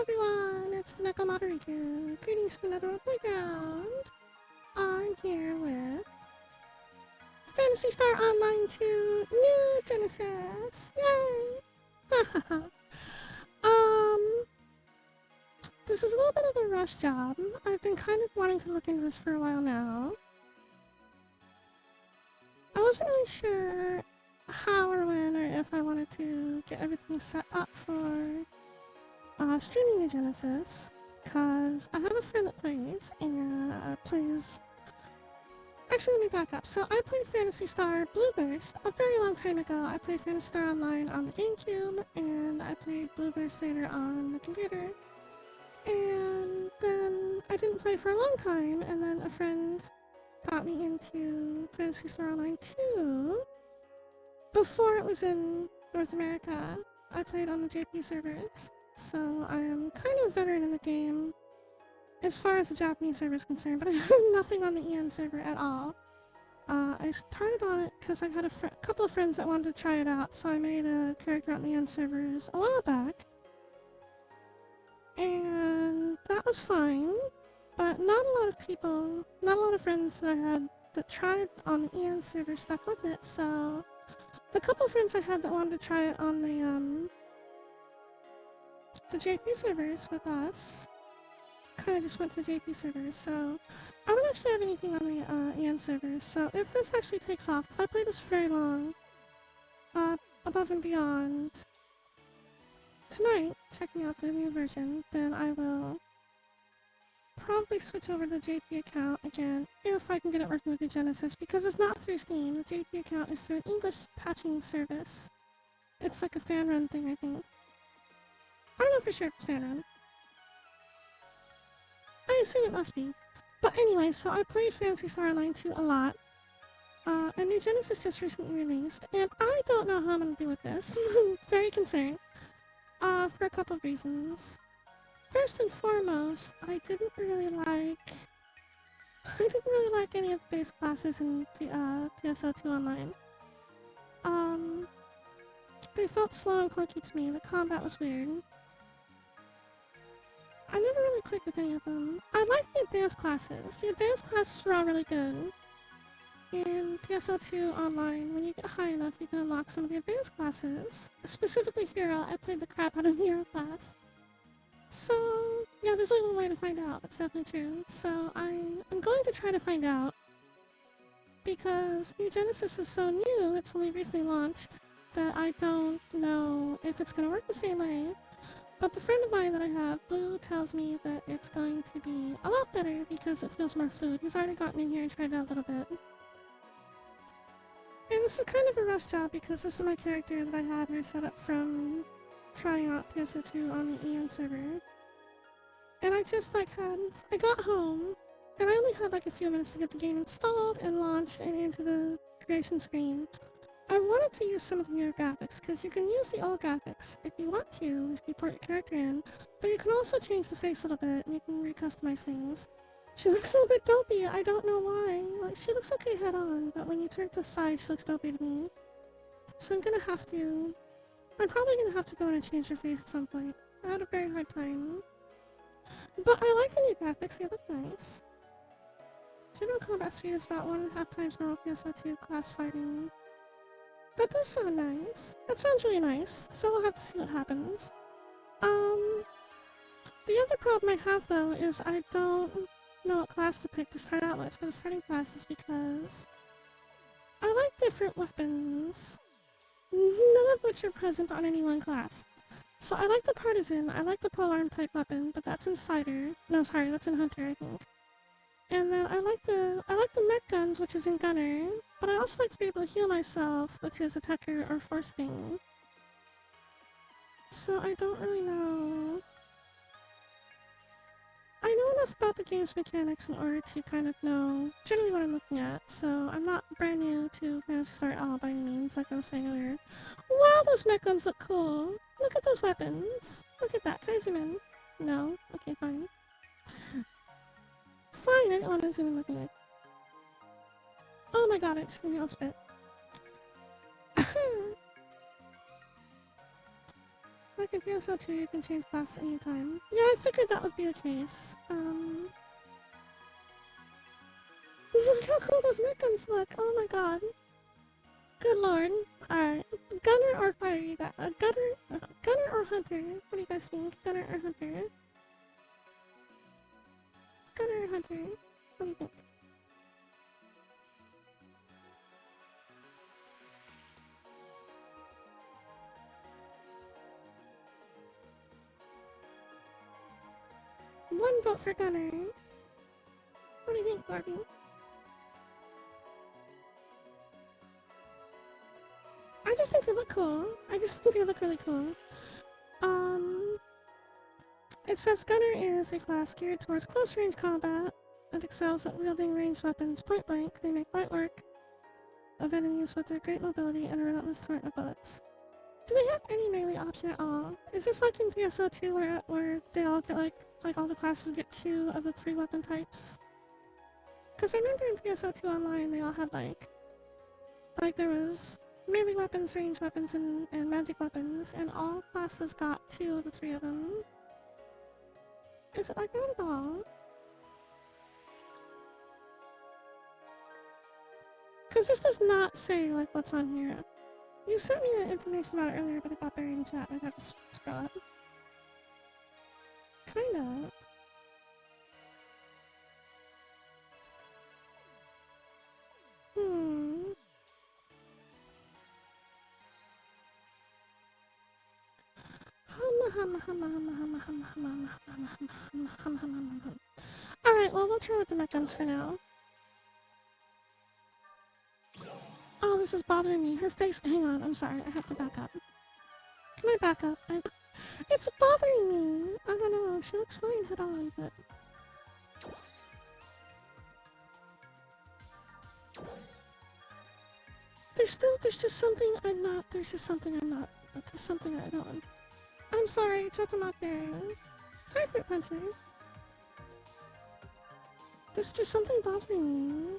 everyone, it's the Nekomata Riku. Greetings from another playground. I'm here with Phantasy Star Online 2 New Genesis. Yay! um, this is a little bit of a rush job. I've been kind of wanting to look into this for a while now. I wasn't really sure how or when or if I wanted to get everything set up for streaming New Genesis, because I have a friend that plays, and plays... Actually, let me back up. So I played Phantasy Star Blueburst a very long time ago. I played Phantasy Star Online on the GameCube, and I played Blueburst later on the computer. And then I didn't play for a long time, and then a friend got me into Phantasy Star Online 2. Before it was in North America, I played on the JP servers. So I am kind of a veteran in the game as far as the Japanese server is concerned, but I have nothing on the EN server at all. I started on it because I had a couple of friends that wanted to try it out, so I made a character on the EN servers a while back. And that was fine, but not a lot of friends that I had that tried on the EN server stuck with it, so the couple of friends I had that wanted to try it on the JP servers with us kind of just went to the JP servers, so I don't actually have anything on the EN servers, so if this actually takes off, if I play this very long, above and beyond tonight, checking out the new version, then I will probably switch over to the JP account again, if I can get it working with the Genesis, because it's not through Steam. The JP account is through an English patching service. It's like a fan-run thing, I think. I don't know for sure if it's fan-run. I assume it must be. But anyway, so I played Phantasy Star Online 2 a lot. And New Genesis just recently released, and I don't know how I'm gonna do with this. Very concerned. For a couple of reasons. First and foremost, I didn't really like any of the base classes in PSO2 Online. They felt slow and clunky to me. The combat was weird. I never really clicked with any of them. I like the advanced classes. The advanced classes were all really good. In PSO2 Online, when you get high enough, you can unlock some of the advanced classes. Specifically Hero, I played the crap out of Hero class. So, yeah, there's only one way to find out. That's definitely true. So I'm going to try to find out. Because New Genesis is so new, it's only recently launched, that I don't know if it's going to work the same way. But the friend of mine that I have, Blue, tells me that it's going to be a lot better because it feels more fluid. He's already gotten in here and tried it out a little bit. And this is kind of a rush job because this is my character that I had set up from trying out PSO2 on the EN server. And I just I got home, and I only had a few minutes to get the game installed and launched and into the creation screen. I wanted to use some of the newer graphics, because you can use the old graphics if you want to, if you port your character in, but you can also change the face a little bit, and you can recustomize things. She looks a little bit dopey, I don't know why. She looks okay head on, but when you turn to the side, she looks dopey to me. So I'm probably gonna have to go in and change her face at some point. I had a very hard time. But I like the new graphics, they look nice. General combat speed is about 1.5 times normal PSO2 class fighting. That does sound nice. That sounds really nice, so we'll have to see what happens. The other problem I have, though, is I don't know what class to pick to start out with for the starting classes because I like different weapons, none of which are present on any one class. So I like the Partisan, I like the polearm type weapon, but that's in Fighter. No, sorry, that's in Hunter, I think. And then I like the mech guns, which is in Gunner, but I also like to be able to heal myself, which is Attacker or Force thing. So I don't really know. I know enough about the game's mechanics in order to kind of know generally what I'm looking at, so I'm not brand new to Phantasy Star at all by any means, like I was saying earlier. Wow, those mech guns look cool! Look at those weapons! Look at that, can I zoom in? No? Okay, fine. Fine, I didn't want to zoom in looking at it. Oh my god, I just inhaled spit. Like in PSO2, you can change class anytime. Yeah, I figured that would be the case. Look how cool those Mechans look! Oh my god. Good lord. Alright. Gunner or fire, you got Gunner or Hunter? What do you guys think? Gunner or Hunter? Gunner or Hunter? What do you think? One vote for Gunner. What do you think, Barbie? I just think they look cool. I just think they look really cool. It says Gunner is a class geared towards close-range combat that excels at wielding ranged weapons point blank. They make light work of enemies with their great mobility and a relentless torrent of bullets. Do they have any melee option at all? Is this like in PSO2 where they all get like all the classes get 2 of the 3 weapon types? Because I remember in PSO2 Online they all had like there was melee weapons, ranged weapons, and magic weapons, and all classes got 2 of the 3 of them. Is it like that at all? Because this does not say like what's on here. You sent me the information about it earlier, but it got buried in chat. I'd have to scroll up. Kinda. Hmm. Alright, well, we'll try with the mech guns for now. Oh, this is bothering me. Her face. Hang on, I'm sorry. I have to back up. Can I back up? It's bothering me. I don't know. She looks fine head on, but. There's just something I'm not. There's something I don't. I'm sorry, it's not there. Hi, Fruit Puncher. There's just something bothering me.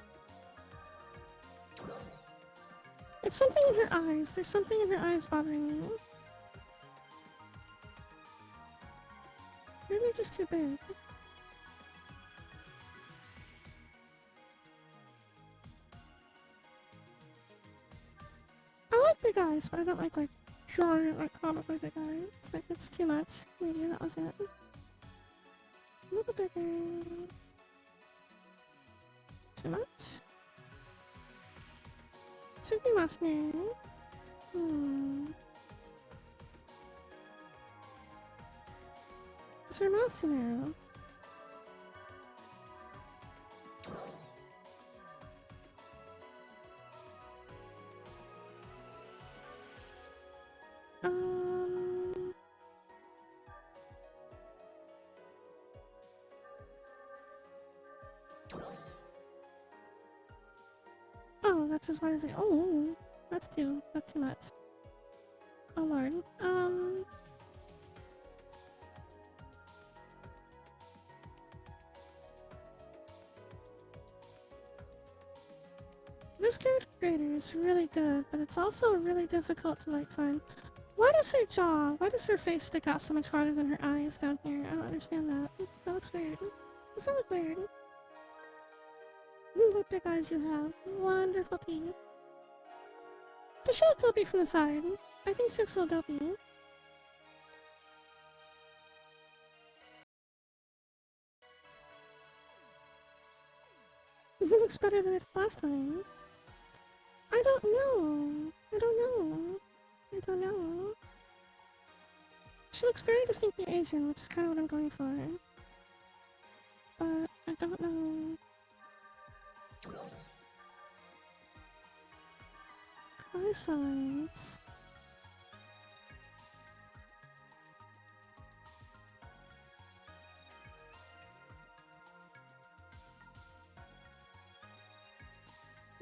It's something in her eyes. There's something in her eyes bothering me. Maybe they're just too big. I like big eyes, but I don't like giant, comically big eyes. Like, it's too much. Maybe that was it. A little bigger. Too much? Should be less narrow. Is her mouth too narrow? Oh, that's as wide as it. Oh, that's too much. Oh lord. This character creator is really good, but it's also really difficult to find. Why does her jaw, why does her face stick out so much farther than her eyes down here? I don't understand that. That looks weird. Does that look weird? What big eyes you have. Wonderful teeth. Does she look dopey from the side? I think she looks a little dopey. It looks better than it did last time. I don't know. I don't know. I don't know. She looks very distinctly Asian, which is kind of what I'm going for. But I don't know. Eye size.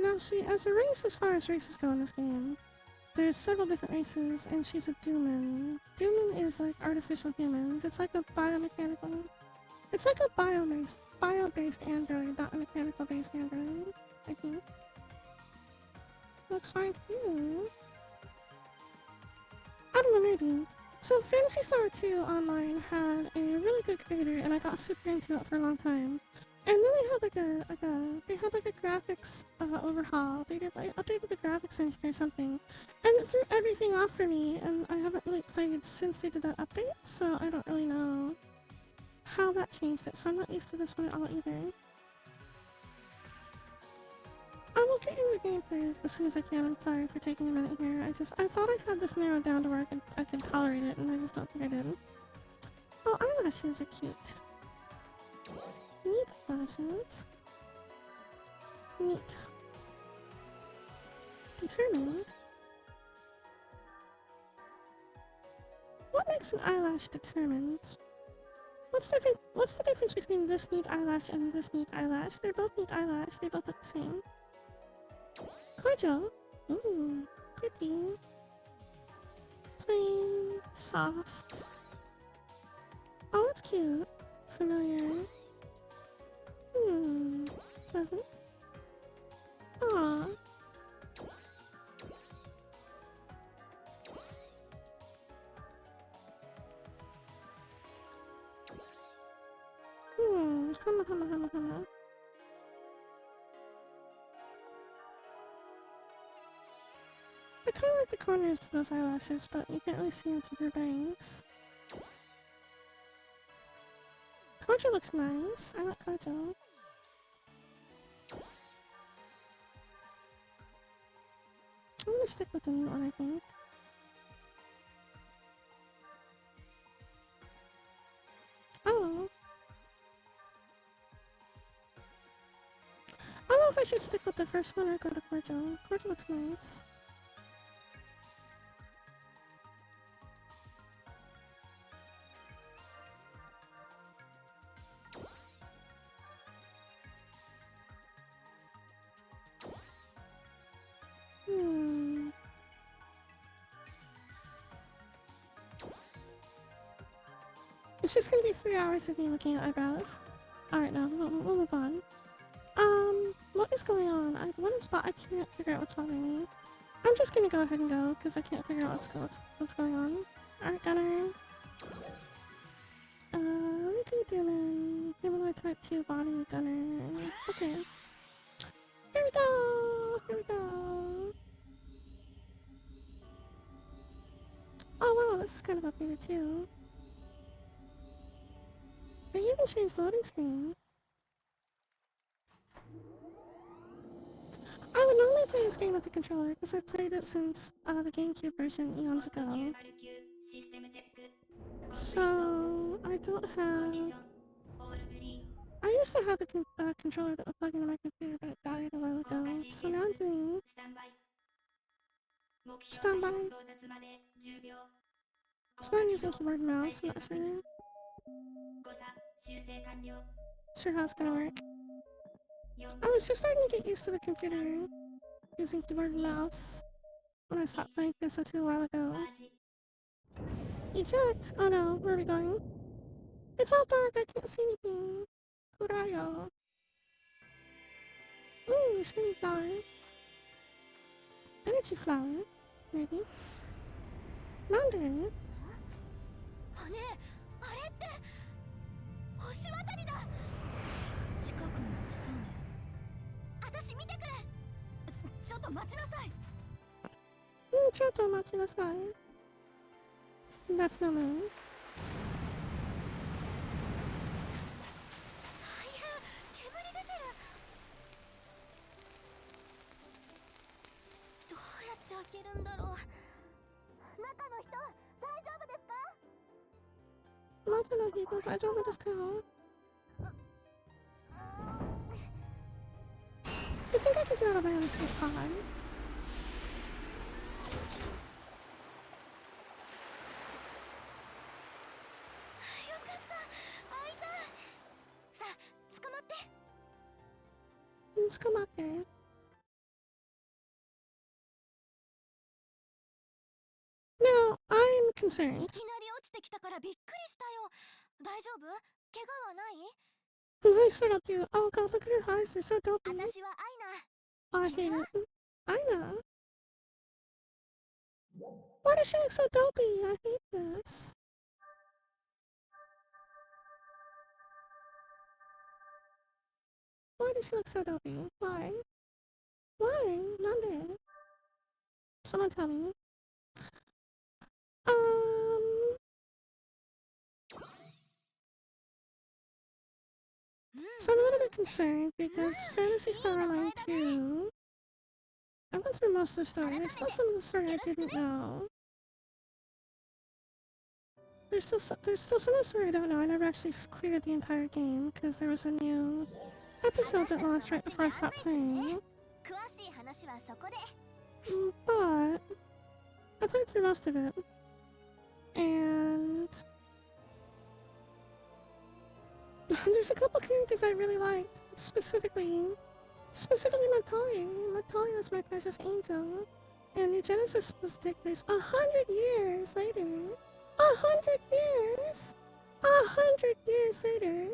Now, as a race, as far as races go in this game, there's several different races, and she's a Dooman. Dooman is like artificial humans. It's like a biomechanical. It's like a bio-based android, not a mechanical-based android, I think. Looks fine too. I don't know, maybe. So Phantasy Star 2 Online had a really good creator, and I got super into it for a long time. And then they had like a graphics overhaul. They did like updated the graphics engine or something, and it threw everything off for me. And I haven't really played since they did that update, so I don't really know how that changed it. So I'm not used to this one at all either. I will get in the game played as soon as I can. I'm sorry for taking a minute here. I thought I had this narrowed down to where I could tolerate it, and I just don't think I did. Oh, eyelashes are cute. Neat eyelashes. Neat. Determined. What makes an eyelash determined? What's the difference between this neat eyelash and this neat eyelash? They're both neat eyelash. They both look the same. Cordial. Ooh, pretty. Plain, soft. Oh, it's cute. Familiar. Pleasant. Aww. Humma humma humma humma. I kinda like the corners of those eyelashes, but you can't really see into her bangs. Cordial looks nice. I like Cordial. I'm gonna stick with the new one, I think. Oh. I don't know if I should stick with the first one or go to Cordial. Cordial looks nice. Hmm. It's just gonna be 3 hours of me looking at eyebrows. Alright, now, we'll move on. What is going on? I can't figure out what's bothering me. I'm just gonna go ahead and go, because I can't figure out what's going on. Alright, Gunner. Riku Demon. Humanoid type 2 body Gunner. Okay. Here we go! Here we go! Oh wow, this is kind of updated too. They even changed the loading screen. I would normally play this game with the controller, because I've played it since the GameCube version eons ago. So, I don't have... I used to have a controller that would plug into my computer, but it died a while ago. So now I'm doing... Standby. So I'm using keyboard and mouse, I'm not sure. Sure how it's gonna work. I was just starting to get used to the computer using keyboard and mouse when I stopped playing PS2 a while ago. Eject! Oh no, where are we going? It's all dark, I can't see anything. Kurayo. Ooh, shiny flower. Energy flower, maybe. Nande? ねえ、あれって星渡りだ。近くに落ちそうね。私見てくれ。ちょっと待ちなさい。ちょっと待ちなさい。That's no move. 大変、煙出てる。どうやって開けるんだろう。中の人、大丈夫ですか？中の人、大丈夫ですか? I think I can get out of my own pod. よかった、開いた。さあ、捕まって。捕まって。Now, I'm concerned. いきなり落ちてきたからびっくりしたよ。大丈夫？怪我はない？ Who stood up to you? Oh god, look at her eyes, they're so dopey. 私はアイナ。 Oh, I hate it. I know. Why does she look so dopey? I hate this. does she look so dopey? Why? Why? Nande? Someone tell me. So I'm a little bit concerned because Phantasy Star Online 2, I went through most of the story. There's still some of the story I didn't know. There's still some of the story I don't know. I never actually cleared the entire game because there was a new episode that launched right before I stopped playing. But I played through most of it, and there's a couple characters I really liked, specifically Natalia. Natalia is my precious angel, and New Genesis was to take place 100 years later. 100 years! 100 years later!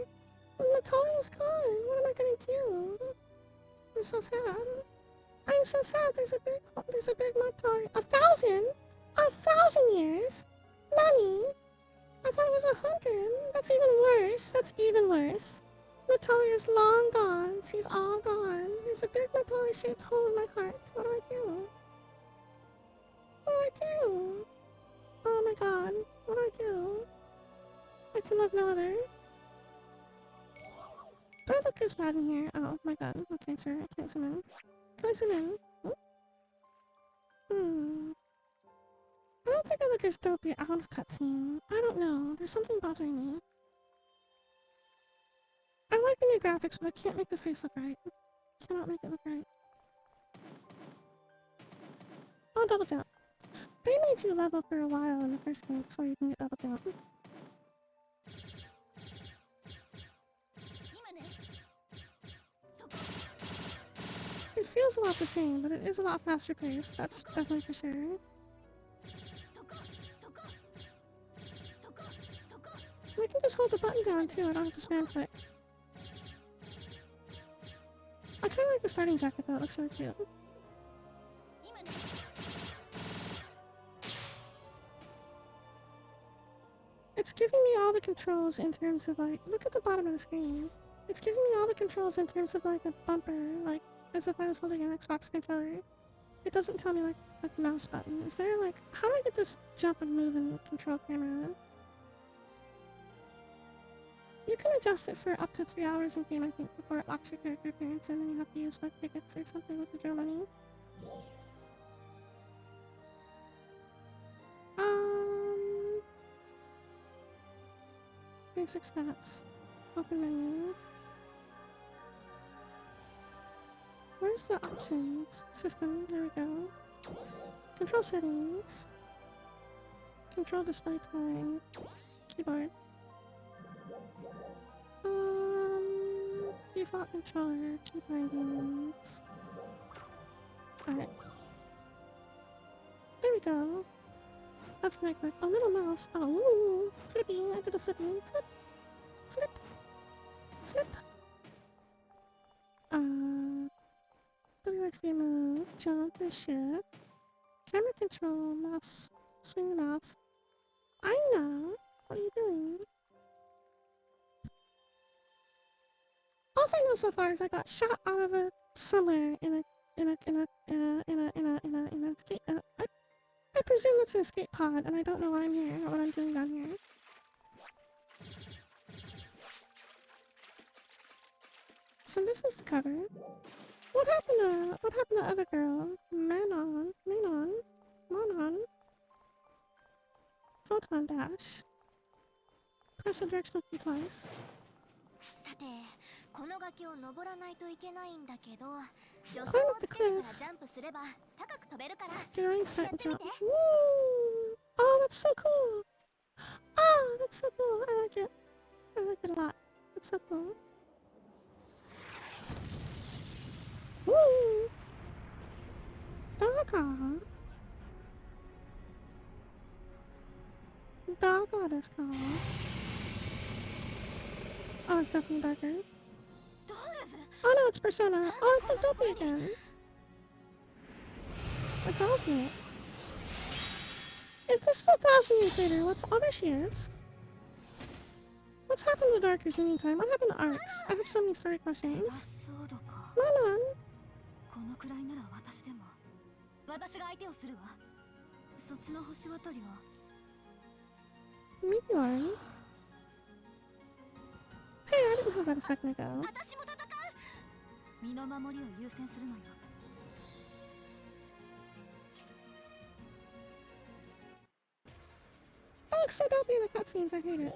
Natalia's gone! What am I gonna do? I'm so sad. I'm so sad. There's a big Natalia. 1,000? 1,000 years? Nani? I thought it was 100. That's even worse. That's even worse. Natalia's long gone. She's all gone. There's a big Natalia-shaped hole in my heart. What do I do? What do I do? Oh my god. What do I do? I can love no other. Do I look as bad in here? Oh my god. Okay, sure. I can't zoom in. Can I zoom in? I don't think I look as dopey out of cutscene. I don't know. There's something bothering me. I like the new graphics, but I can't make the face look right. Cannot make it look right. Oh, double jump. They made you level for a while in the first game before you can get double jump. It feels a lot the same, but it is a lot faster paced. That's definitely for sure. I can just hold the button down too, I don't have to spam click. I kinda like the starting jacket though, it looks really cute. It's giving me all the controls in terms of like, look at the bottom of the screen. It's giving me all the controls in terms of like a bumper, like as if I was holding an Xbox controller. It doesn't tell me like the mouse button. Is there like, how do I get this jump and move and control camera? You can adjust it for up to 3 hours in game, I think, before it locks your character appearance, and then you have to use like tickets or something with your money. Basic stats. Open menu. Where's the options? System, there we go. Control settings. Control display time. Keyboard. Default controller, key bindings. Alright. There we go. Left, right, click. Oh, middle mouse. Oh, flippy. I did a flippy. Flip. Flip. Flip. WXD move. Jump or shift. Camera control. Mouse. Swing the mouse. I know. What are you doing? All I know so far is I got shot out of somewhere in a skate. I presume it's an escape pod, and I don't know why I'm here or what I'm doing down here. So this is the cover. What happened to the other girl? Manon. Photon dash. Press the directional key twice. さて、この崖を登らないといけないんだけど、助走をつけながらジャンプすれば高く飛べるから。やってみて。Oh, that's so cool. Oh, that's so cool. I like it. I like it a lot. It's so cool. Woo! Daga. Daga desu ka? Oh, it's definitely darker. Oh no, it's Persona. Oh, it's the Dopey again. A 1,000 years. If this is 1,000 years later, what's... Oh, there she is. What's happened to the Darkers in the meantime? What happened to Arcs? I have so many story questions. Manon. このくらいなら私でも。私が相手をするわ。そっちの星渡りは Meteor. Hey, I didn't know that a second ago. 私も戦う。身の守りを優先するのよ。Oh, so don't be in the cutscenes. I hate it.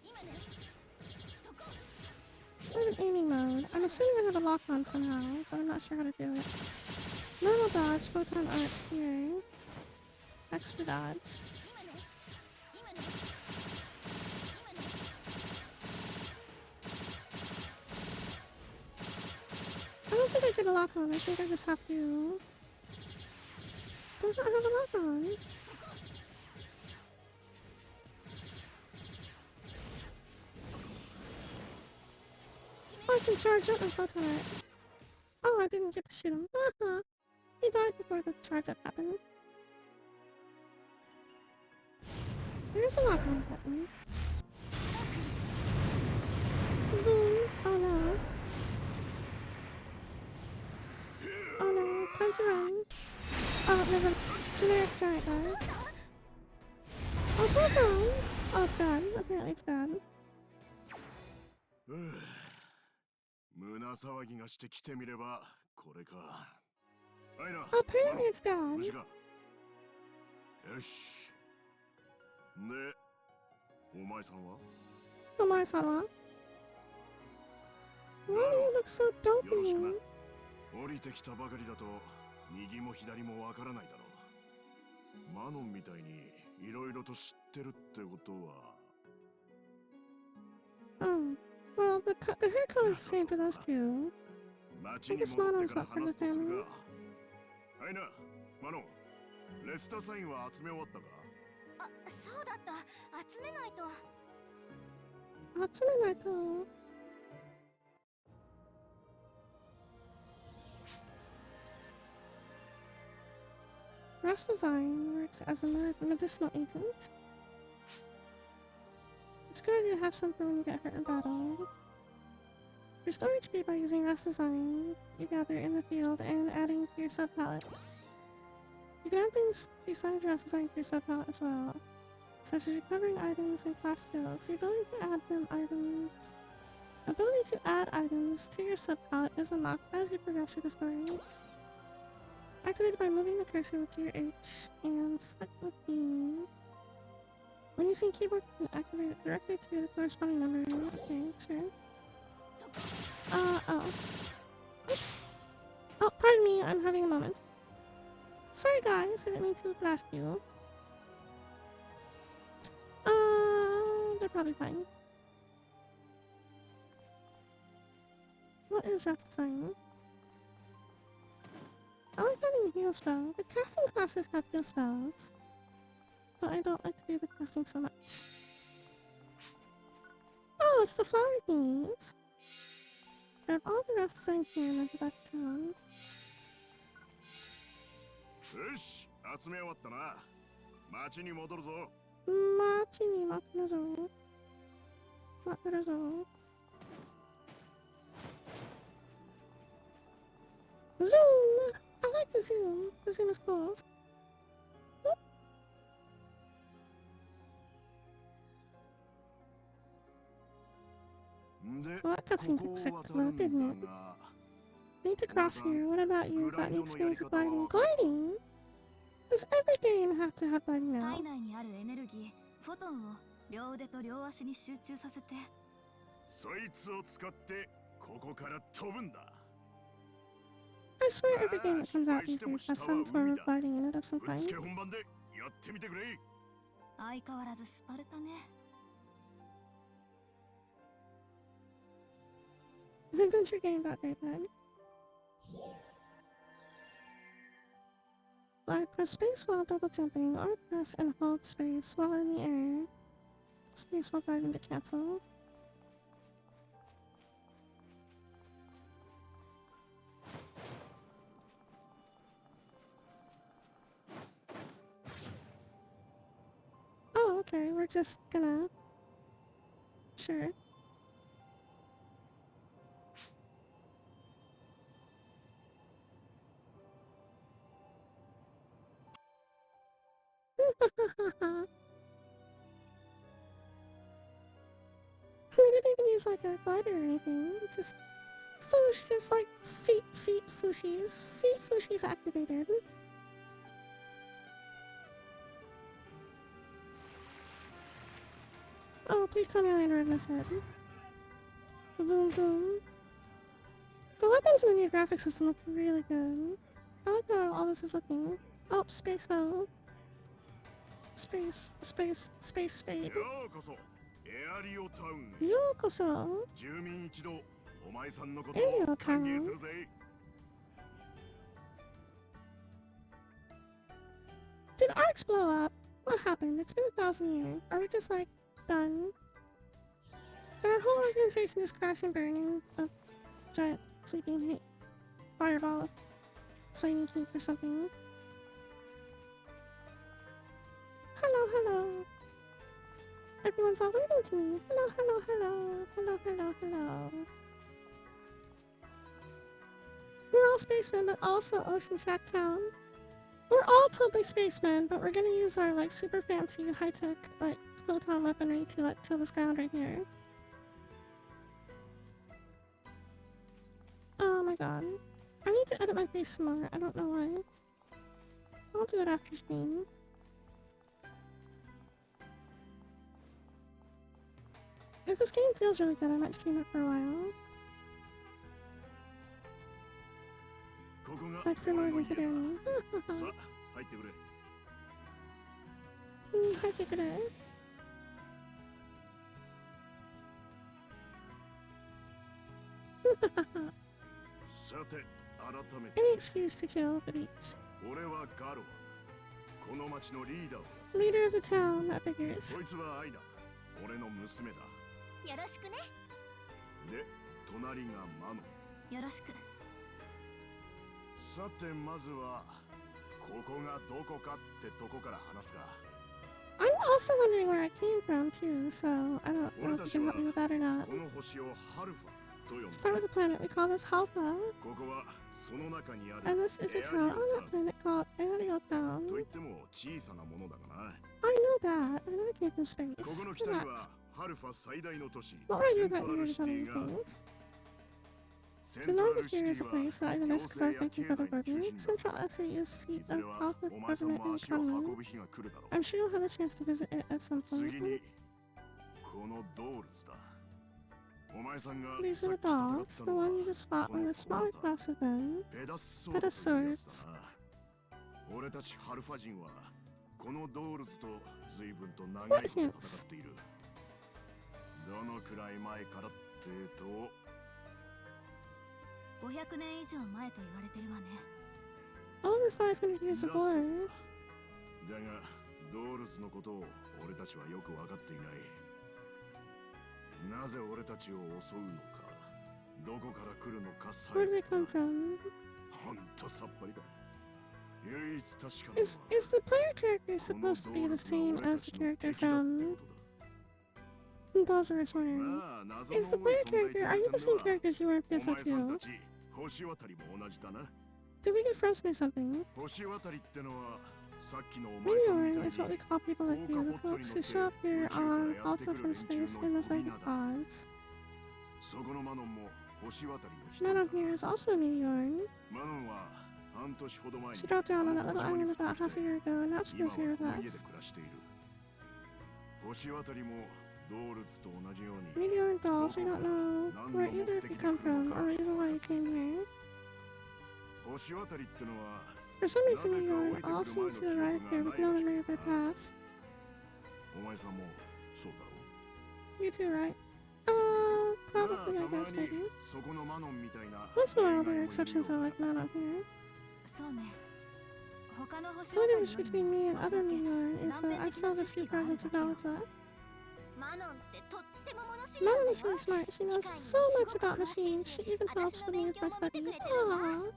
今ね。そこ。 I'm in aiming mode. I'm assuming I have a lock on somehow, but I'm not sure how to do it. Normal dodge, photon arch, here. Extra dodge. 今ね。今ね。今ね。 I don't think I did a lock on. I think I just have to. Does not have a lock on. Oh, I can charge up and photon arch. Oh, I didn't get to shoot him. Haha. He died before the charge up happened. There's a lock on button. Boom. Oh no. Oh no. Time to run. Oh, there's a generic giant guy. Oh, it's on. Oh, it's done. Apparently it's done. 胸騒ぎがしてきてみればこれか。はいな。 Apparently it's done. 無事か。よし。で、お前さんは？ Omae-sama. Why do you look so よろしくな。 dopey? 降りてきたばかりだと右も左もわからないだろう。マノンみたいにいろいろと知ってるってことは。 Oh. Well, the hair color's the same for those two. 町に戻ってから話すとするが。はいな、マノン。レスタサインは集め終わったか？あ、そうだった。集めないと。 Hatsume-naito. Rust design works as a medicinal agent. It's a good idea to have some for when you get hurt in battle. Restore HP by using rest design you gather in the field and adding to your sub-palette. You can add things besides rest design to your sub-palette as well, such as recovering items and class skills. The ability to add items to your sub-palette is unlocked as you progress through the story. Activated by moving the cursor with your H and select with B. When using keyboard, you can activate it directly to the corresponding number. Okay, sure. Oh. Oops. Oh, pardon me, I'm having a moment. Sorry guys, I didn't mean to blast you. They're probably fine. What is rest design? I like having a heal spell. The casting classes have heal spells, but I don't like to do the casting so much. Oh, it's the flower thingies. Grab all the rest design here and then go back to town. よし、集め終わったな。町に戻るぞ。町に待ってるぞ。待ってるぞ。Zoom! I like the zoom. The zoom is cool. Well, that cutscene took 6 to load, didn't it? Need to cross here. What about you? Got any experience with gliding? Gliding? Does every game have to have gliding now? 体内にあるエネルギー、フォトンを両腕と両足に集中させて。そいつを使ってここから飛ぶんだ。 I swear every game that comes out these days has some form of gliding in it of some ぶっ kind. つけ本番でやってみてくれ。相変わらずスパルタね。 An adventure game about great fun. Glide, press space while double jumping, or press and hold space while in the air. Space while gliding to cancel. Oh, okay, we're just gonna... Sure. like a glider or anything. It's just foosh, just like feet fooshies activated. Oh, please tell me I landed in his head. Boom boom. The weapons in the new graphic system look really good. I like how all this is looking. Oh, space though. Space. ようこそエアリオタウンへ。ようこそ。住民一同お前さんのことを歓迎するぜ。Did arcs blow up? What happened? It's been 1,000 years. Are we just like done? Did our whole organization just crash and burn in a giant sleeping fireball of flaming heat or something? Hello. Everyone's all waving to me. Hello. We're all spacemen, but also Ocean Shack Town. We're all totally spacemen, but we're gonna use our like super fancy high-tech like photon weaponry to like kill this ground right here. Oh my god. I need to edit my face some more. I don't know why. I'll do it after stream. If this game feels really good, I might stream it for a while. ここが Like for more 俺の than 家だ。 today. さあ入ってくれ。入ってくれ。さて改めて Any excuse to kill the beach. 俺はガロア。この町のリーダーを。 Leader of the town, that figures. こいつはアイだ。俺の娘だ。よろしくね。で隣がマノ。よろしく。さてまずはここがどこかってとこから話すか。 I'm also wondering where I came from too, so I don't know if you can help me with that or not. この星をハルファと呼ん Start で with the planet, we call this Halfa, ここはその中にあ and る this is a town on that planet called Ariel と Town. 言っても小さなものだがな。 I know that, I know it came from space. ここの北に Relax. はハルファ最大の都市 What would I セ do ント without ラ you ル to シテ tell me ィ these が things? セ The ントラ north ル of シ here テ is a ィは place that I know 行 this because I 政や think 経 you got 済 a の中 burden. 心だ。 Central SA is seat いずれ of は Alpha お前さん government も and 足を economy. 運ぶ日が来るだろう。 I'm sure you'll have a chance to visit it at some 次 point. にこのドールズだ。お前さんが These さ are っ the き戦っ dolls, た the のは one you just fought with a smaller class of them. ペダスソードというやつだな。俺たちハルファ人はこのドールズと随分と長いこと戦っている。どのくらい前からってと500年以上前と言われてるわね。 Over 500 years of war. だがドールズのことを俺たちはよく分かっていない。なぜ俺たちを襲うのか、どこから来るのかさ Where do え they come from? ほんとさっぱりだ。唯一確かなの Is は the player character supposed to be the same as the character from Lazarus Warren? まあ謎の Is the 多い player 存在 character, are you the same という characters you were in 点では PSO お前さん 2? たち星渡りも同じだな。 Did we get frozen or something? 星渡りってのはさっきのお前さんみ Meteor たい is what we に call people like you, the folks who show up here on Alpha from space in the psychic pods. そこのマノンも星渡りの人だ。 None of here is also a meteor. マノンは半年ほど前に She dropped down on that little island about half a year ago, and now she 今 lives here は with この家 us. で暮らしている。星渡りもドールズと同じように Meteor and dolls, we don't know where either of you come from or even why you came here. 星渡りってのは For some reason, Meteor all seem to arrive here with no memory of their past. お前さんもそうだろう。 You too, right? まあ Probably, I たま guess, に maybe. そこのマノンみたいな Once in a while, 例 there 外 are もいる exceptions, よ though, like not on here. そうね。他の星 The 渡り difference より between も me and 少し other だけ Meteor is that I still have a few fragments of Naruto. マノンってとっても物知り Mom なんだ is よ。 really smart. She knows so much about machines. She even helps me with my studies. Aww.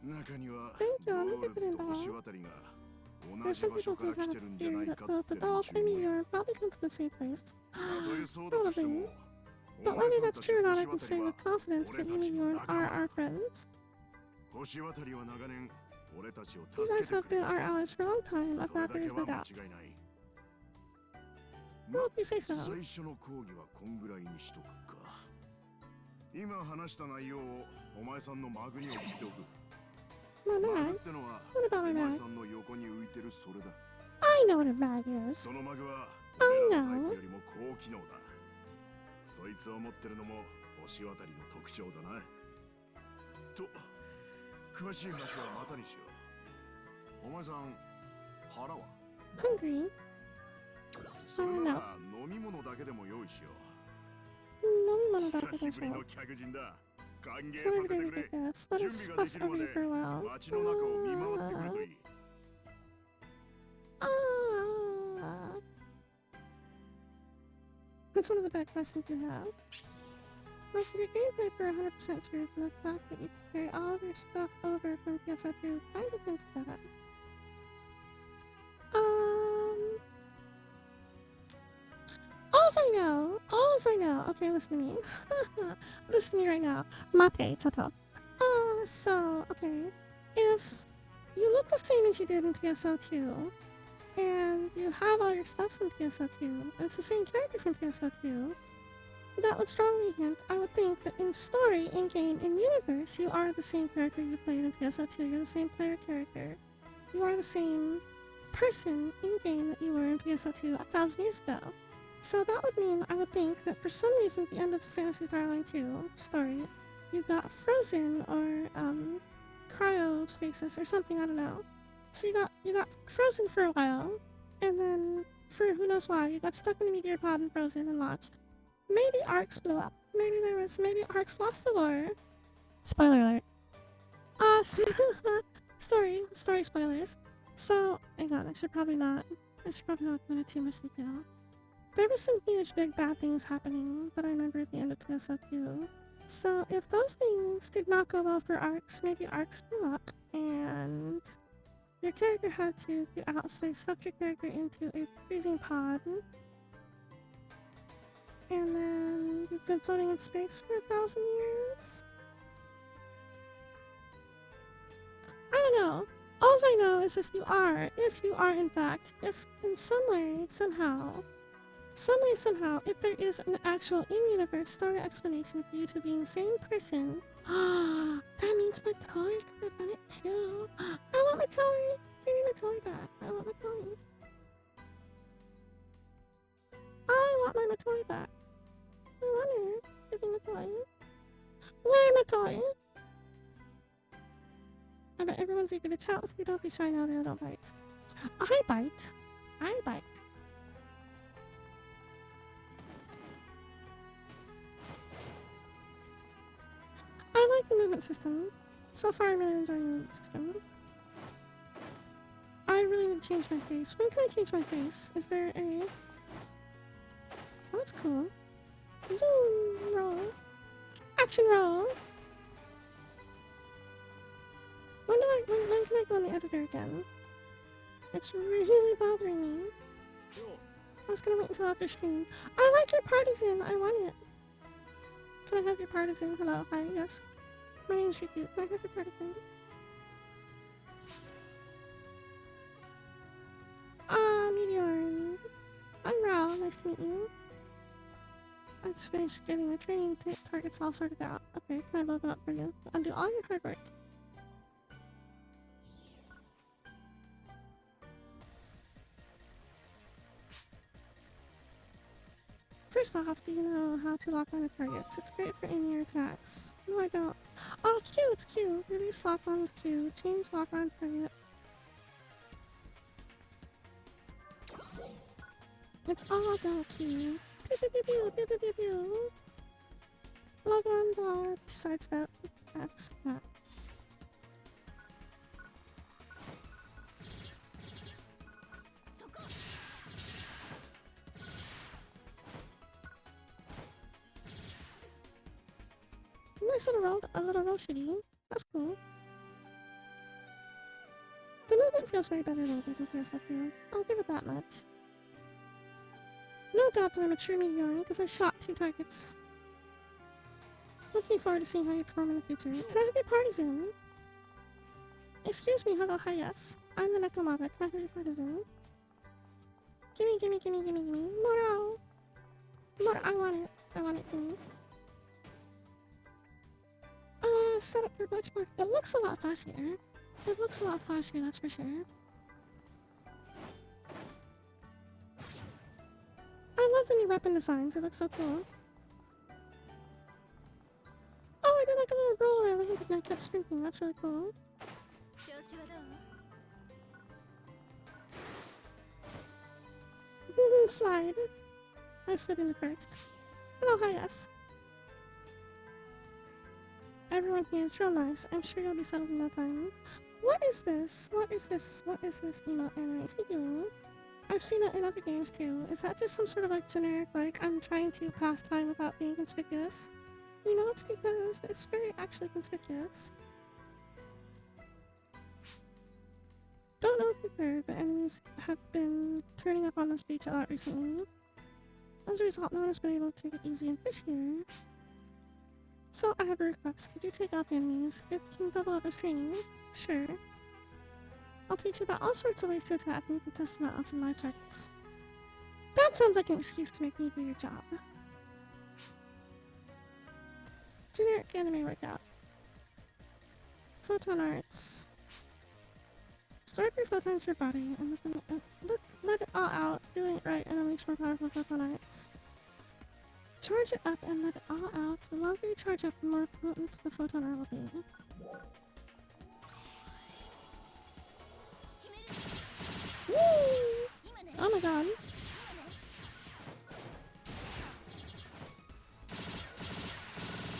中には勉ド強見てールズとくれんだ。星渡りが同 There's じ some 場所 people から who 来 have て a るんじゃない theory that か both って the 連 dolls 中 and もいる。 Meteor probably come from the same place. たとえそうだとしても But お前 whether さん that's たち true or not, I 星 can 渡 say り with は confidence that you and Meteor are our friends. 星渡りは長年俺たちを You 助け guys て have くれ been た our allies for a long time. そ Of れ that, だけ there is は no 間 doubt. 違いない。Oh, if you say so. 最初の講義はこんぐらいにしとくか。今話した内容をお前さんのマグに送っておく。My マ bag? グってのは What about お my 前 bag? さんの横に浮いてるそれだ。I know what a bag is. そのマグは I 俺らのタイ know. プよりも高機能だ。そいつを持ってるのも星渡りの特徴だな。と、詳しい話はまたにしよう。お前さん、腹は Hungry? それなら飲み物だけでも用意しよう。 No one about 久 the しぶりの show. 客人だ。歓迎 So さ we're せて gonna くれ。 get this. Let 準 us 備がで fuss きるま over で you for a while. 街の中を見回ってくれといい。That's one of the bad questions you have. Most of your gameplay for 100% truth and the fact that you carry all of your stuff over from PSO2 kind of hints at that. All I know, okay, listen to me. Listen to me right now. Mate, Toto. So, okay, if you look the same as you did in PSO2, and you have all your stuff from PSO2, and it's the same character from PSO2, that would strongly hint, I would think, that in story, in-game, in-universe, you are the same character you played in PSO2, you're the same player character. You are the same person in-game that you were in PSO2 1,000 years ago. So that would mean, I would think, that for some reason at the end of Phantasy Star Online 2 story, you got frozen or cryostasis or something, I don't know. So you got frozen for a while, and then for who knows why, you got stuck in the meteor pod and frozen and lost. Maybe Arcs blew up. Maybe Arcs lost the war. Spoiler alert. Story spoilers. So, hang on, I should probably not go into too much detail. There were some huge big bad things happening that I remember at the end of PSO2. So if those things did not go well for Arcs, maybe Arcs blew up and your character had to get out, so they stuck your character into a freezing pod. And then you've been floating in space for 1,000 years? I don't know. All I know is if you are in fact, if in some way, somehow, if there is an actual in-universe story explanation for you to being the same person, that means my toy could have done it too. I want my toy! Give me my toy back. I want my toy. I want my toy back. I want her. Give me my toy. Where my toy? I bet everyone's eager to chat with me. Don't be shy now that I don't bite. I bite. I bite. I like the movement system. So far I'm really enjoying the movement system. I really need to change my face. When can I change my face? Is there a... Oh, that's cool. Zoom roll. Action roll! When can I go on the editor again? It's really bothering me. I was gonna wait until after stream. I like your partisan! I want it! Can I have your partisan? Hello, hi, yes. My name's Riku. Can I have your partisan? Meteor. I'm Ral, nice to meet you. I just finished getting the training targets all sorted out. Okay, can I load them up for you? Undo all your hard work. First off, do you know how to lock on the targets? It's great for aiming your attacks. No, I don't. Oh, Q, it's Q. Release lock on with Q. Change lock on target. It's all about Q. Pew pew pew pew pew pew pew pew. Log on, dodge, sidestep, X, that. Nice little roll shitty. That's cool. The movement feels way better than PSO2. I'll give it that much. No doubt that I'm a true meteor because I shot 2 targets. Looking forward to seeing how you perform in the future. Can I have your partisan? Excuse me, hello, hi, yes. I'm the Nekomata. Can I have your partisan? Gimme. Morale! I want it. I want it too. Set up for much more. It looks a lot flashier. It looks a lot flashier, that's for sure. I love the new weapon designs. It looks so cool. Oh, I did like a little roll and I kept sprinting. That's really cool. Slide. I slid in the first. Hello, hi, yes. Everyone here is real nice. I'm sure you'll be settled in no time. What is this? What is this? What is this emote anime is he doing? I've seen it in other games too. Is that just some sort of like generic, like, I'm trying to pass time without being conspicuous emote? Because it's very actually conspicuous. Don't know if you've heard, but enemies have been turning up on this beach a lot recently. As a result, no one has been able to take it easy and fish here. So I have a request. Could you take out the enemies? It can double up as training. Sure. I'll teach you about all sorts of ways to attack and you can test them out on some live targets. That sounds like an excuse to make me do your job. Generic anime workout. Photon arts. Start your photons to your body and let it all out. Doing it right and unleash more powerful photon arts. Charge it up and let it all out. The longer you charge up, the more potent the photon art will be. Woo! Oh my god.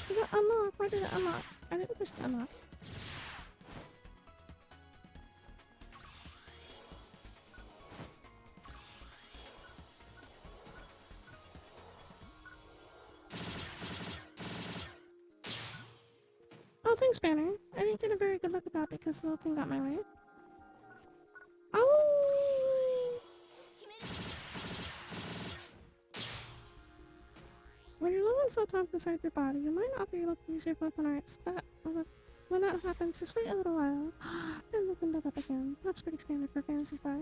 Did it unlock? Why did it unlock? I didn't push the unlock. Oh, thanks, Banner. I didn't get a very good look at that because the little thing got my way. Oh! When you're low on photons inside your body, you might not be able to use your photon arts. When that happens, just wait a little while, and let them build up again. That's pretty standard for Phantasy Star.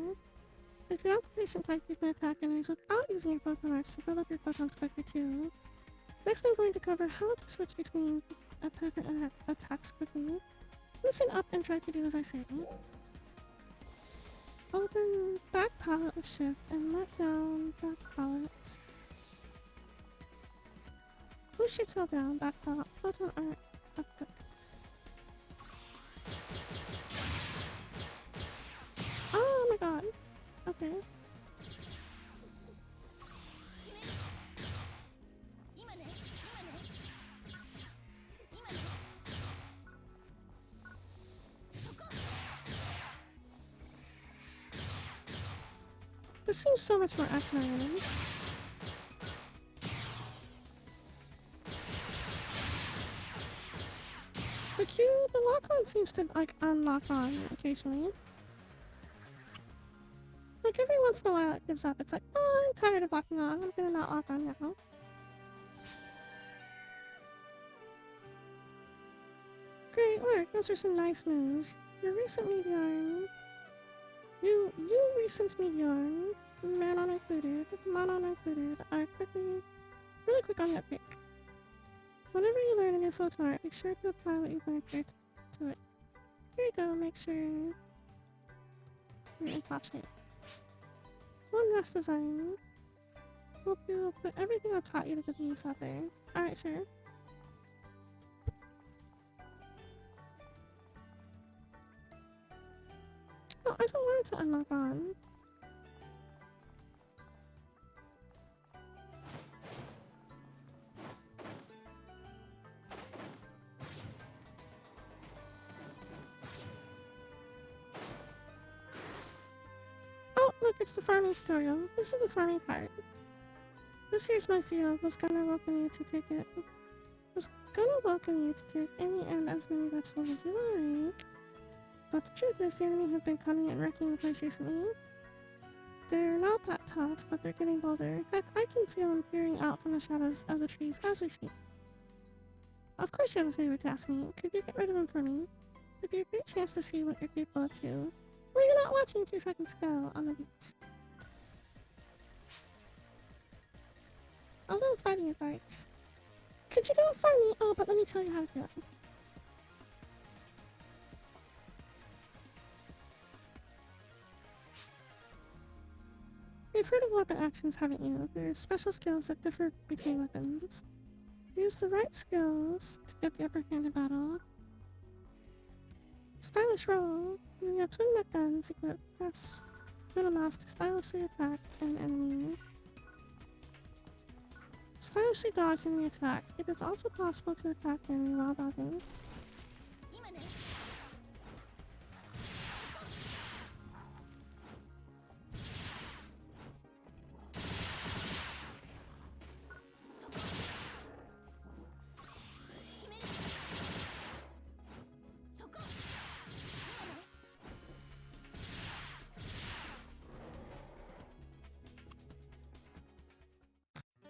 If you're not the patient type, you can attack enemies without using your photon arts to build up your photons quicker too. Next I'm going to cover how to switch between different attacks quickly. Listen up and try to do as I say. Open back palette with shift and let down back palette. Push your tail down, back palette, photon art, up quick. Oh my god. Okay. This seems so much more action-oriented. The lock-on seems to, like, unlock on occasionally. Like, every once in a while it gives up. It's like, oh, I'm tired of locking on. I'm gonna not lock on now. Great work. Those are some nice moves. Your recent meteor... You recent meteor, Manon included, are really quick on that pick. Whenever you learn a new photon art, be sure to apply what you've learned here to it. Here you go, make sure you're in top shape. One rest design. Hope you'll put everything I've taught you to good use out there. Alright, sure. Oh, I don't want it to unlock on. Oh, look, it's the farming tutorial. This is the farming part. This here's my field. Was gonna welcome you to take it. Was gonna welcome you to take any and as many vegetables as you like. But the truth is, the enemy have been coming and wrecking the place recently. They're not that tough, but they're getting bolder. Heck, I can feel them peering out from the shadows of the trees as we speak. Of course you have a favor to ask me. Could you get rid of them for me? It'd be a great chance to see what you're capable of too. Were you not watching 2 seconds ago on the beach? A little fighting advice. Could you do it for me? Oh, but let me tell you how to do it. You've heard of weapon actions, haven't you? They're special skills that differ between weapons. Use the right skills to get the upper hand in battle. Stylish roll. When you have twin mech guns equipped, press middle mouse to stylishly attack an enemy. Stylishly dodge enemy attack. It is also possible to attack the enemy while dodging.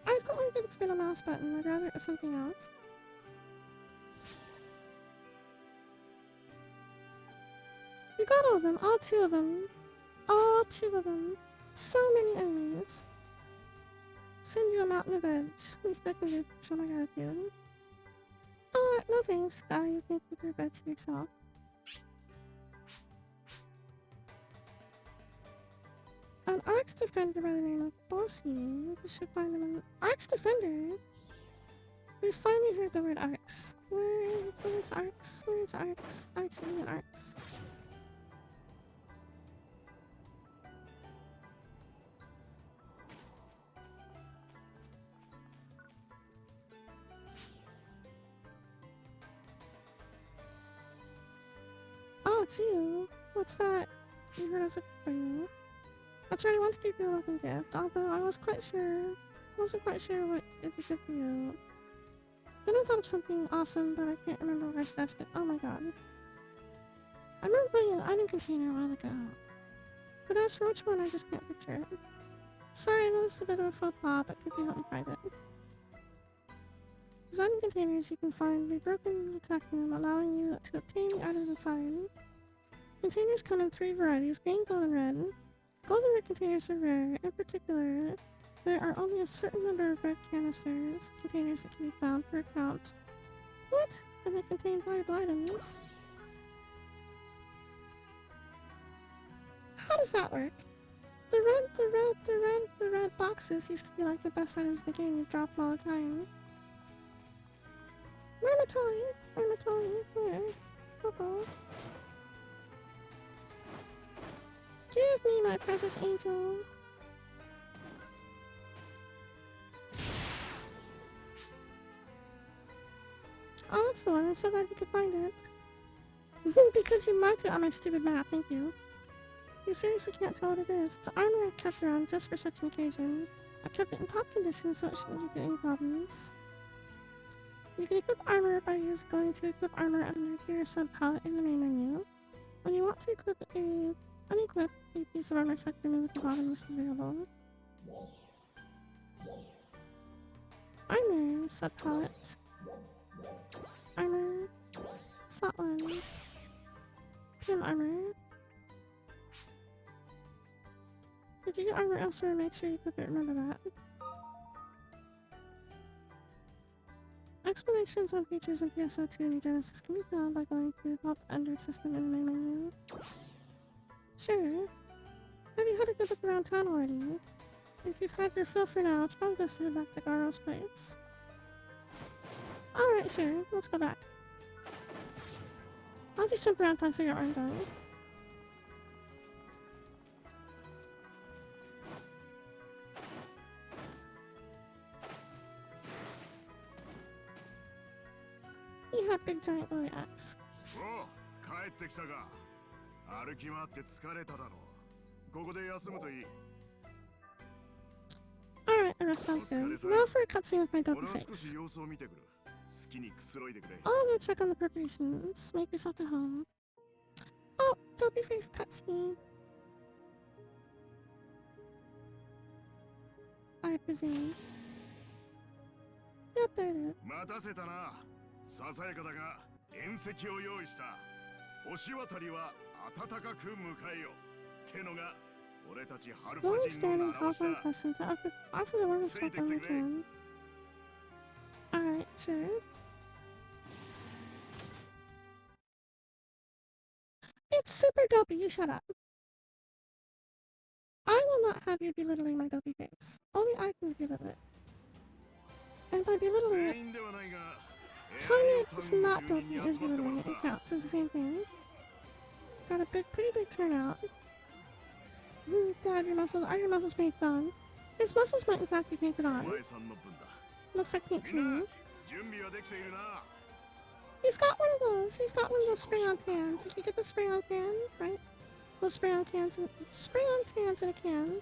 I don't like that it's been a mouse button. I'd rather it was something else. You got all of them. All two of them. All two of them. So many enemies. Send you a mountain of edge. At least I can show my gratitude. Oh, no thanks, guy. You can keep your bed to yourself. An Arcs Defender by the name of Bossy. You should find him in Arcs Defender? We finally heard the word Arcs. Where's Arcs? Where's Arcs? I actually need Arcs. Oh, it's you. What's that? You heard us looking for you. That's right, I want to give you a welcome gift, although I wasn't quite sure what it would give you. Then I thought of something awesome, but I can't remember where I stashed it. Oh my god. I remember putting an item container a while ago. But as for which one, I just can't picture it. Sorry, I know this is a bit of a faux pas, but could you help me find it? These item containers you can find be broken attacking them, allowing you to obtain the items inside. Containers come in three varieties: green, gold, and red. Golden red containers are rare. In particular, there are only a certain number of red containers that can be found per account. What? And they contain valuable items. How does that work? The red boxes used to be like the best items in the game. You drop them all the time. Mermatoli, where? Coco. Give me my precious angel. Oh, that's the one. I'm so glad you could find it. Because you marked it on my stupid map, thank you. You seriously can't tell what it is. It's armor I kept around just for such an occasion. I kept it in top condition so it shouldn't give you any problems. You can equip armor by going to equip armor under your sub-palette in the main menu. When you want to unequip a piece of armor, select the move at the bottom list available. Armor, sub-palette. Armor. Slot 1. PM armor. If you get armor elsewhere, make sure you equip it, remember that. Explanations on features in PSO2 and Genesis can be found by going to Help Under System in the main menu. Sure. Have you had a good look around town already? If you've had your fill for now, it's probably best to head back to Garo's place. Alright, sure. Let's go back. I'll just jump around until I figure out where I'm going. You have big giant glowy axe. Oh, 帰ってきたか。歩き回って疲れただろう。ここで休むといい。Alright, the rest sounds good. Now for a cutscene with my dopey 俺は face. 少し様子を見てくる。好きにくつろいでくれ。I'll go check on the preparations. Make yourself at home. Oh, dopey face cutscene. I presume. Yep, there it is. 待たせたな。ささやかだが宴席を用意した。星渡りは温かく迎えよ。ってのが俺たちハルファ Long 人の standing 習わし Hawthorne だ。 custom to offer the warmest welcome in return. Sure. It's super dopey, you shut up. I will not have you belittling my dopey face. Only I can belittle it. And by belittling it, 全員ではないが telling me it's not dopey is belittling it. It counts. It's the same thing. Got a pretty big turnout. Dad, are your muscles painted on? His muscles might in fact be painted on. お前さんの分だ Looks like paint み to んな me. 準備はできているな He's got one of those. He's got one of those spray-on cans. If you get the spray-on can, right? Those spray-on cans in a can.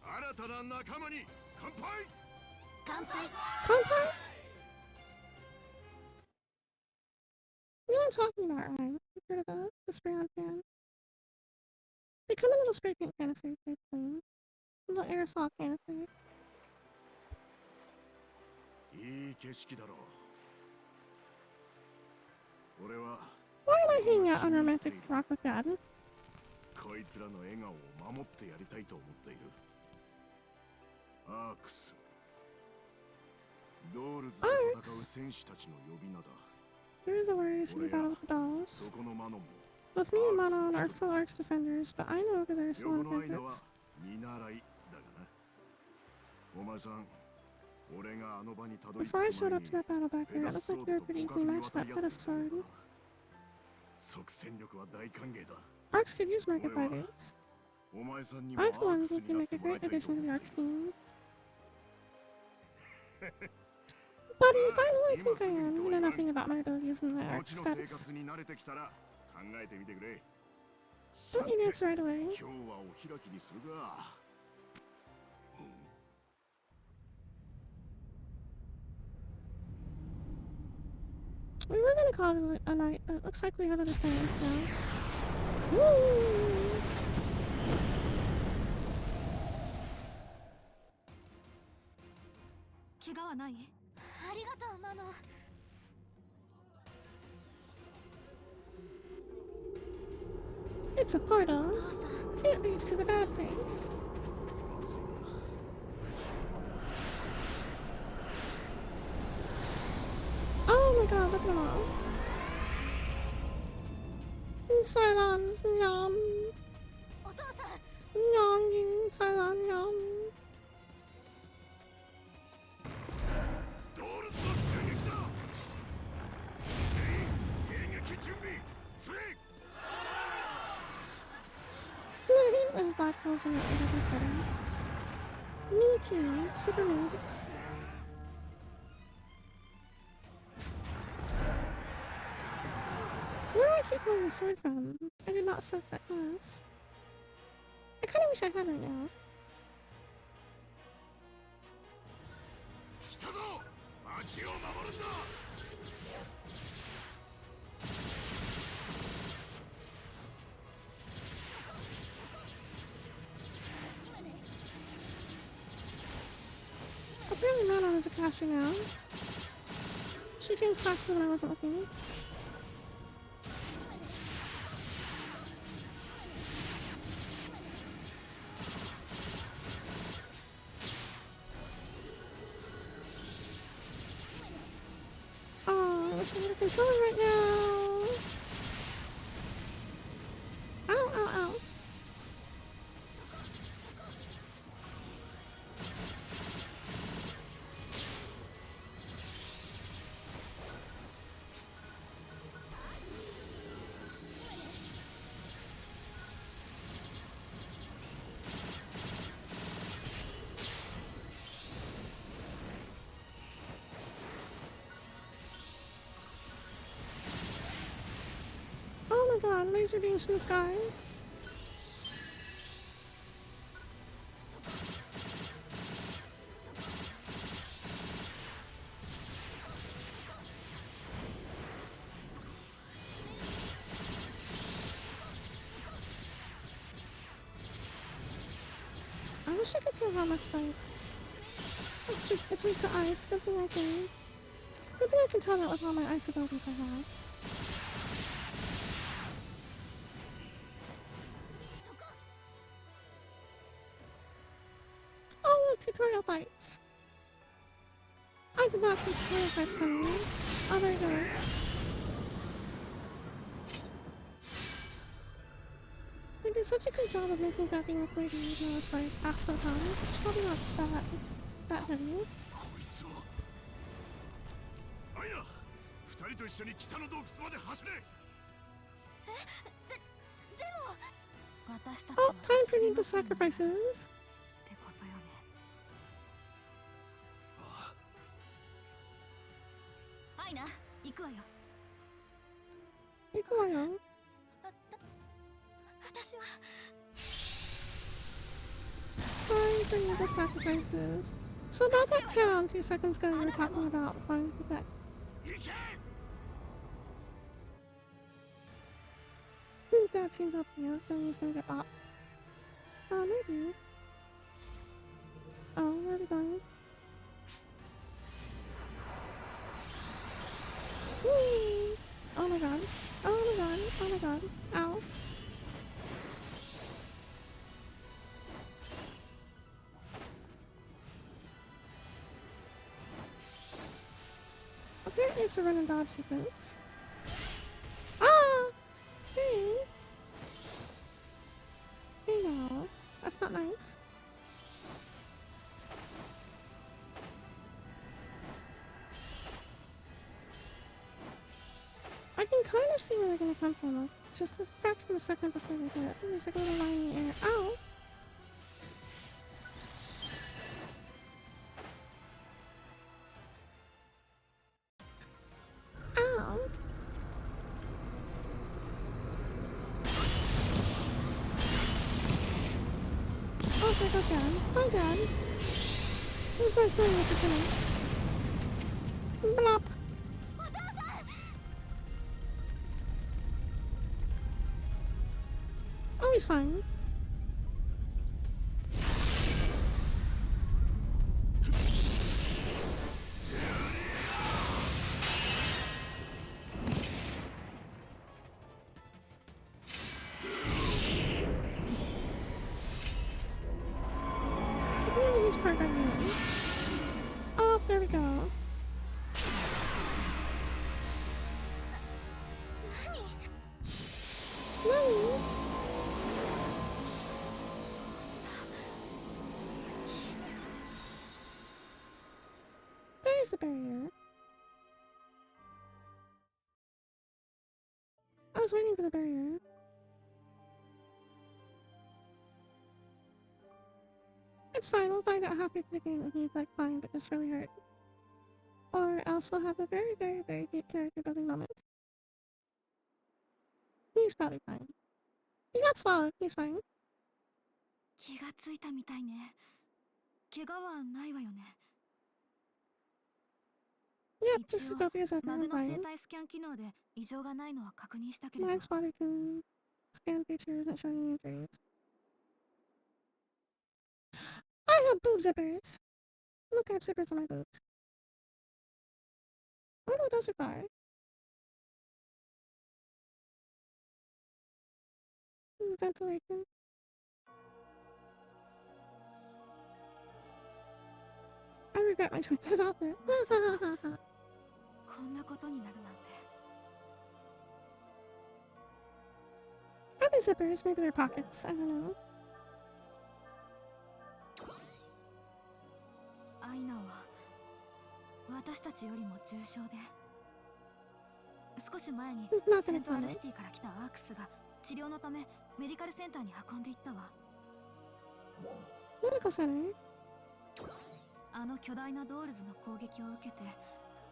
新たな仲間に乾杯乾杯 Compact? You know what I'm talking about, right? You've heard of the spray-on can? They come in little spray paint canisters, basically. Little aerosol canisters. いい景色だろう俺は Why am I hanging out on romantic rock with Dad? こいつらの笑顔を守ってやりたいと思っているアークスドールズと戦う戦士たちの呼び名だ Here's the warriors who battle with the dolls. そこのマノンも Both me and Manon are full arcs defenders, but I know over there are still 横の間 unfriended. は見習いだがなお前さん俺があの場にたどり着く Before I 前 showed up に to that battle back ペ there, ガ it ス looked ソ like ー they ド were と pretty 互 equally 角に matched 渡 that り合って Phantasy いる Sword. のだ即戦力は大歓迎だ Arcs could use market fighters. お前さんにも I've アーク won ス who に can なっ make て a もらい great たいと addition 思 to っ the て Arcs いる team. Buddy, finally I think I am. You know nothing about my abilities in the こ Arc っちの生 status. 活に慣れてきたら考えてみてくれ Don't you answer right away. 今日はお開きにするが We were gonna call it a night, but it looks like we have other plans now. Woo! 怪我はないありがとうマノ It's a portal. お父さん It leads to the bad place. まずいな Oh my god, look at them all. Cylons, yum. お父さん Yonging, Cylon, yum. ドールズの襲撃だ全員迎撃準備せい I hate when black holes in the other patterns. Me too, super me. Where do I keep pulling the sword from? I did not select that class. I kinda wish I had right now. 来たぞ街を守るんだ Apparently Manon is a caster now. She changed classes when I wasn't looking. Oh, I wish I had a controller right now. Ow, ow, ow. Oh my god, laser beams from the sky. I wish I could tell how much like it's weak to ice. Good thing I can. Good thing I can tell that with all my ice abilities I have. Oh look, tutorial bites. I did not see the firefights coming. Oh, there it goes. They do such a good job of making that thing look weighty, even though it's like half the time. It's probably not that heavy. こいつはアイナ、二人と一緒に北の洞窟まで走れ。でも私たち Oh, は time 走 for れ me ま to せんね sacrifices. ってことよね。アイナ、行くわよ。You go on. 私は Time for me to sacrifices. So about that town 2 seconds ago we were talking about flying to that. 行け。 That seems up here, then he's gonna get up. Maybe. Oh, where are we going? Whee! Oh my god. Oh my god. Oh my god. Ow. Apparently it's a run and dodge sequence. Ah! Hey! Hey now. That's not nice. I can kind of see where they're gonna come from. It's just a fraction of a second before they hit. There's like a little line in the air. Ow! Ow! Oh, there goes Dad. Hi, Dad. Who's nice doing at the finish? Blop! Oh, he's fine. Really, this part right here. Oh, there we go. Nani? There's the barrier. I was waiting for the barrier. It's fine, we'll find out halfway through the game that he's like fine, but just really hurt. Or else we'll have a very, very, very deep character building moment. He's probably fine. He got swallowed, he's fine. 気がついたみたいね。怪我はないわよね。 Yep, 一 just 応 Zotopia's up マ and グの fine. 生体スキャン機能で異常がないのは確認したけれど、 Mine's body can scan features that show any injuries. I have boob zippers! Look, I have zippers on my boobs. I wonder what those are for. Ventilation. I regret my choice about it. こんなことになるなんて。 Are they zippers? Maybe they're pockets. I don't know. アイナは私たちよりも重傷で、少し前に Not セ gonna ントラル comment. シティから来たアークスが治療のためメディカルセンターに運んでいったわ。 Medical center. あの巨大なドールズの攻撃を受けて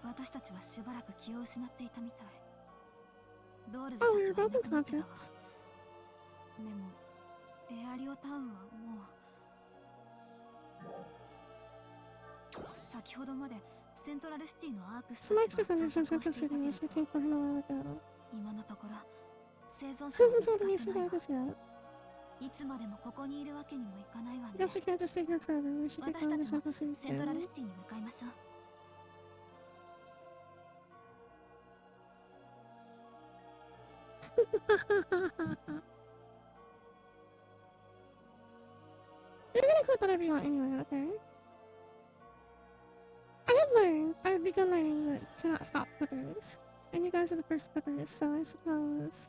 私たちはしばらく気を失っていたみたい。ドールズた Oh, we ち were はい both な in くなってたわ。 concerts. でもエアリオタウンはもう先ほどまでセントラルシティのアークス Some たち extra が vendors 捜 from 索を Central していた City けれ were ど、 searching for him a while ago. 今のところ生存者 Hasn't は見つ found か any ってないわ。 survivors yet. いつまでもここにいるわけにもいかないわね。 Guess we can't just stay here forever. We should get 私 going た to ちも Central City セントラル soon. シティに向かいましょう。 You're gonna clip whatever you want anyway, okay? I have learned I've begun learning that you cannot stop clippers. And you guys are the first clippers, so I suppose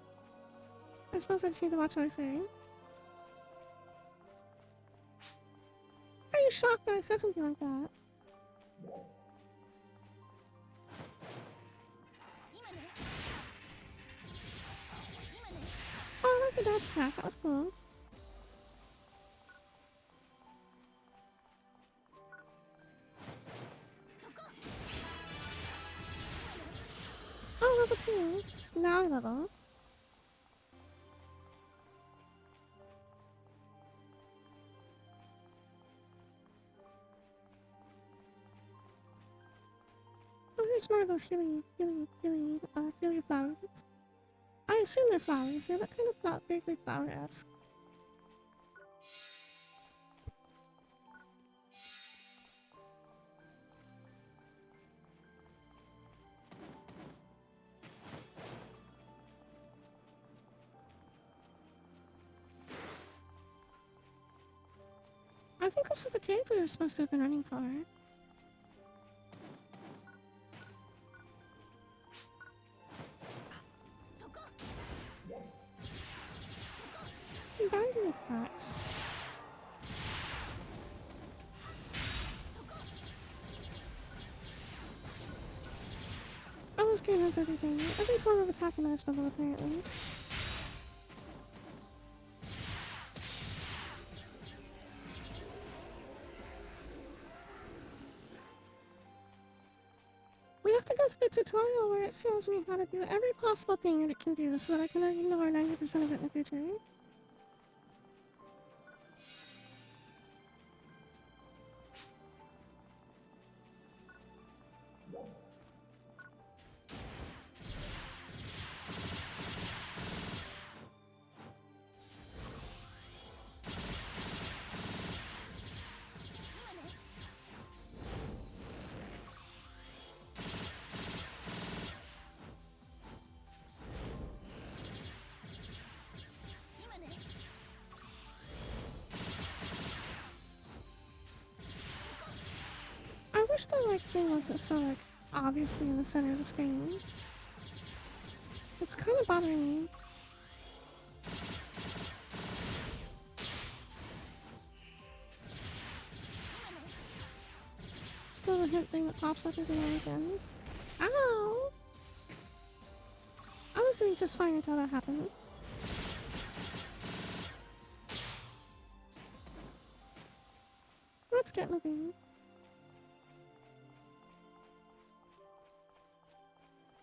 I just need to watch what I say. Are you shocked that I said something like that? Oh, I like the dash attack, that was cool. Oh, level 2. Now I level. Oh, here's more of those healing flowers. I assume they're flowers. They look kind of vaguely flower-esque. I think this is the cave we were supposed to have been running for. Diving attacks. Oh, this game has everything. Every form of attack imaginable, apparently. We have to go through the tutorial where it shows me how to do every possible thing that it can do so that I can ignore 90% of it in the future. I wish the thing wasn't so obviously in the center of the screen. It's kind of bothering me. Little hint thing that pops up every now and again. Ow! I was doing just fine until that happened. Let's get moving.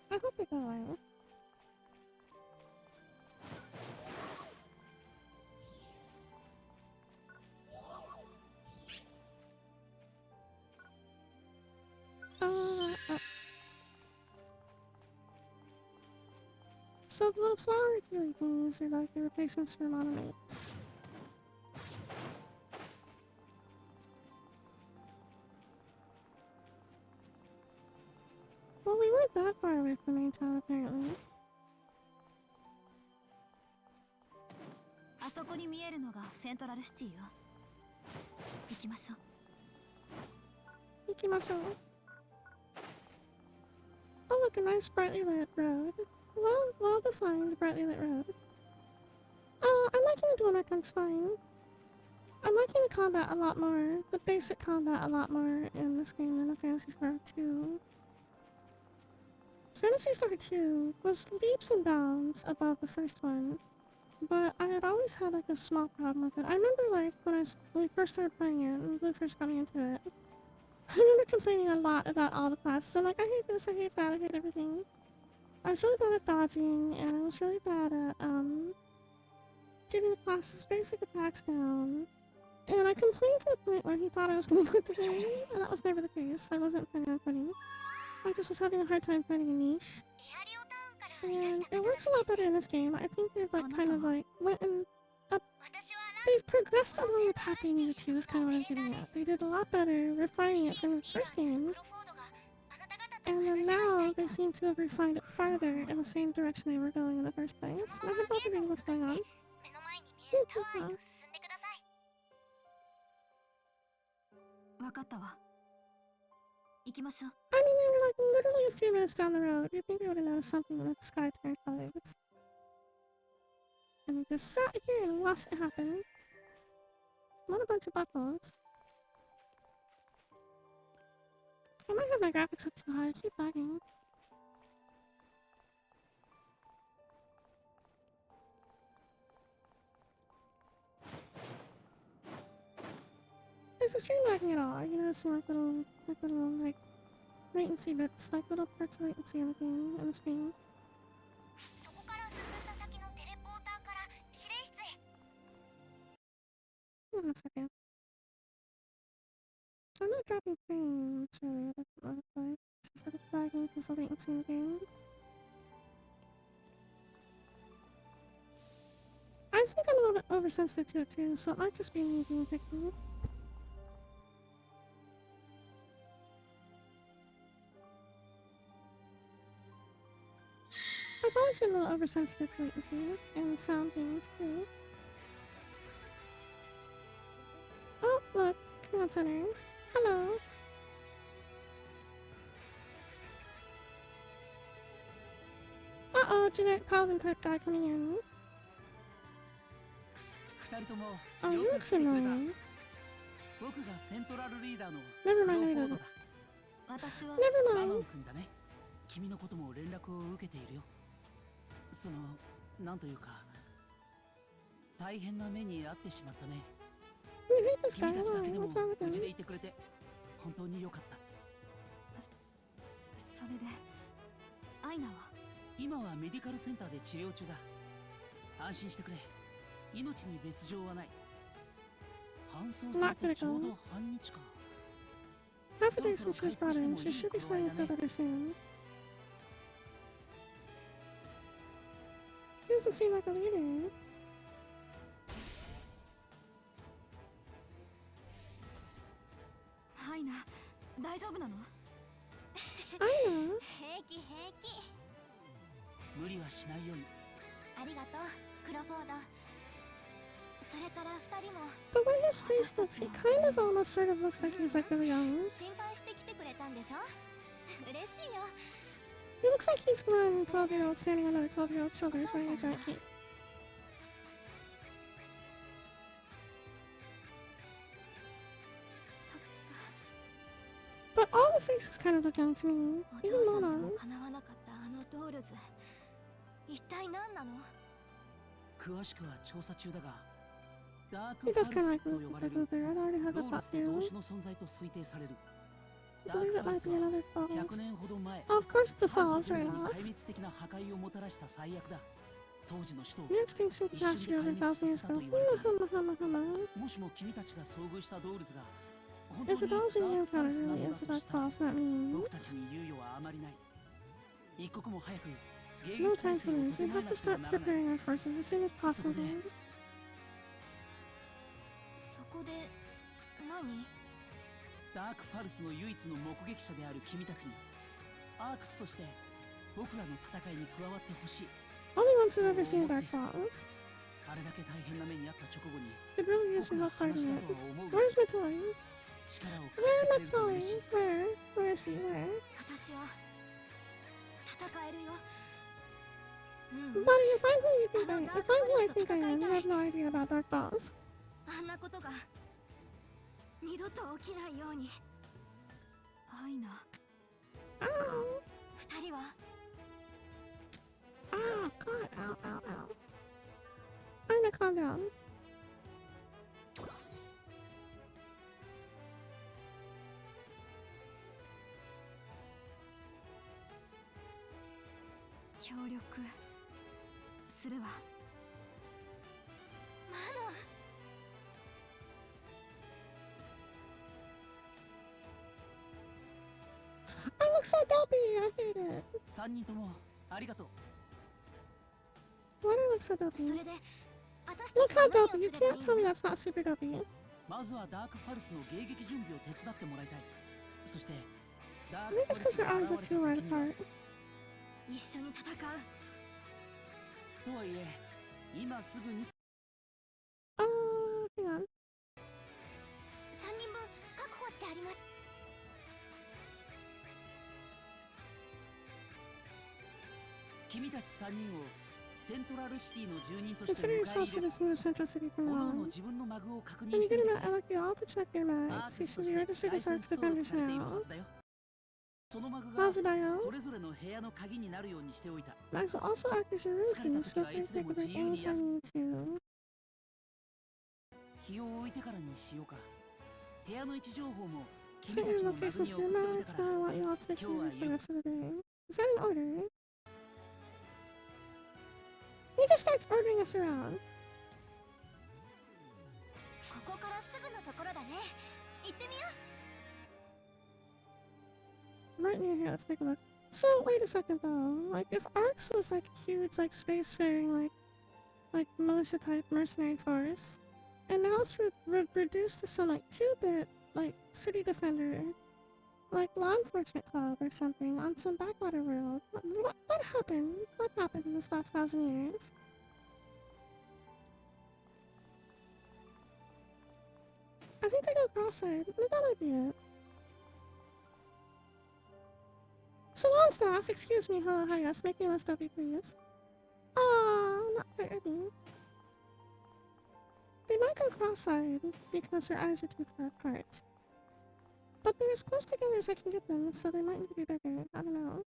I hope they go away. So the little flower healing things are like the replacements for monomates. Well, we weren't that far away from the main town, apparently. あそこに見えるのがセントラルシティよ。行きましょう。行きましょう. Oh, look, a nice brightly lit road. Well-defined brightly lit road. I'm liking the dual mech gun's fine. I'm liking the combat a lot more, the basic combat a lot more in this game than in Phantasy Star 2. Phantasy Star 2 was leaps and bounds above the first one, but I had always had a small problem with it. I remember when we first started playing it and we first got me into it, I remember complaining a lot about all the classes. I'm like, I hate this, I hate that, I hate everything. I was really bad at dodging, and I was really bad at, getting the class's basic attacks down. And I complained to the point where he thought I was going to quit the game, and that was never the case. I wasn't planning on quitting. I just was having a hard time finding a niche. And it works a lot better in this game. I think they've went and up. They've progressed along the path they needed to, is kind of what I'm getting at. They did a lot better refining it from the first game. And then now they seem to have refined it farther in the same direction they were going in the first place. And I have no idea what's going on. わかったわ。行きましょう。 I mean, they were like literally a few minutes down the road. You'd think they would have noticed something when the sky turned colors. And they just sat here and watched it happen. What a bunch of buttholes. I might have my graphics up too high. I keep lagging. Is the stream lagging at all? Are you noticing like latency bits, like little parts of latency in the game, on the screen? そこから進んだ先のテレポーターから指令室へ。 Hold on a second. I'm not dropping frames, or that's what it looks like. It's just like it's lagging because of latency in the game. I think I'm a little bit oversensitive to it too, so it might just be me being picky. I've always been a little oversensitive to latency and sound things too. Oh, look, Command Center. Hello. Uh-oh, generic Calvin type guy coming in. 二人とも Oh, よ you く look 来てくれた。 familiar. 僕がセントラルリーダーの Never クロ mind, ー maybe フォー doesn't. ドだ。私は Never マノ mind. ン君だね。君のことも連絡を受けているよ。その、なんというか、大変な目に遭ってしまったね。 You hate this 君 guy. たちだけ Why? でも What's wrong with うち him? でいてくれて本当に良かった。それでアイナは今はメディカルセンターで治療中だ。安心してくれ。命に別状はない。搬送されてちょうど半日か。 Half a day since she was brought in, she should be starting to feel better soon. He doesn't seem like a leader. アイナ大丈夫なの？ I know. 平気平気。無理はしないように。ありがとうクロフォード。それから二人も The way his face looks, he kind of almost sort of looks like he's like really young. 心配してきてくれたんでしょ？嬉しいよ。 He looks like he's one 12-year-old standing on another 12-year-old's shoulders wearing a giant cape. そっか。 But all the faces kind of look young to me. お Even 父さんに Mona. も叶わなかったあのドールズ。一体何なの？詳しくは調査中だが、ダーク He パ does ル kind of ス like と呼ばれ Luther. る I'd already had ド the ール thought スと同 too. 種の存在と推定される。 I ダー believe ク it パル might ス be は another falls. 100年ほど前、 Of course it's the 反 falls 人 right 類に off. 壊滅的な破壊をもたらした最悪だ。当時の首都を New extinction 一瞬 catastrophe で over 壊滅 1,000 さ years せたと ago. 言われている。 Hama. もしも君たちが遭遇したドールズが本 If 当 the に dolls in ダ your ークパル encounter スな really の is だ the と dark したら、 falls, that means 僕たちに猶予はあまりない。一刻も早く迎 no 撃態 time 勢 for を this. We 整え have な to くては start ならない。 preparing our forces as soon as possible. そこで何？ダークパルスの唯一の目撃者である君たちにアークスとして僕らの戦いに加わってほしい。 Only ones who've ever seen dark falls. あれだけ大変な目にあった直後に Could really use 僕 your が help fighting 話だ it. とは思うが Where's Matoi? 力を貸 Where してくれると Matoi? 嬉しい。 Where is she? Where? 私は戦えるよ。Buddy, if I'm who you think if I'm who I think I am, you have no idea about dark falls. あんなことが二度と起きないように。アイナ、 Ow! 二人は Ah, God, ow, ow, ow. I'm gonna calm down. 協力するわ。マノン。 I look so dopey, I hate it. 3人ともありがとう。 Why do I look so そ dopey? れで私 Look たちは how 何を dopey. す You ればい can't い tell me の？ that's not super dopey. まずはダークパルスの迎撃準備を手伝ってもらいたい。そしてダー I ク think パ it's ル because ス your が eyes 現 look れた too 時 wide には apart. 一緒に戦う。とはいえ今すぐに Hang on. 三人分確保してあります。君たち3人をセントラルシティの住人として Consider 迎え yourself 入れる。 citizens of Central City お from のお now の on. 自分のマグを確 When 認 you して get み an て。 I'd like you all to check your アー mags. ティ You スト should と be して registered ライ as セン Arcs ス登録 Defenders されているは now. ずだよ。そのマグが How's it, Dio? それぞれの部屋の鍵になるようにしておいた。 Mags will also act as your room 疲れた keys. 時 Feel は free い to つで take も a 自 break 由に anytime 休 you む。 need to. 日を置いてからにしようか。部屋の位置情報も君 Set た your ちのマグ locations に to 送 your っておいた mags. か Now I ら。 want you all to take it 今日は easy for the ゆ rest of the day. Is that an order? He just starts ordering us around. ここからすぐのところだね。行ってみよう。 Right near here, let's take a look. So, wait a second though. Like, if Arcs was like huge, like spacefaring, like militia type mercenary force, and now it's reduced to some like 2-bit, like city defender, like law enforcement club or something on some backwater world. What happened? What happened in this last 1,000 years? I think they go cross-eyed. Maybe that might be it. Salon staff, excuse me, hello, hi, yes, make me a list of you, please. Not very. They might go cross-eyed because their eyes are too far apart. But they're as close together as I can get them, so they might need to be bigger. I don't know.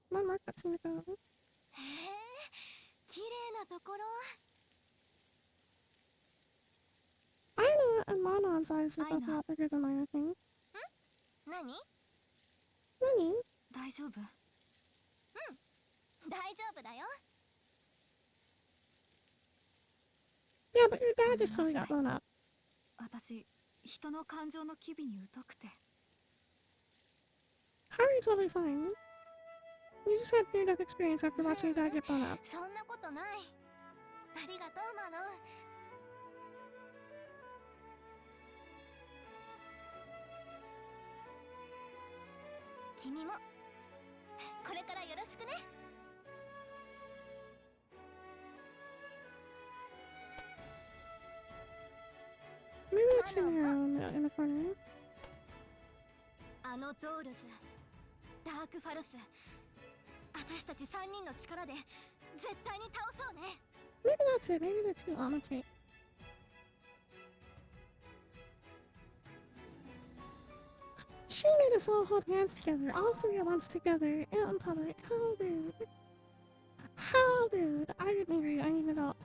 One more cutscene to go. へえ、綺麗なところ。 Aina and Monon's eyes are both a Aina. lot bigger than mine, I think. 何？ Nani? 大丈夫？大丈夫だよ。 Yeah, but your dad just totally got blown up. 私、人の感情の機微に疎くて。 How are you totally fine? You just had near-death experience after watching your dad get blown up. そんなことない。ありがとう、マノン。君もこれからよろしくね。 Maybe they're chilling around in the corner. あのドールズ、ダークファルス、私たち3人の力で絶対に倒そうね。 Maybe that's it. Maybe they're too on tape. She made us all hold hands together, all three at once together, out in public. How, dude? How, dude? I didn't hear you. I need an adult.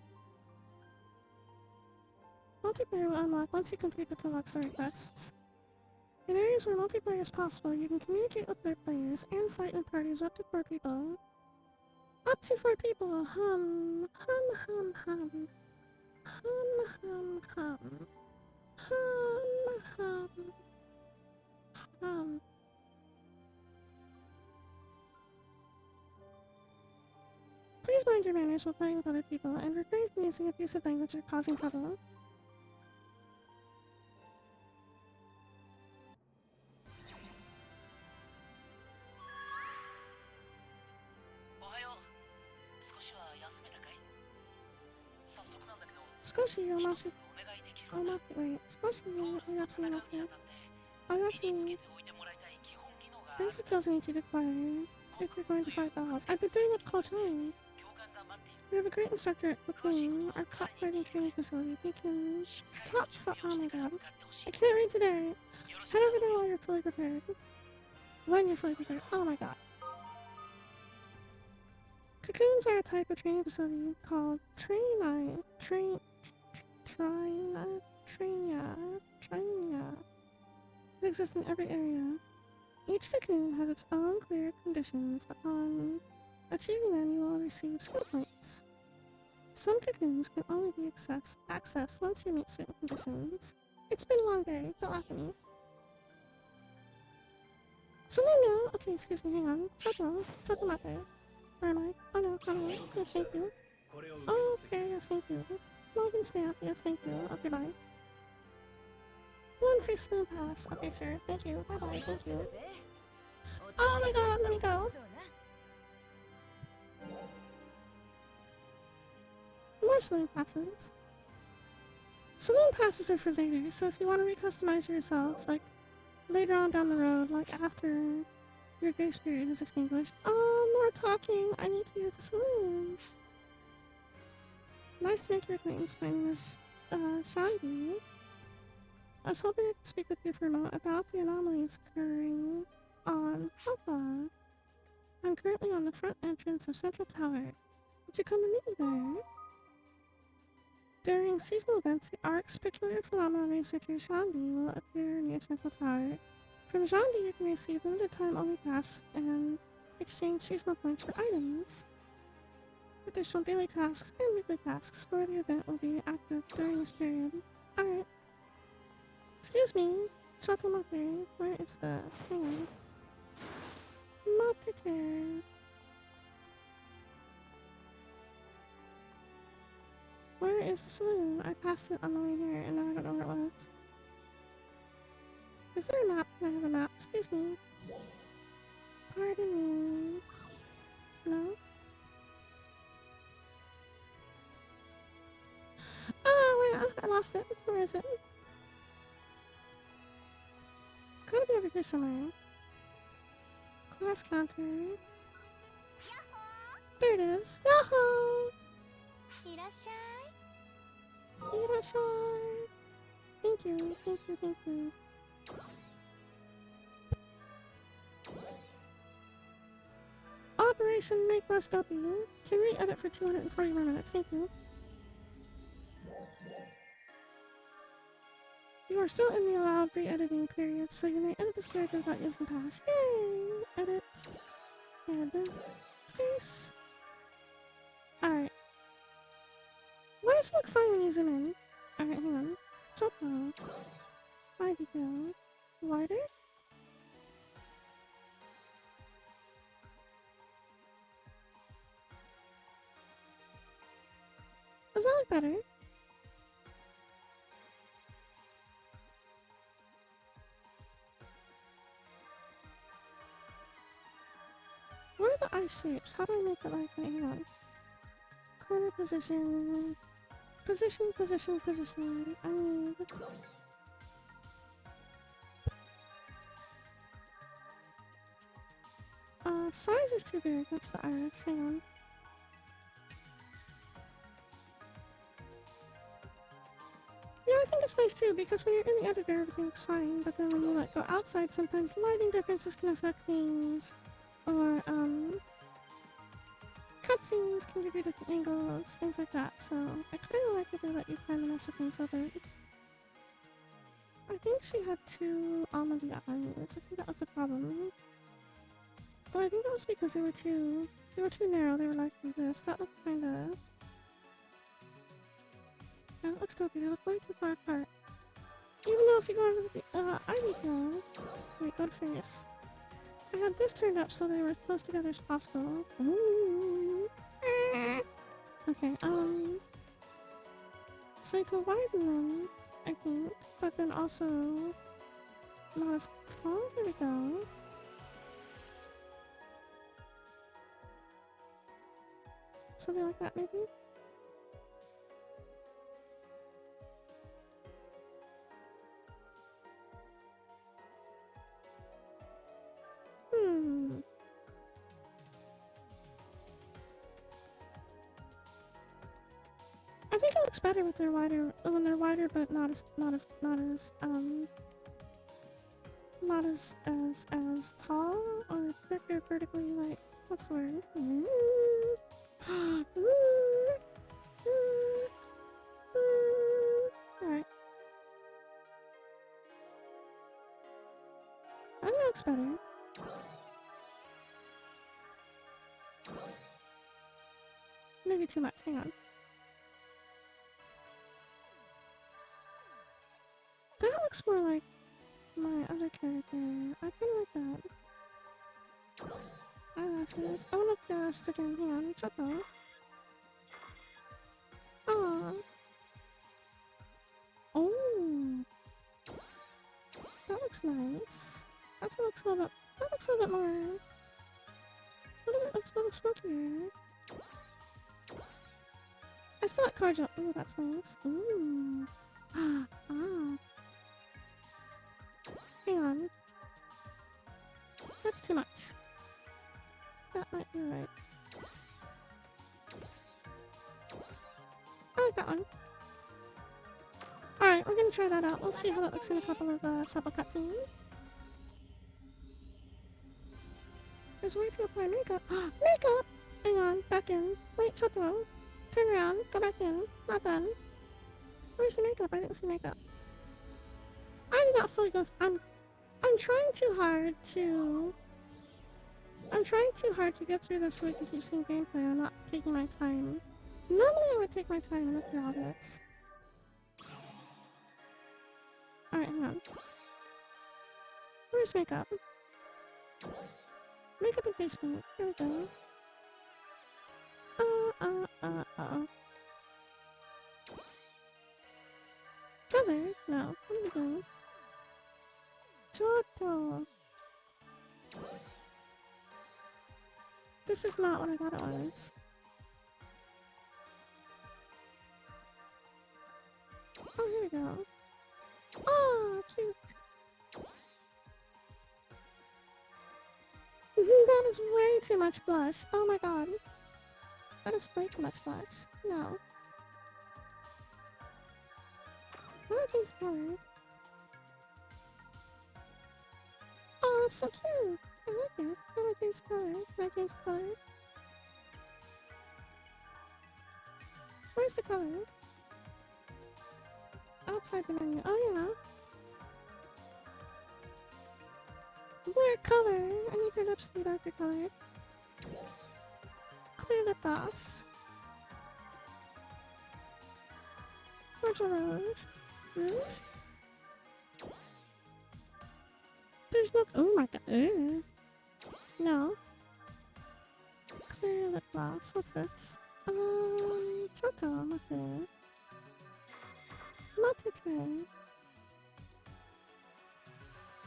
Multiplayer will unlock once you complete the prologue story quests. In areas where multiplayer is possible, you can communicate with their players and fight in parties of up to 4 people. Up to 4 people! Hum. Hum, hum, hum. Hum, hum, hum. Hum, hum. Hum. Please mind your manners while playing with other people, and refrain from using abusive language or causing trouble. おはよう。少しは休めたかい？早速なんだけど、少しお待ち、一つお願いできるかな？少しお待ちなさい。戦うにあたって身につけておいてもらいたい基本技能がある。 These skills I need you to acquire if you're going to fight boss. I've been doing it the whole time. 教官が待っている。 We have a great instructor at Cocoon, our top fighting training facility. He can... Oh my god. I can't read today. Head over there while you're fully prepared. When you're fully prepared. Oh my god. Cocoons are a type of training facility called Trainia. It exists in every area. Each cocoon has its own clear conditions. Upon achieving them, you will receive skill points. Some cocoons can only be accessed once you meet certain conditions. It's been a long day. Don't laugh at me. So now, okay, excuse me, hang on. Chotomate. Where am I? Oh no, come on. Yes, thank you. Oh, okay, yes, thank you. Logan Snap, yes, thank you. Okay, bye. One free snow pass. Okay, sir. Thank you. Bye-bye, thank you. Oh my god, let me go. More saloon passes. Saloon passes are for later, so if you want to recustomize yourself, like, later on down the road, like after Your grace period is extinguished. More talking. I need to use the saloon. Nice to make your acquaintance. My name is, Shandi. I was hoping I could speak with you for a moment about the anomalies occurring on Alpha. I'm currently on the front entrance of Central Tower. Would you come and meet me there? During seasonal events, the ARC's peculiar phenomenon researcher Shandi will appear near Central Tower. From Shandi, you can receive limited time only tasks and exchange seasonal points for items. Additional daily tasks and weekly tasks for the event will be active during this period. Alright. Excuse me, Chateau Mate, where is the... hang on. Mate. Where is the saloon? I passed it on the way here and now I don't know where it was. Is there a map? Can I have a map? Excuse me. Pardon me. No? Oh, wait, I lost it. Where is it? Gotta be over here somewhere. Class counter. There it is. Yahoo! いらっしゃい。 Irashai! Thank you, thank you, thank you. Operation Make Less W. Can re-edit for 240 more minutes, thank you. You are still in the allowed re-editing period, so you may edit this character without using pass. Yay! Edits. Add face. Alright. Why does it look fine when you zoom in? Alright, hang on. Chopo. High detail. Wider? Does that look better? What are the eye shapes? How do I make it like that? Hang on. Corner position. Position, position, position. I need... size is too big. That's the iris. Hang on. Yeah, I think it's nice too, because when you're in the editor, everything's fine, but then when you go outside, sometimes lighting differences can affect things, or, cutscenes can give you different angles, things like that, so I kinda like it that you kinda mess with things a bit. I think she had two almond eyes. I think that was the problem. But I think that was because they were too narrow, they were like this. That looked kinda... That looks dopey, they look way too far apart. Even though if you go over the, eye detail... Wait, go to face. I had this turned up so they were as close together as possible. Ooh. Okay, so I can widen them, I think, but then also not as tall. There we go. Something like that, maybe? I think it looks better with their wider, when they're wider, but not as tall or thick or vertically, like, what's the word? Alright. I think it looks better. Maybe too much, hang on. That looks more like my other character. I kinda like that. Eyelashes. I wanna look at the eyelashes again. Hang on. Shut up. Aww. Oh. That looks nice. That looks a little bit. That looks a little bit more. Looks a little smokier. I still like cards up. Ooh, that's nice. Ooh. Ah. Hang on. That's too much. That might be right. I like that one. Alright, we're gonna try that out. We'll see how that looks in a couple cutscenes. There's a way to apply makeup. Makeup! Hang on, back in. Wait, Choto. Turn around, go back in. Not done. Where's the makeup? I didn't see makeup. I did not fully go I'm trying too hard to get through this so I can keep seeing gameplay. I'm not taking my time. Normally I would take my time and look through all this. Alright, hang on. Where's makeup? Makeup and face paint. Here we go. Color? No. What are we doing? Choto. This is not what I thought it was. Oh, here we go. Oh, cute. That is way too much blush. Oh my god. That is way too much blush. No. I want to change the color. Oh, it's so cute. I like it. How do I change the color? Can I change the color? Where's the color? Outside the menu. Oh yeah. Blur color. I need your lips to be darker color. Clear lip gloss. Where's your rouge? Rouge? There's no. Oh my god. Ew. No. Clear lip gloss. What's this? Choto. Mate. Matete.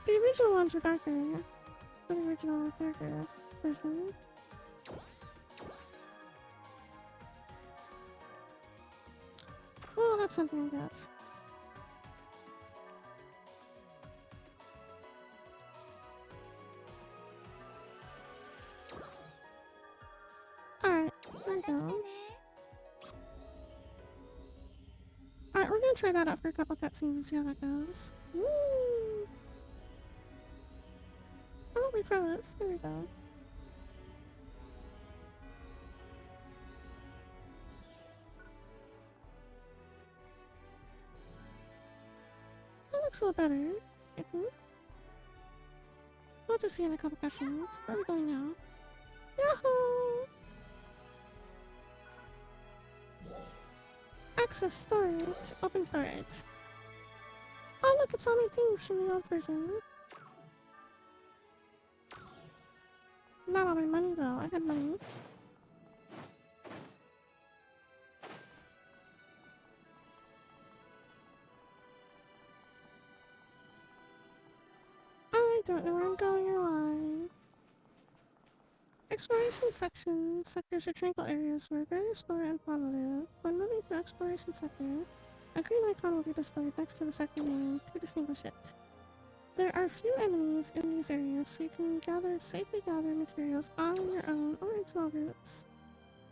The original ones are darker. The original darker version. Well, that's something I guess. Alright, there we go. Alright, we're gonna try that out for a couple cutscenes and see how that goes. Woo! Oh, we froze. There we go. That looks a little better, I think. We'll have to see in a couple cutscenes. Where are we going now? Yahoo! Access storage. Open storage. Oh look, it's all my things from the old version. Not all my money though, I had money. I don't know where I'm going or why. Exploration section. Sectors are tranquil areas where various flora and fauna live. When moving through exploration sector, a green icon will be displayed next to the sector name to distinguish it. There are few enemies in these areas, so you can safely gather materials on your own or in small groups.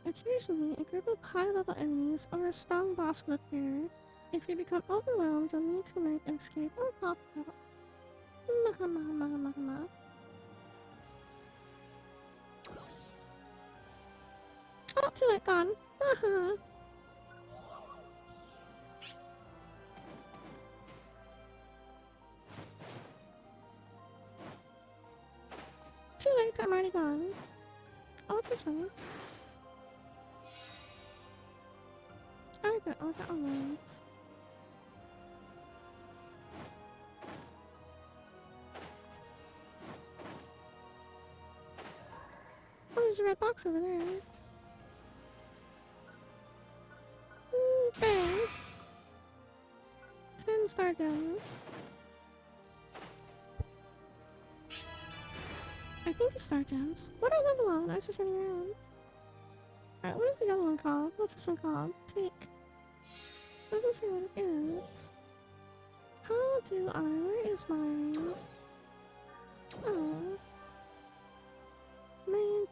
Occasionally, a group of high-level enemies or a strong boss will appear. If you become overwhelmed, you'll need to make an escape or pop out. Maha. Oh, too late, gone. Haha. Too late, I'm already gone. Oh, what's this one? I like that one was. Oh, there's a red box over there. There. 10 star gems. I think it's star gems. What did I level on? I was just running around. Alright, what is the other one called? What's this one called? Take. Doesn't say what it is. How do I? Where is mine? Oh.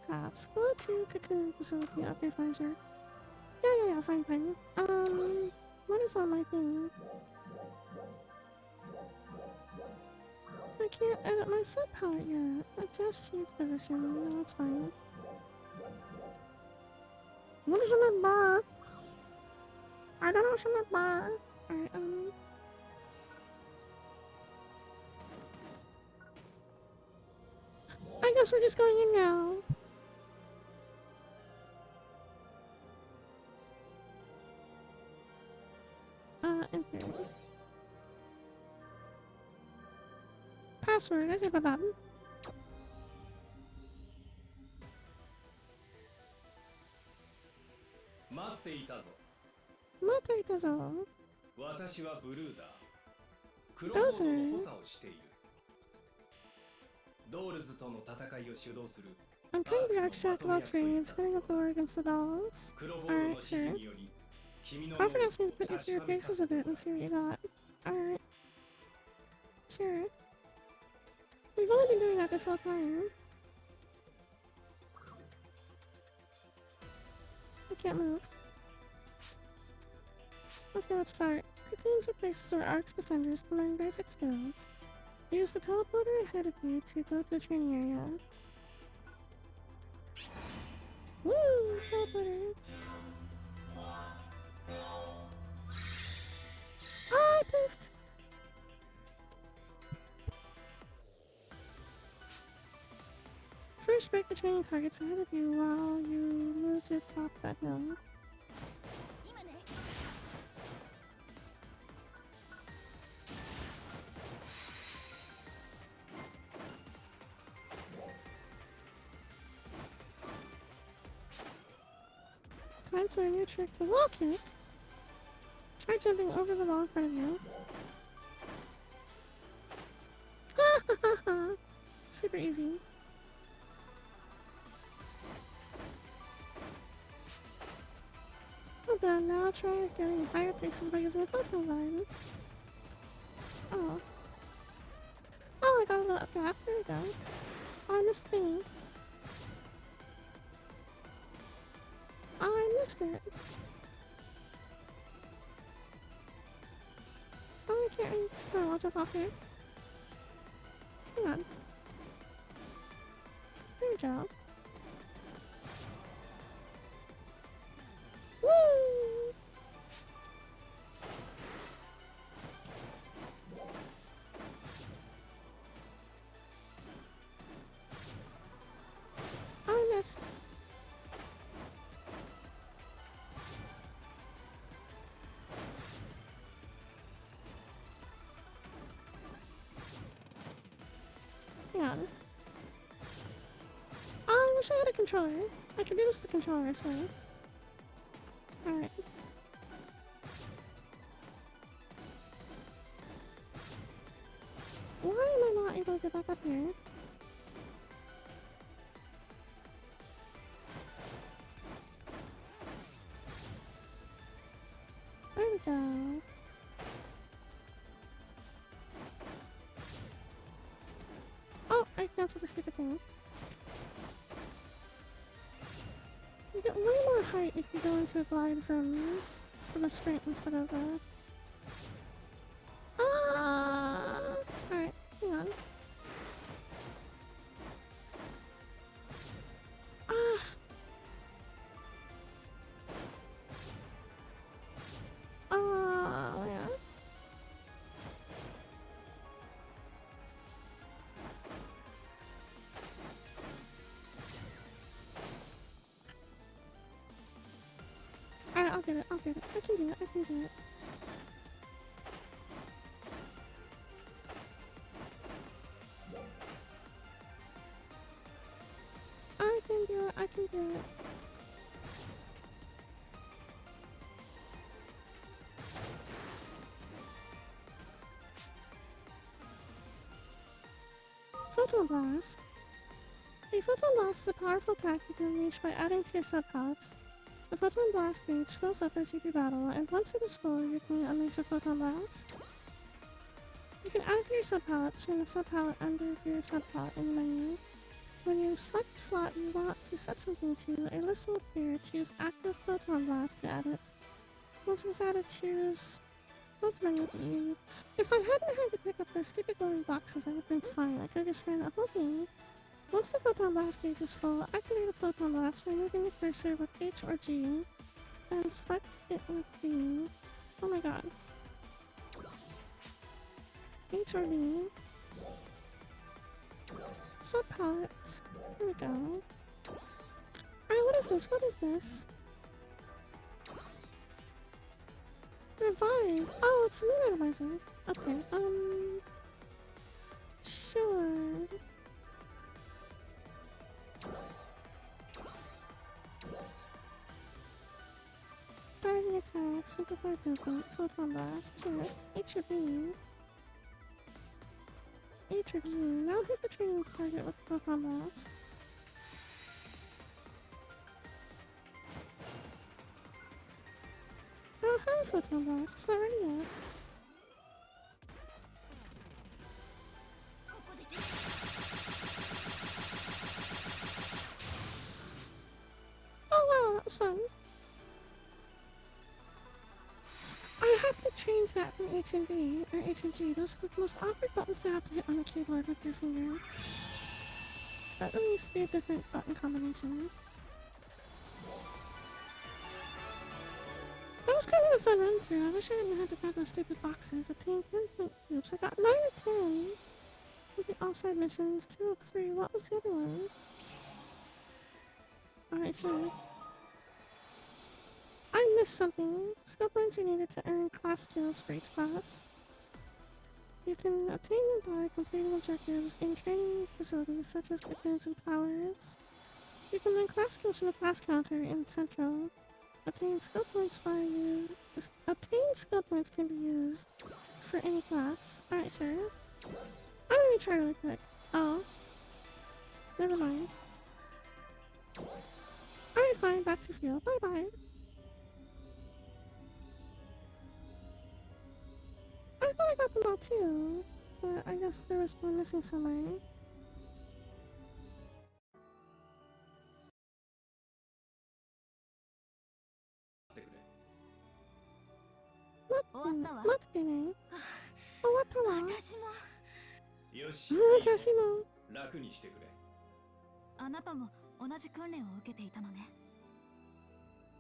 task. Go to Cocoon Facility. Okay, fine, sure. Yeah, fine. What is on my thing? I can't edit my sub palette yet. Adjust sheets position. No, that's fine. What is in my bar? I don't know what's in my bar. Alright, I guess we're just going in now. Enter. Password, I have a button. 待っていたぞ。待っていたぞ。私はブルーだ。クロボードの補佐をしている。ドールズとの戦いを主導する。I'm trying to extract about trades, getting up the war against the dolls. クロボードの Alright, 指示 sure. により、君の Crawford asked me to put you through your paces a bit and see what you got. Alright. Sure. We've only been doing that this whole time. I can't move. Okay, let's start. Cocoons are places where Ark's defenders can learn basic skills. Use the teleporter ahead of you to go to the training area. Woo! Teleporter! Ah, I poofed! First, break the training targets ahead of you while you move to the top of that hill. 今ね。 Time to learn your trick, the wall kick. Try jumping over the wall in front of you. Ha ha ha ha! Super easy. Well done, now try getting higher places by using a photon line. Oh. Oh, I got a little gap. There we go. Oh, I missed the thingy. Oh, I missed it. Oh, I can't reach. Oh, I'll jump off here. Hang on. There we go. Woo! Oh, I missed. Hang on. Oh, I wish I had a controller. I could do this with the controller, I swear. Alright. Why am I not able to get back up here? There we go. Oh, I canceled the stupid thing. You get way more height if you go into a glide from a sprint instead of a... Ah! Alright, hang on. Ah! Oh, yeah. Alright, I'll get it. I can do it. I can do it. I can do it. Photon Blast. A Photon Blast is a powerful attack you can unleash by adding to your sub-pellets. The Photon Blast gauge fills up as you do battle, and once it is full, you can unleash a Photon Blast. You can add to your sub-pellets, turn the sub-palette under your sub-palette in the menu. when you select the slot you want to set something to, a list will appear. Choose Active Photon Blast to add it. Once it's added, choose close menu to use. If I hadn't had to pick up those stupid glowing boxes, I would have been fine. I could have just ran that whole thing. Once the Photon Blast gauge is full, activate the Photon Blast by moving the cursor with H or G, and select it with B. Oh my god. H or B. Sub palette. Here we go. Alright, what is this? What is this? Revive! Oh, it's a moon atomizer. Okay, sure. Diving attack, simplified movement, photon blast, sure. H or B. H or G. Now hit the training target with photon blast. I don't have a photon blast, it's not ready yet. Oh wow, that was fun. I have to change that from H and B, or H and G. Those are the most awkward buttons to have to hit on the keyboard with your finger. That really needs to be a different button combination. That was kind of a fun run through. I wish I hadn't had to grab those stupid boxes. Obtained 10 point cubes. I got 9 or 10. Complete all side missions. 2 of 3. What was the other one? Alright, sure. I missed something. Skill points are needed to earn class skills for each class. You can obtain them by completing objectives in training facilities such as kitchens and towers. You can learn class skills from the class counter in Central. Obtain skill points can be used for any class. Alright, sure. I'm gonna try really quick. Oh. Never mind. Alright, fine. Back to field. Bye-bye. I thought I got them all too, but I guess there was one missing somewhere. Matete ne. Owatta wa? よし、私も。楽にしてくれ。あなたも同じ訓練を受けていたのね。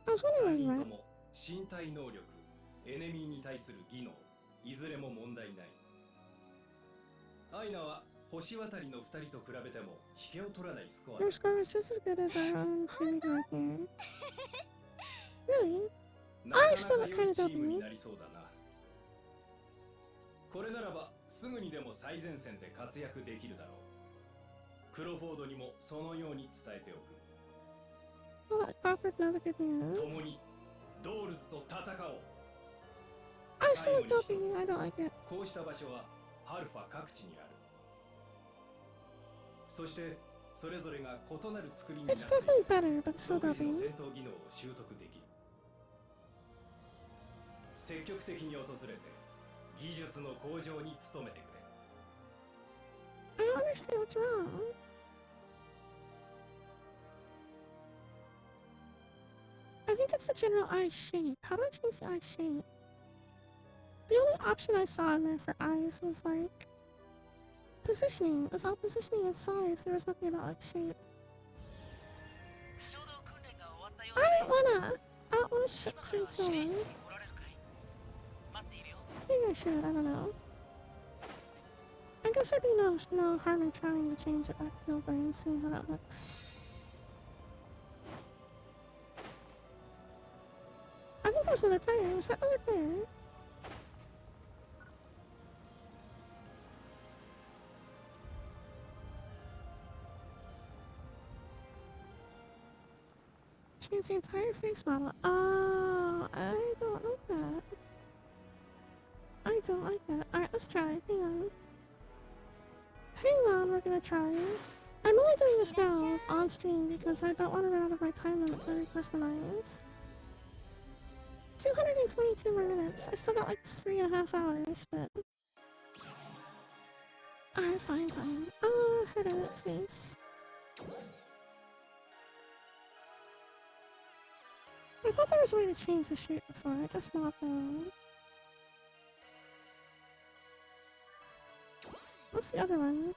I was 3 wondering 人 why. とも身体能力、エネミーに対する技能、いずれも問題ない。アイナは星渡りの2人と比べても引けを取らないスコアだ。 Your score is just as good as our own streaming right here. Really? なかな I still か look 良 kind い of チームに dopey. なりそうだな。これならばすぐにでも最前線で活躍できるだろう。クロフォードにもそのように伝えておく。 Well, that offered another good news. 共にドールズと戦おう。 I 最 still 後 look に一 dopey. つ I don't like it. こうした場所はアルファ各地にある。そしてそれぞれが異なる作りになって It's いる。 definitely better, but still 独自の dopey. 戦闘技能を習得できる。積極的に訪れて技術の向上に努めてくれ。 I don't understand what's wrong. I think it's the general eye shape. How do I change the eye shape? The only option I saw in there for eyes was like positioning. It was all positioning and size. There was nothing about like shape. I don't wanna shoot someone. Maybe I should, I don't know. I guess there'd be no harm in trying to change it back to silver and see how that looks. I think there's another player. Was that other player? Change the entire face model. Oh, I don't like that. I don't like that. Alright, let's try. Hang on. Hang on, we're gonna try. I'm only doing this now on stream because I don't want to run out of my time limit for customize. 222 more minutes. I still got like 3.5 hours, but... Alright, fine. Head of it, please. I thought there was a way to change the shape before, I just not though. What's the other one?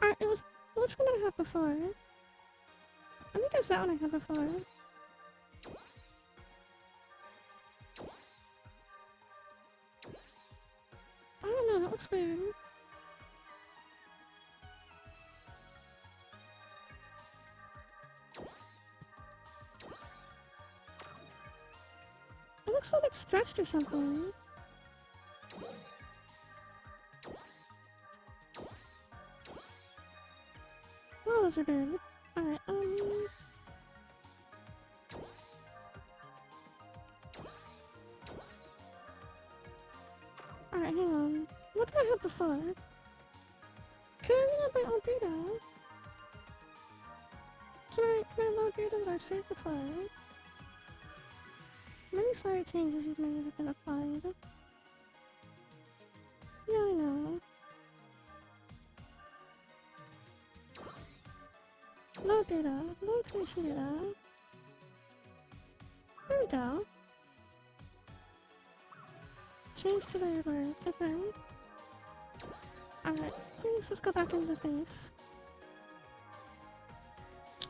Alright, it was... Which one did I have before? I think it was that one I had before. I don't know, that looks weird. It looks like it's stretched or something. Oh, those are big. Alright, Alright, hang on. What did I have before? Can I read my own data? Can I load data that I've saved before? Many slider changes you've made have been applied. Yeah, I know. Load data. Load creation data. There we go. Change to layer blur. Confirm. Alright, please, let's go back into the face.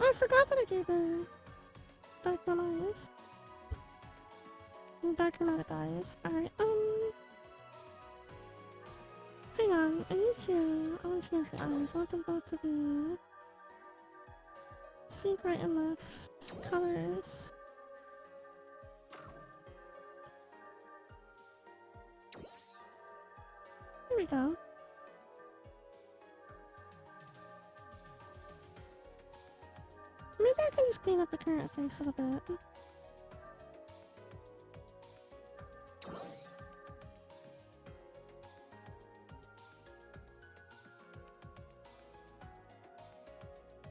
Oh, I forgot that I gave her dark brown eyes. And dark chromatic eyes. Alright, hang on, I want to change the eyes. I want them both to be sync right and left colors. There we go. Maybe I can just clean up the current face a little bit.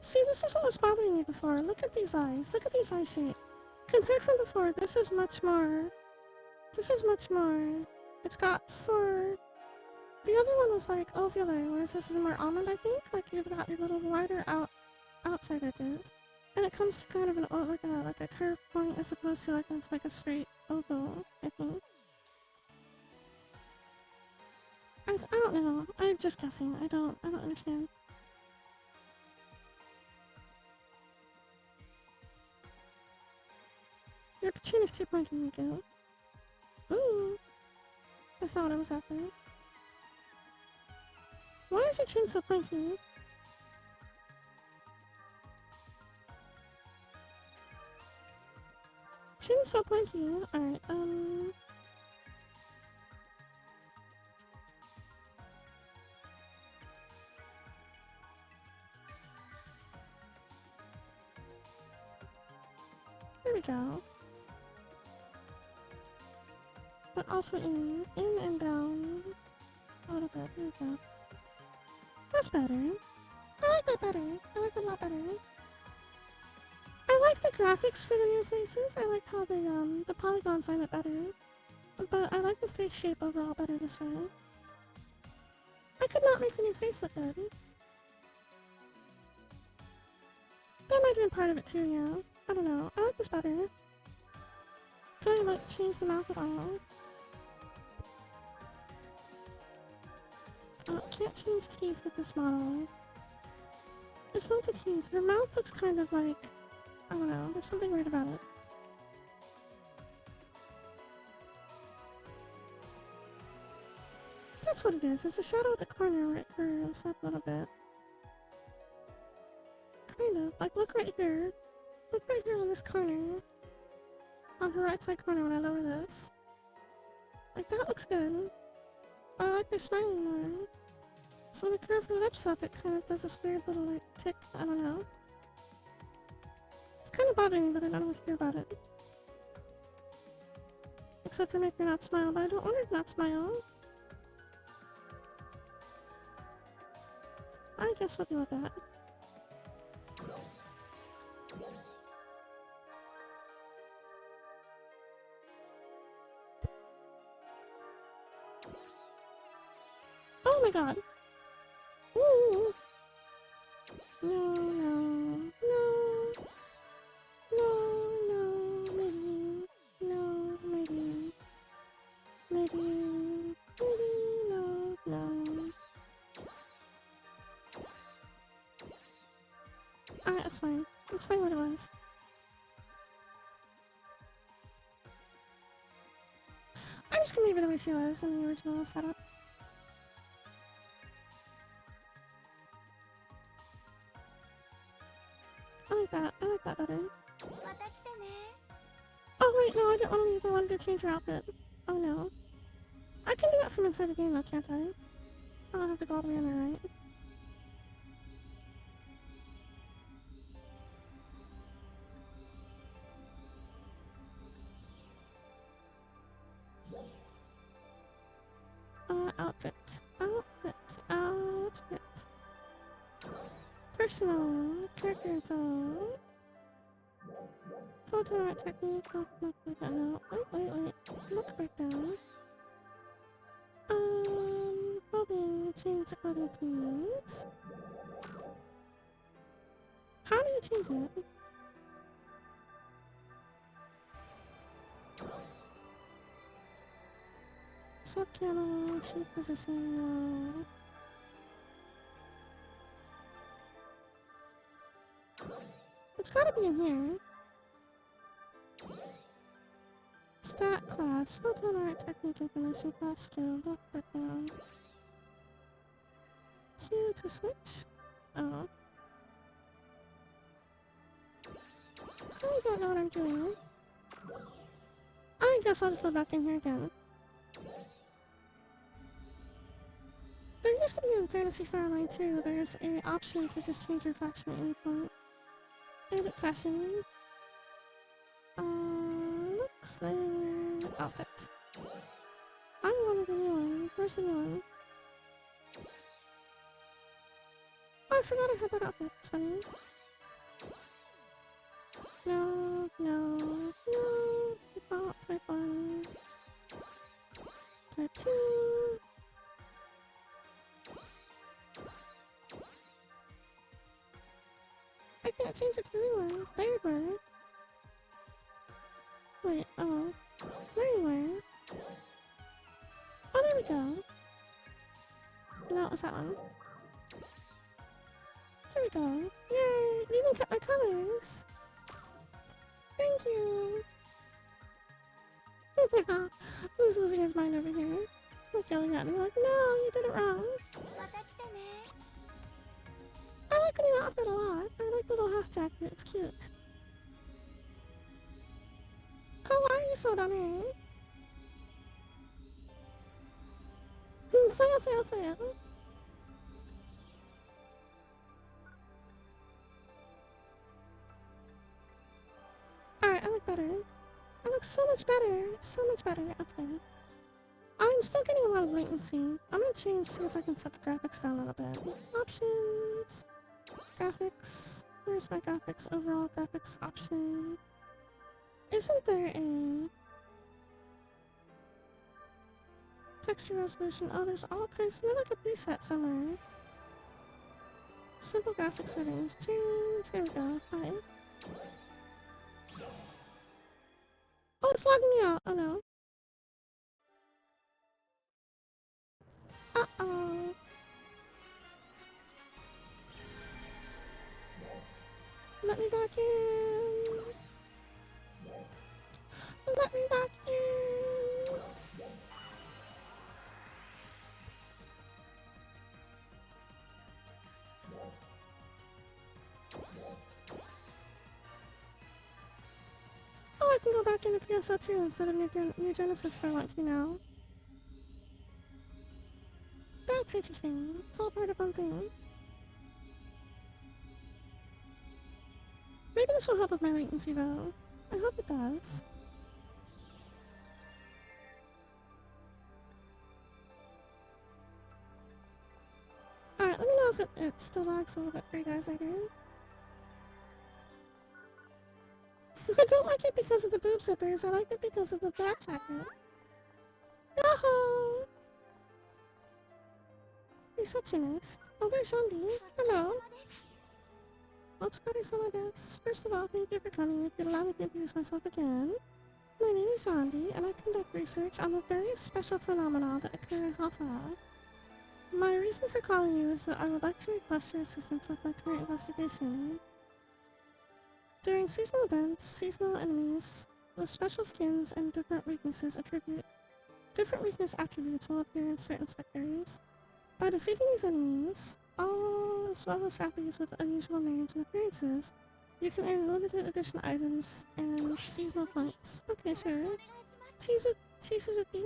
See, this is what was bothering me before. Look at these eyes. Look at these eye shape. Compared from before, this is much more... It's got four... The other one was like ovular, whereas this is more almond, I think. Like you've got your little wider outside edges. And it comes to kind of an like a curved point as opposed to like a straight oval, I think. I don't know. I'm just guessing. I don't understand. Your chin is too pointy, Riku. Ooh. That's not what I was after. Why is your chin so pointy? Chin's so pointy. Alright, there we go. But also in and down a little bit. There we go. That's better. I like that better. I like that a lot better. I like the graphics for the new faces. I like how the polygons line up better. But I like the face shape overall better this way. I could not make the new face look good. That might have been part of it too, yeah. I don't know. I like this better. Can I like change the mouth at all? Can't change teeth with this model. It's not the teeth. Her mouth looks kind of like... I don't know. There's something weird about it. That's what it is. It's a shadow at the corner where it curves up a little bit. Kind of. Like, look right here. Look right here on this corner. On her right side corner when I lower this. Like, that looks good. But I like her smiling more. So when I curve her lips up, it kind of does this weird little, like, tick. I don't know. It's kind of bothering me, but I don't know what to do about it. Except for make her not smile, but I don't want her to not smile. I guess we'll deal with that. my god. Ooh. No, no, no. No, maybe. No, maybe. Maybe, no. Alright, that's fine. That's fine what it was. I'm just gonna leave it the way she was in the original setup. I like that. I like that better. Oh wait, no, I didn't want to leave. I wanted to change her outfit. Oh no. I can do that from inside the game though, can't I? I don't have to go all the way in there, right? Outfit. Outfit. Personal. Character info. Photo art technique. Look breakdown. No. Wait. Look breakdown. Clothing. Change the clothing, please. How do you change it? Sub-channel, shape position, no. It's gotta be in here. Stat class, photo art technique information, class skill, look breakdown. Q to switch? Oh. I don't know what I'm doing. I guess I'll just go back in here again. There used to be in Phantasy Star Online too, there's an option to just change your fashion at any point. Edit fashion. Looks like outfit. I wanted a new one. Where's the new one? Oh, I forgot I had that outfit. Funny. No. Not type 1. Type 2. I can't change it to anyone. There were. Wait, oh. Where? Oh, there we go. No, it was that one. There we go. Yay! We even cut my colors. Thank you. This losing his mind over here. Like yelling at me like, no, you did it wrong. I like the new outfit a lot. I like the little half jacket. It's cute. Kawaii so dame. Fail. Alright, I look better. I look so much better. So much better. Okay. I'm still getting a lot of latency. I'm gonna change, see if I can set the graphics down a little bit. Options. Graphics. Where's my graphics? Overall graphics option. Isn't there a texture resolution? Oh, there's all kinds. There's like a preset somewhere. Simple graphics settings. Change. There we go. Hi. Oh, it's logging me out. Oh no. Uh-oh. Let me back in. Let me back in. Oh, I can go back into PSO2 instead of New Genesis if I want to now. That's interesting. It's all part of one thing. Maybe this will help with my latency though. I hope it does. Alright, let me know if it still lags a little bit for you guys later. I don't like it because of the boob zippers, I like it because of the back jacket. Yahoo! receptionist. Oh, there's Shandy. Hello. Otsukare-sama desu. First of all, thank you for coming. If you'd allow me to introduce myself again. My name is Shandy, and I conduct research on the various special phenomena that occur in Hafa. My reason for calling you is that I would like to request your assistance with my current investigation. During seasonal events, seasonal enemies with special skins and different weakness attributes will appear in certain sectors. By defeating these enemies, all as well as trappies with unusual names and appearances, you can earn limited edition items and seasonal points. Okay, sure. Chizuki?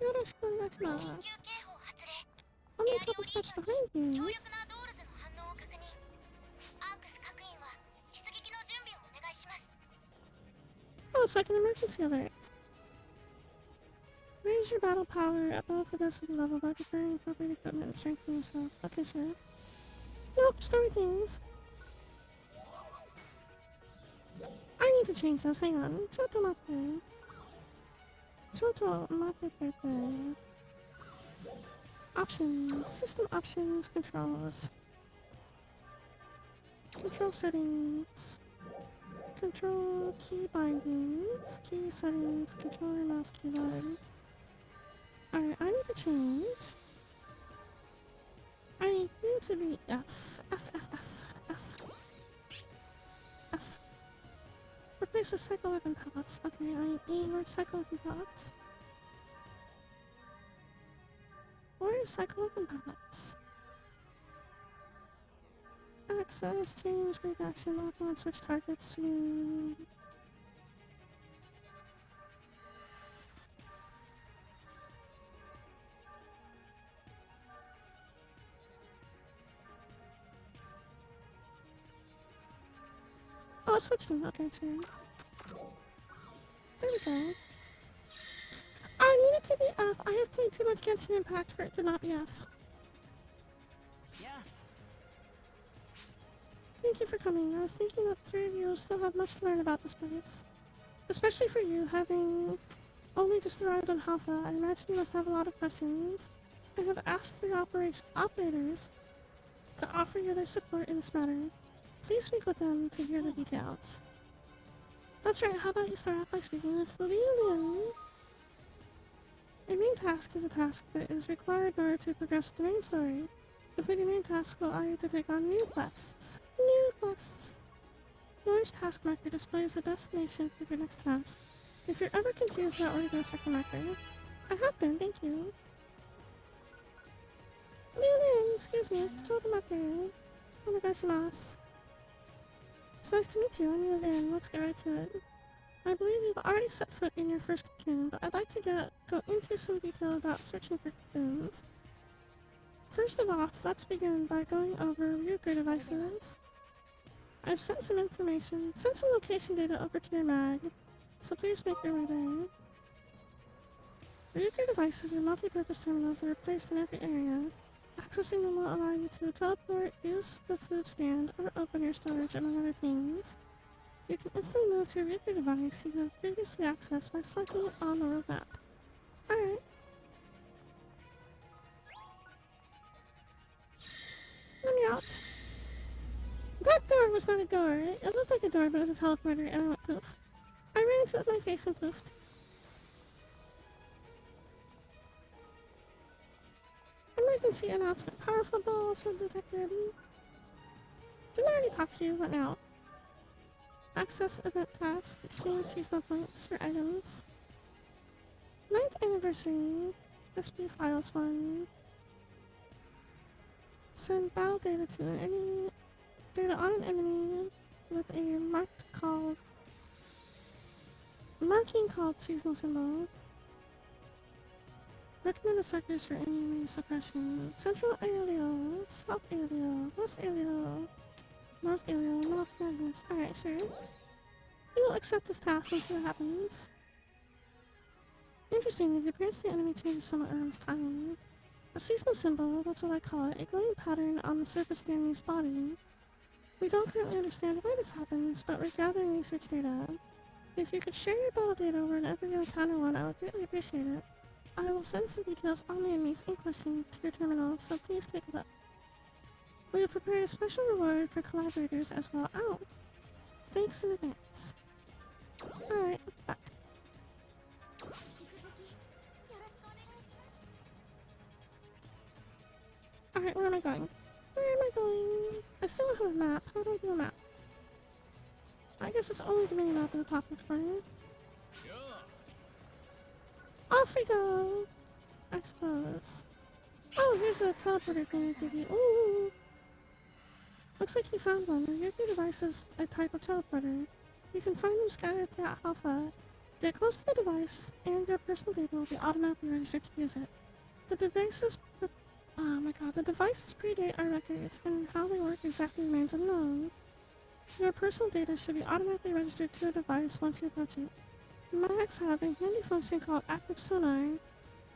Yoroshiku onegaishimasu. Only a couple steps behind you. Oh, it's like an emergency alert. Raise your battle power above the density level by preparing appropriate equipment and strengthening yourself. Okay, sure. Nope, story things. I need to change those. Hang on. Chotomate. Options. System options. Controls. Control settings. Control key bindings. Key settings. Controller mouse keyboard. Alright, I need to change. I need you to be F. Replace with cycle weapon pellets. Okay, I need E or cycle weapon pellets. Where is cycle weapon pellets? Access, change, break action, lock on, switch targets to... Oh, it's switching. Okay, sure. There we go. I need it to be F. I have played too much Genshin Impact for it to not be F. Yeah. Thank you for coming. I was thinking that the three of you still have much to learn about this place. Especially for you, having only just arrived on Halpha, I imagine you must have a lot of questions. I have asked the operators to offer you their support in this matter. Please speak with them to hear the details. That's right, how about you start off by speaking with Lilian? A main task is a task that is required in order to progress the main story. Completing main tasks will allow you to take on new quests. The orange task marker displays the destination for your next task. If you're ever confused about where to go, check the marker. I have been, thank you. Lilian, excuse me, Chotomate. Onegaishimasu. It's nice to meet you. I'm Lilian. Let's get right to it. I believe you've already set foot in your first cocoon, but I'd like to go into some detail about searching for cocoons. First of all, let's begin by going over Ryuker devices. I've sent some location data over to your mag, so please make your way there. Ryuker devices are multi-purpose terminals that are placed in every area. Accessing them will allow you to teleport, use the food stand, or open your storage, among other things. You can instantly move to a Ryuker device you have previously accessed by selecting it on the roadmap. Alright. Let me out. That door was not a door. It looked like a door, but it was a teleporter, and I went poof. I ran into it with my face and poofed. Emergency announcement. Powerful balls were detected. Didn't I already talk to you? What now? Access event task. Exchange seasonal points for items. 9th anniversary. SP files 1. Send battle data to data on an enemy with a marking called seasonal symbol. Recommended sectors for enemy suppression. Central Aereo, South Aereo, West Aereo, North Aereo, North Madness. Alright, sure. We will accept this task and see what happens. Interestingly, the appearance of the enemy changes somewhat around this time. A seasonal symbol, that's what I call it, a glowing pattern on the surface of the enemy's body. We don't currently understand why this happens, but we're gathering research data. If you could share your battle data over whenever you encounter one, I would greatly appreciate it. I will send some details on the enemies in question to your terminal, so please take a look. We have prepared a special reward for collaborators as well. Oh, thanks in advance. Alright, back. Alright, where am I going? Where am I going? I still don't have a map. How do I do a map? I guess it's only the mini map at the top of the screen. Off we go! I suppose. Oh, here's a teleporter thing, Diggy. Ooh! Looks like you found one. The Riku device is a type of teleporter. You can find them scattered throughout Alpha. Get close to the device, and your personal data will be automatically registered to use it. The devices predate our records, and how they work exactly remains unknown. Your personal data should be automatically registered to a device once you approach it. Mags have a handy function called active sonar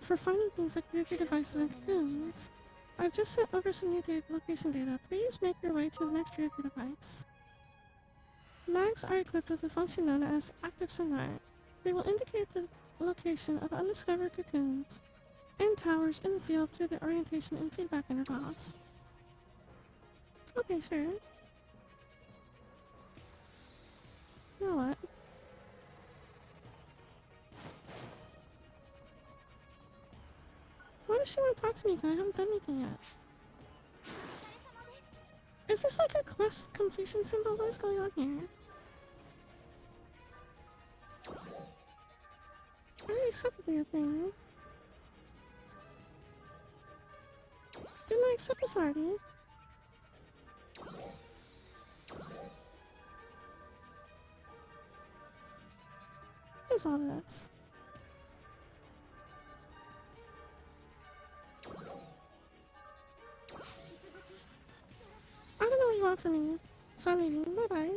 for finding things like Riku devices and cocoons. I've just sent over some new location data. Please make your way to the next Riku device. Mags are equipped with a function known as active sonar. They will indicate the location of undiscovered cocoons and towers in the field through their orientation and feedback intervals. Okay, sure. You know what? Why does she want to talk to me? Because I haven't done anything yet. Is this like a quest completion symbol? What is going on here? I already accepted the thing. Didn't I accept this already? What is all this? I don't know what you want from me, so I'm leaving. Bye-bye.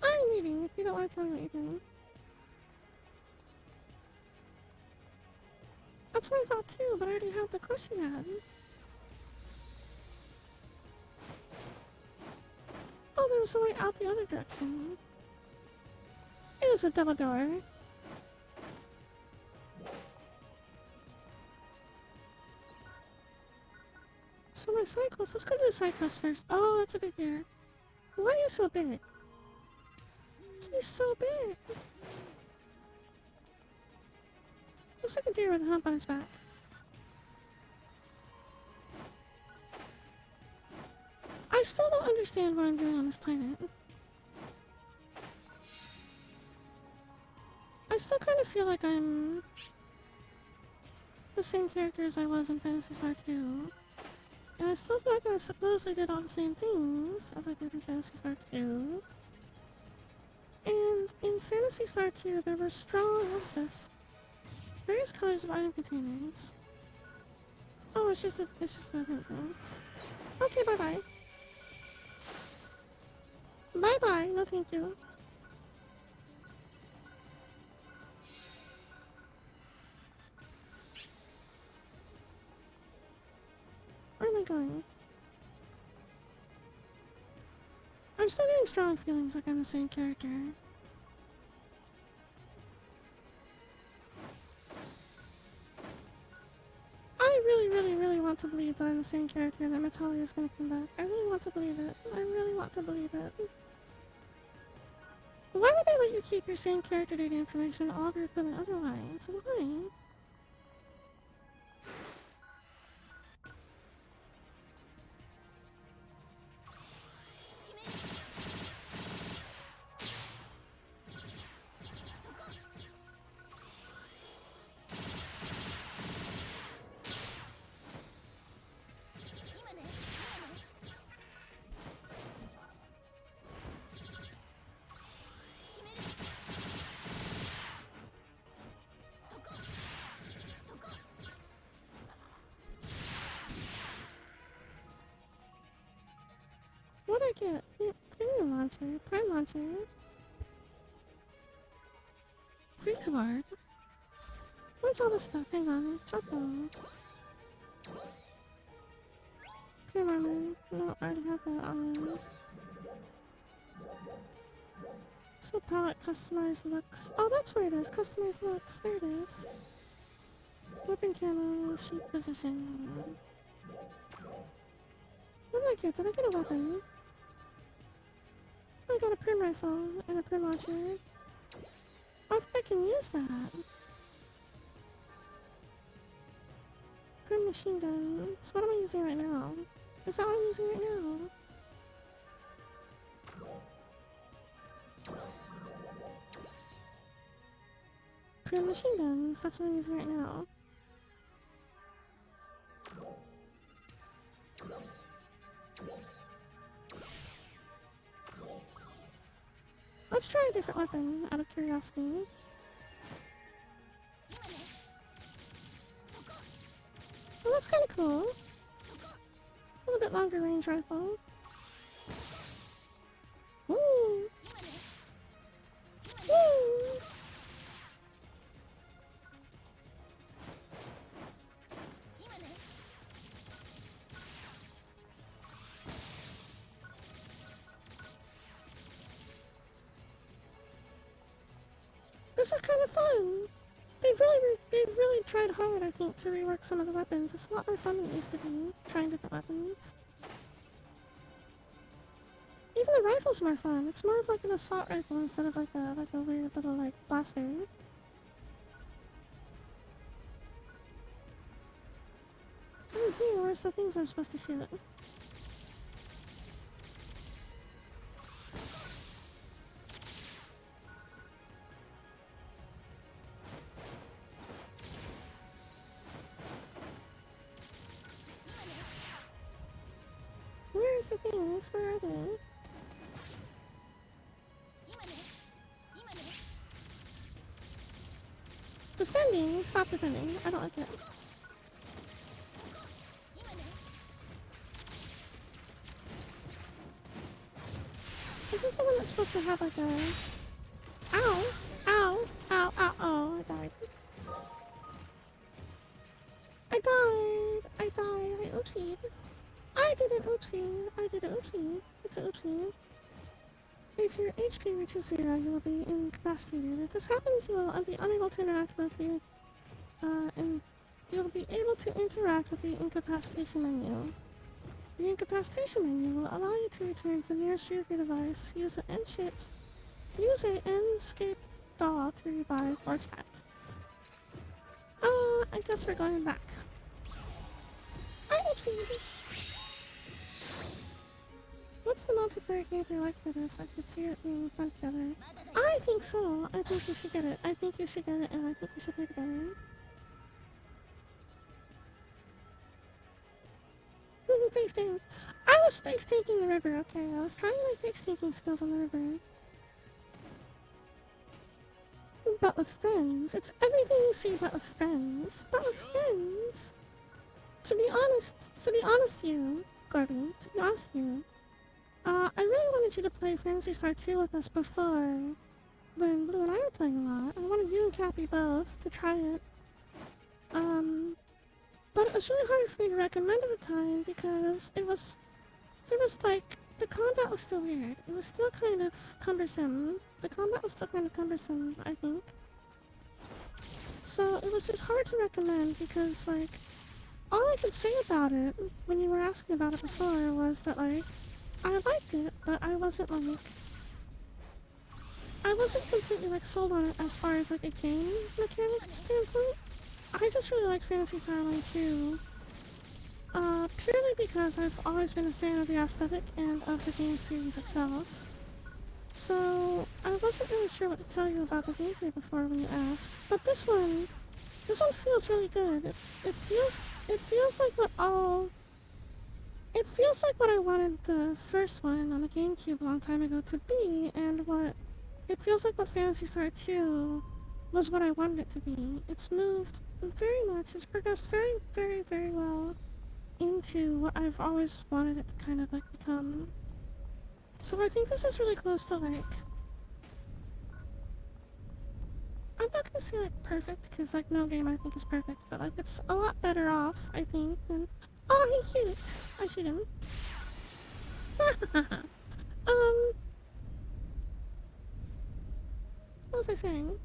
I'm leaving if you don't want to tell me what you're doing. That's what I thought too, but I already had the question had. Oh, there was a way out the other direction. It was a double door. So my side quest, let's go to the side quest first. Oh, that's a big bear. Why are you so big? He's so big. Looks like a deer with a hump on his back. I still don't understand what I'm doing on this planet. I still kind of feel like I'm the same character as I was in Phantasy Star 2. And I still feel like I supposedly did all the same things as I did in Phantasy Star 2. And in Phantasy Star 2, there were strong, what's this? Various colors of item containers. Oh, it's just a hint thing. Okay, bye-bye. Bye-bye, no thank you. Where am I going? I'm still getting strong feelings like I'm the same character. I really want to believe that I'm the same character and that Natalia is gonna come back. I really want to believe it. I really want to believe it. Why would they let you keep your same character data information all of your equipment otherwise? Why? What'd I get? Premium launcher, prime launcher. Freeze ward. What's all this stuff? Hang on. Choco. Pure armor. No, I already have that on. So palette customized looks. Oh, that's where it is. Customized looks. There it is. Weapon camo, sheet position. What did I get? Did I get a weapon? I got a prim rifle and a prim launcher. I think I can use that. Prim machine gun. So what am I using right now? Is that what I'm using right now? Prim machine guns. That's what I'm using right now. Let's try a different weapon, out of curiosity. Well, that's kind of cool. A little bit longer range rifle. Woo! Woo! This is kind of fun. They've really tried hard, I think, to rework some of the weapons. It's a lot more fun than it used to be, trying different weapons. Even the rifle's more fun. It's more of like an assault rifle instead of like a weird little like blaster. Oh, here, where's the things I'm supposed to shoot? Where's the things? Where are they? Defending? Stop defending. I don't like it. Is this the one that's supposed to have like a... Ow! Ow! Ow! Ow! Oh, I died. I died! I died! I oopsied. I did an oopsie. I did an oopsie. It's an oopsie. If your HP reaches 0, you will be incapacitated. If this happens, you will be unable to interact with the... and you'll be able to interact with the incapacitation menu. The incapacitation menu will allow you to return to the nearest your device, use an escape DAW to revive or chat. I guess we're going back. I oopsie! What's the multiplayer gameplay like for this? I could see it being fun together. I think so! I think you should get it. I think you should get it, and I think we should play together. Face tank. I was face tanking the river, okay. I was trying my face tanking skills on the river. But with friends. It's everything you see but with friends. But with friends. To be honest with you, Gordon, to be honest with you, I really wanted you to play Phantasy Star 2 with us before, when Blue and I were playing a lot. I wanted you and Cappy both to try it. But it was really hard for me to recommend at the time because there was like, the combat was still weird. It was still kind of cumbersome. The combat was still kind of cumbersome, I think. So it was just hard to recommend because, like, all I could say about it when you were asking about it before was that, like, I liked it, but I wasn't completely, like, sold on it as far as, like, a game mechanic standpoint. I just really like Phantasy Star Online 2, purely because I've always been a fan of the aesthetic and of the game series itself. So, I wasn't really sure what to tell you about the gameplay before when you asked, but this one feels really good. It feels like what I wanted the first one on the GameCube a long time ago to be, and it feels like what Phantasy Star 2 was what I wanted it to be. It's moved very much, it's progressed very, very, very well into what I've always wanted it to kind of, like, become. So I think this is really close to, like, I'm not gonna say, like, perfect, because, like, no game I think is perfect, but, like, it's a lot better off, I think, than... Oh, he's cute! I shoot him. What was I saying?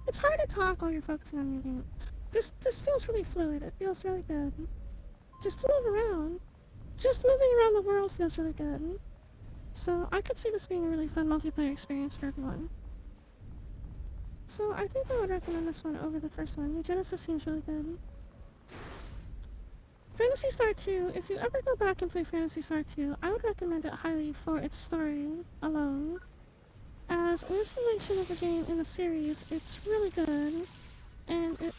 It's hard to talk while you're focusing on your game. This feels really fluid. It feels really good. Just to move around. Just moving around the world feels really good. So I could see this being a really fun multiplayer experience for everyone. So I think I would recommend this one over the first one. New Genesis seems really good. Phantasy Star 2, if you ever go back and play Phantasy Star 2, I would recommend it highly for its story alone. As an installation of the game in the series, it's really good, and it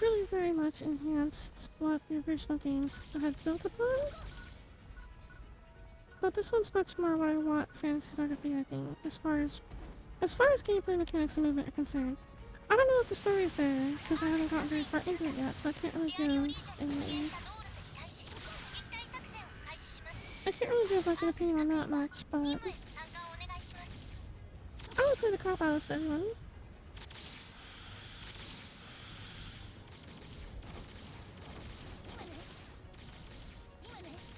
really very much enhanced what the original games had built upon. But this one's much more what I want Phantasy Star to be, I think, as far as gameplay mechanics and movement are concerned. I don't know if the story's there, because I haven't gotten very far into it yet, so I can't really give like an opinion on that much, but I would play the crap out of this one.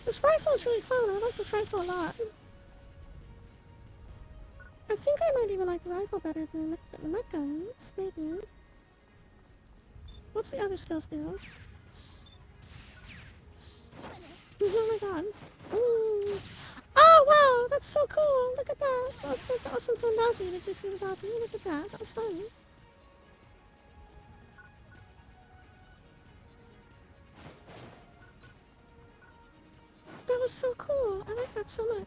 This rifle is really fun. I like this rifle a lot. I think I might even like the rifle better than the mech guns, maybe. What's the other skills do? Oh my god. Ooh. Oh wow, that's so cool. Look at that. That was some fun Nazi. Did you see the Nazi? Look at that. That was fun. That was so cool. I like that so much.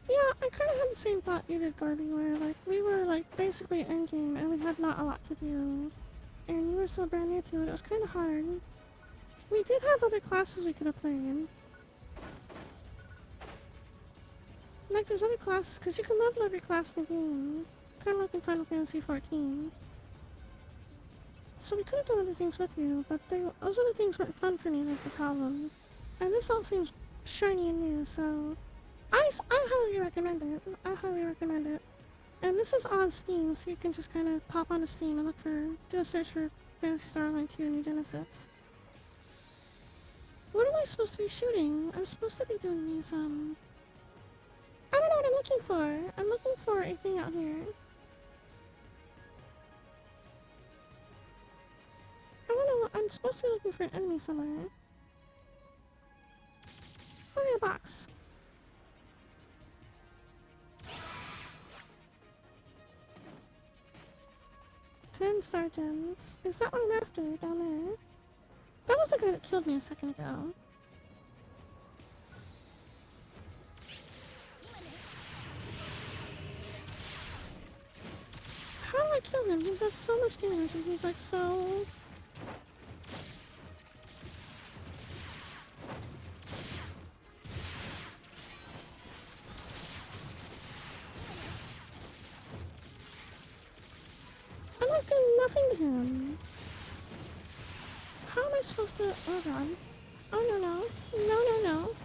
Yeah, I kind of had the same thought you did, Garby, where like we were like basically endgame and we had not a lot to do. And you were still brand new to it. It was kind of hard. We did have other classes we could have played. Like there's other classes, because you can level every class in the game. Kind of like in Final Fantasy 14. So we could have done other things with you, but those other things weren't fun for me, that's the problem. And this all seems shiny and new, so I highly recommend it. I highly recommend it. And this is on Steam, so you can just kind of pop onto Steam and do a search for Phantasy Star Online 2 New Genesis. What am I supposed to be shooting? I'm supposed to be doing these, I don't know what I'm looking for. I'm looking for a thing out here. I don't know what, I'm supposed to be looking for an enemy somewhere. Oh yeah, box. Star gems. Is that what I'm after down there? That was the guy that killed me a second ago. How do I kill him? He does so much damage and he's like so... I'm not doing nothing to him. How am I supposed to... Oh god. Oh no no. No no no.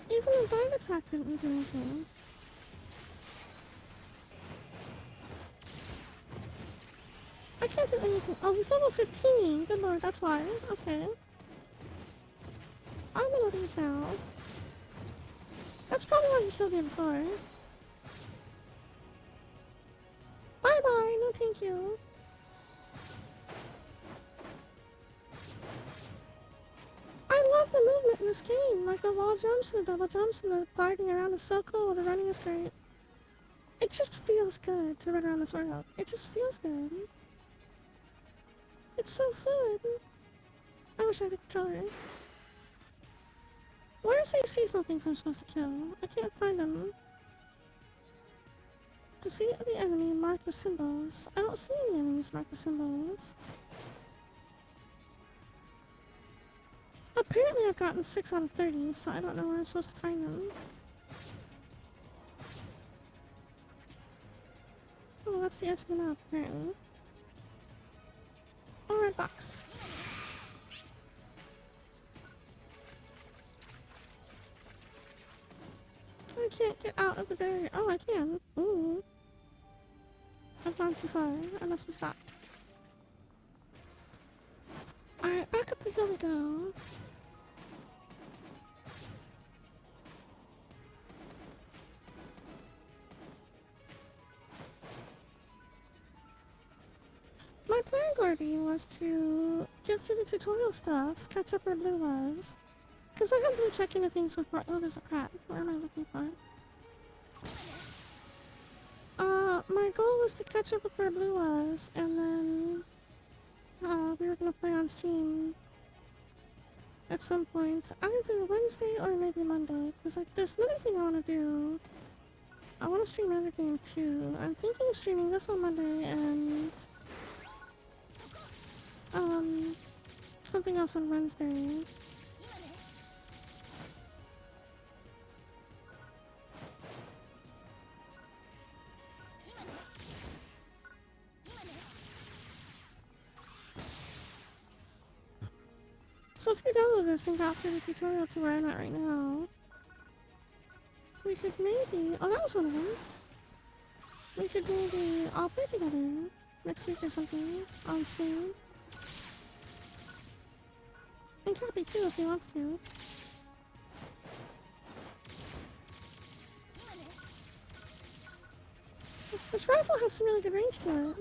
Even the dive attack didn't do anything. I can't do anything. Oh, he's level 15. Good lord, that's why. Okay. I'm gonna leave now. That's probably why he killed me before. Bye bye, no thank you. I love the movement in this game. Like the wall jumps and the double jumps and the gliding around is so cool. The running is great. It just feels good to run around this world. It just feels good. It's so fluid. I wish I had a controller. Where's these seasonal things I'm supposed to kill? I can't find them. Defeat the enemy marked with symbols. I don't see any enemies marked with symbols. Apparently I've gotten 6 out of 30, so I don't know where I'm supposed to find them. Oh, that's the edge of the map, apparently. Oh, red box. I can't get out of the barrier. Oh, I can. Ooh. I've gone too far. I must be stopped. Alright, back up the hill we go. My plan, Gordy, was to get through the tutorial stuff, catch up where Blue was. Because I haven't been checking the things with... Oh, there's a crab. Where am I looking for? My goal was to catch up with where Blue was, and then... we were gonna play on stream at some point. Either Wednesday or maybe Monday. Because there's another thing I want to do. I want to stream another game too. I'm thinking of streaming this on Monday and... something else on Wednesday. So if you're done with this and got through the tutorial to where I'm at right now, we could maybe... Oh, that was one of them. We could maybe all play together next week or something on stream. And Cappy too if he wants to. This rifle has some really good range to it.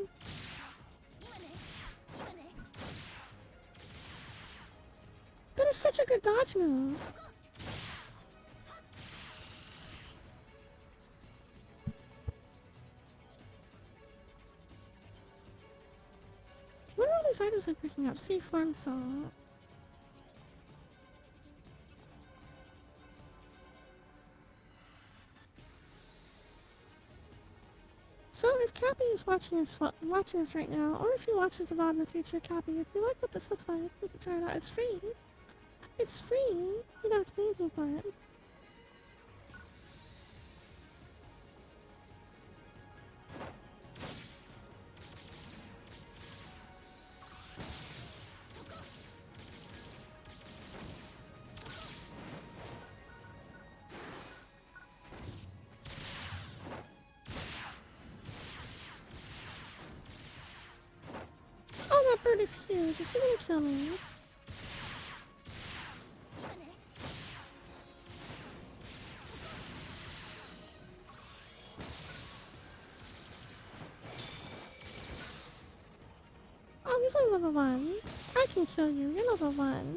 That is such a good dodge move. What are all these items I'm picking up? C4 salt. So if Cappy is watching this right now, or if he watches the VOD in the future, Cappy, if you like what this looks like, we can try it out. It's free. It's free. You don't have to pay anything for it. Oh, that bird is huge. Is he gonna kill me? Oh, he's only level 1. I can kill you. You're level 1.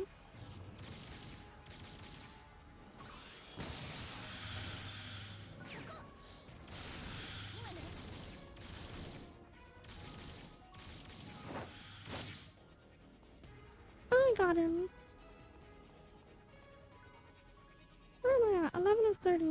I got him. Where am I at? 11 of 30.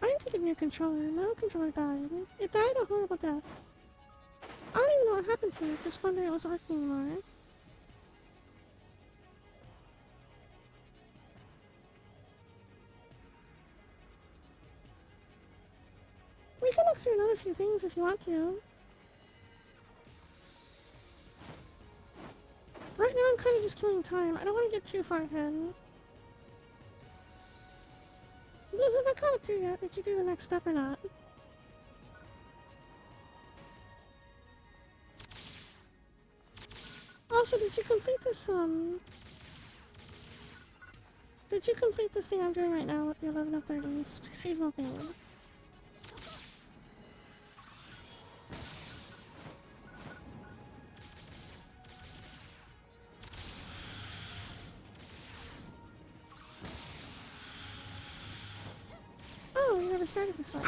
I need to get a new controller. My old controller died. It died a horrible death. I don't even know what happened to it. Just one day it wasn't working anymore. We can look through another few things if you want to. Right now I'm kind of just killing time. I don't want to get too far ahead. Have I caught up to you yet? Did you do the next step or not? Also, did you complete this, Did you complete this thing I'm doing right now with the 11 of 30 seasonal thing? Oh, you never started this one.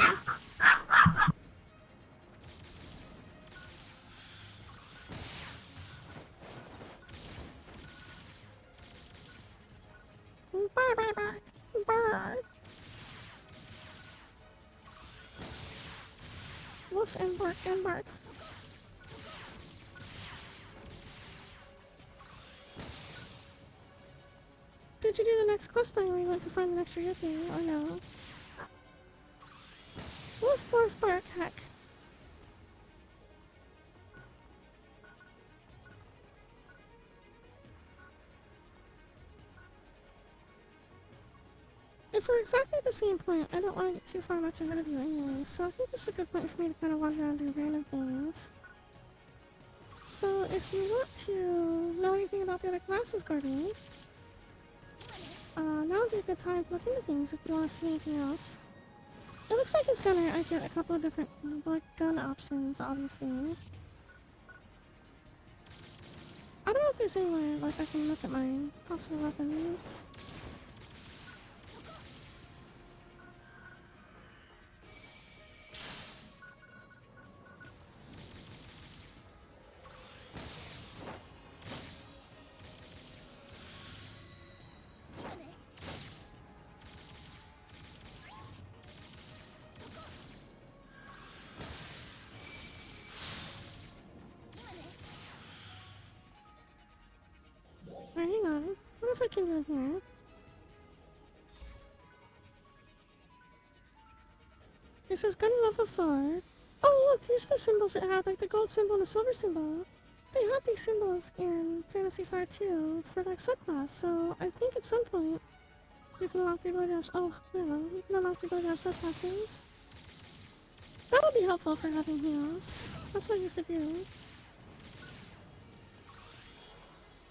Bark, bark, bark, bark. Woof and bark and bark. Did you do the next quest line where you went to find the next Ryuki, or no? Woof, bark, bark, heck. if we're exactly at the same point, I don't want to get too far much ahead of you anyway, so I think this is a good point for me to kind of wander around and do random things. So if you want to know anything about the other classes, Gordy, now would be a good time to look into things if you want to see anything else. It looks like as gunner I get a couple of different like gun options, obviously. I don't know if there's anywhere like I can look at my possible weapons. Alright, hang on. What if I can go here? It says gun level 4. Oh look, these are the symbols it had, like the gold symbol and the silver symbol. They had these symbols in Phantasy Star 2 for like subclass, so I think at some point you can unlock the ability to have, you can unlock the ability to have subclasses. That'll be helpful for having heals. That's what I used to do.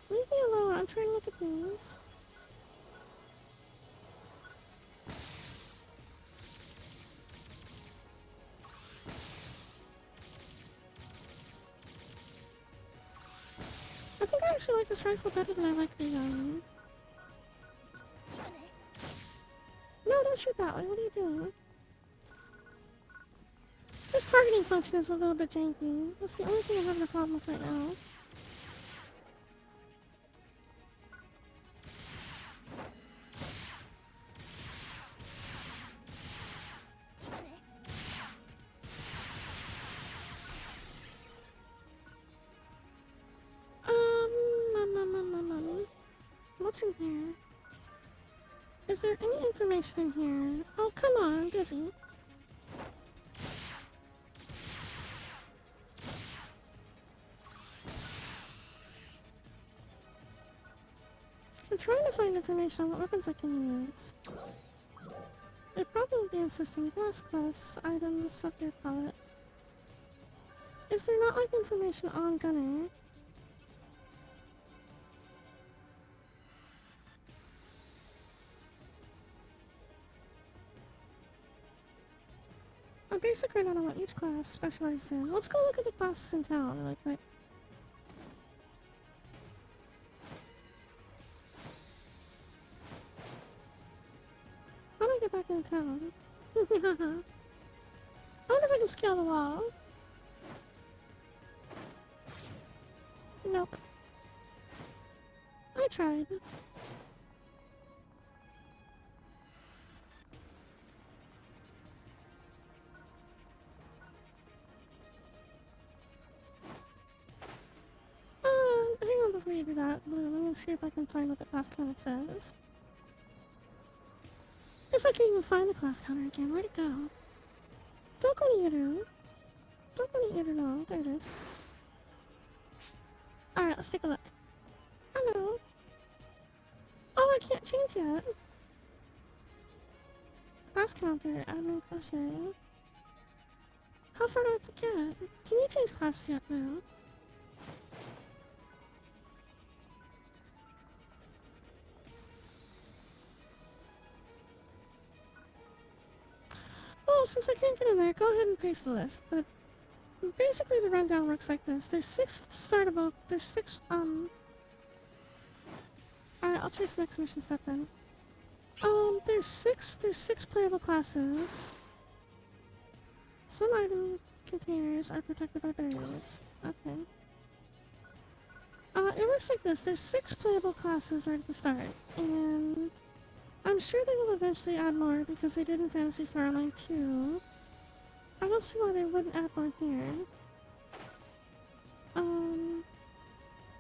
Leave me alone, I'm trying to look at things. I think I actually like this rifle better than I like the, No, don't shoot that way, what are you doing? This targeting function is a little bit janky. That's the only thing I'm having a problem with right now. What's in here? Is there any information in here? Oh, come on, I'm busy. I'm trying to find information on what weapons I can use. It probably would be in system class items, what they call it. Is there not like information on gunner? I basically don't know what each class specializes in. Let's go look at the classes in town really quick. How do I get back into town? I wonder if I can scale the wall. Nope. I tried. Hang on before you do that. Let me see if I can find what the class counter says. If I can even find the class counter again, where'd it go? Don't go to your room. Don't go to your room. There it is. Alright, let's take a look. Hello. Oh, I can't change yet. Class counter, admin crochet. How far do I have to get? Can you change classes yet now? Well, since I can't get in there, go ahead and paste the list. But basically the rundown works like this. There's 6 startable, Alright, I'll choose the next mission step then. There's six playable classes. Some item containers are protected by barriers. Okay. It works like this. There's 6 playable classes right at the start, and I'm sure they will eventually add more because they did in Phantasy Star Online 2. I don't see why they wouldn't add more here.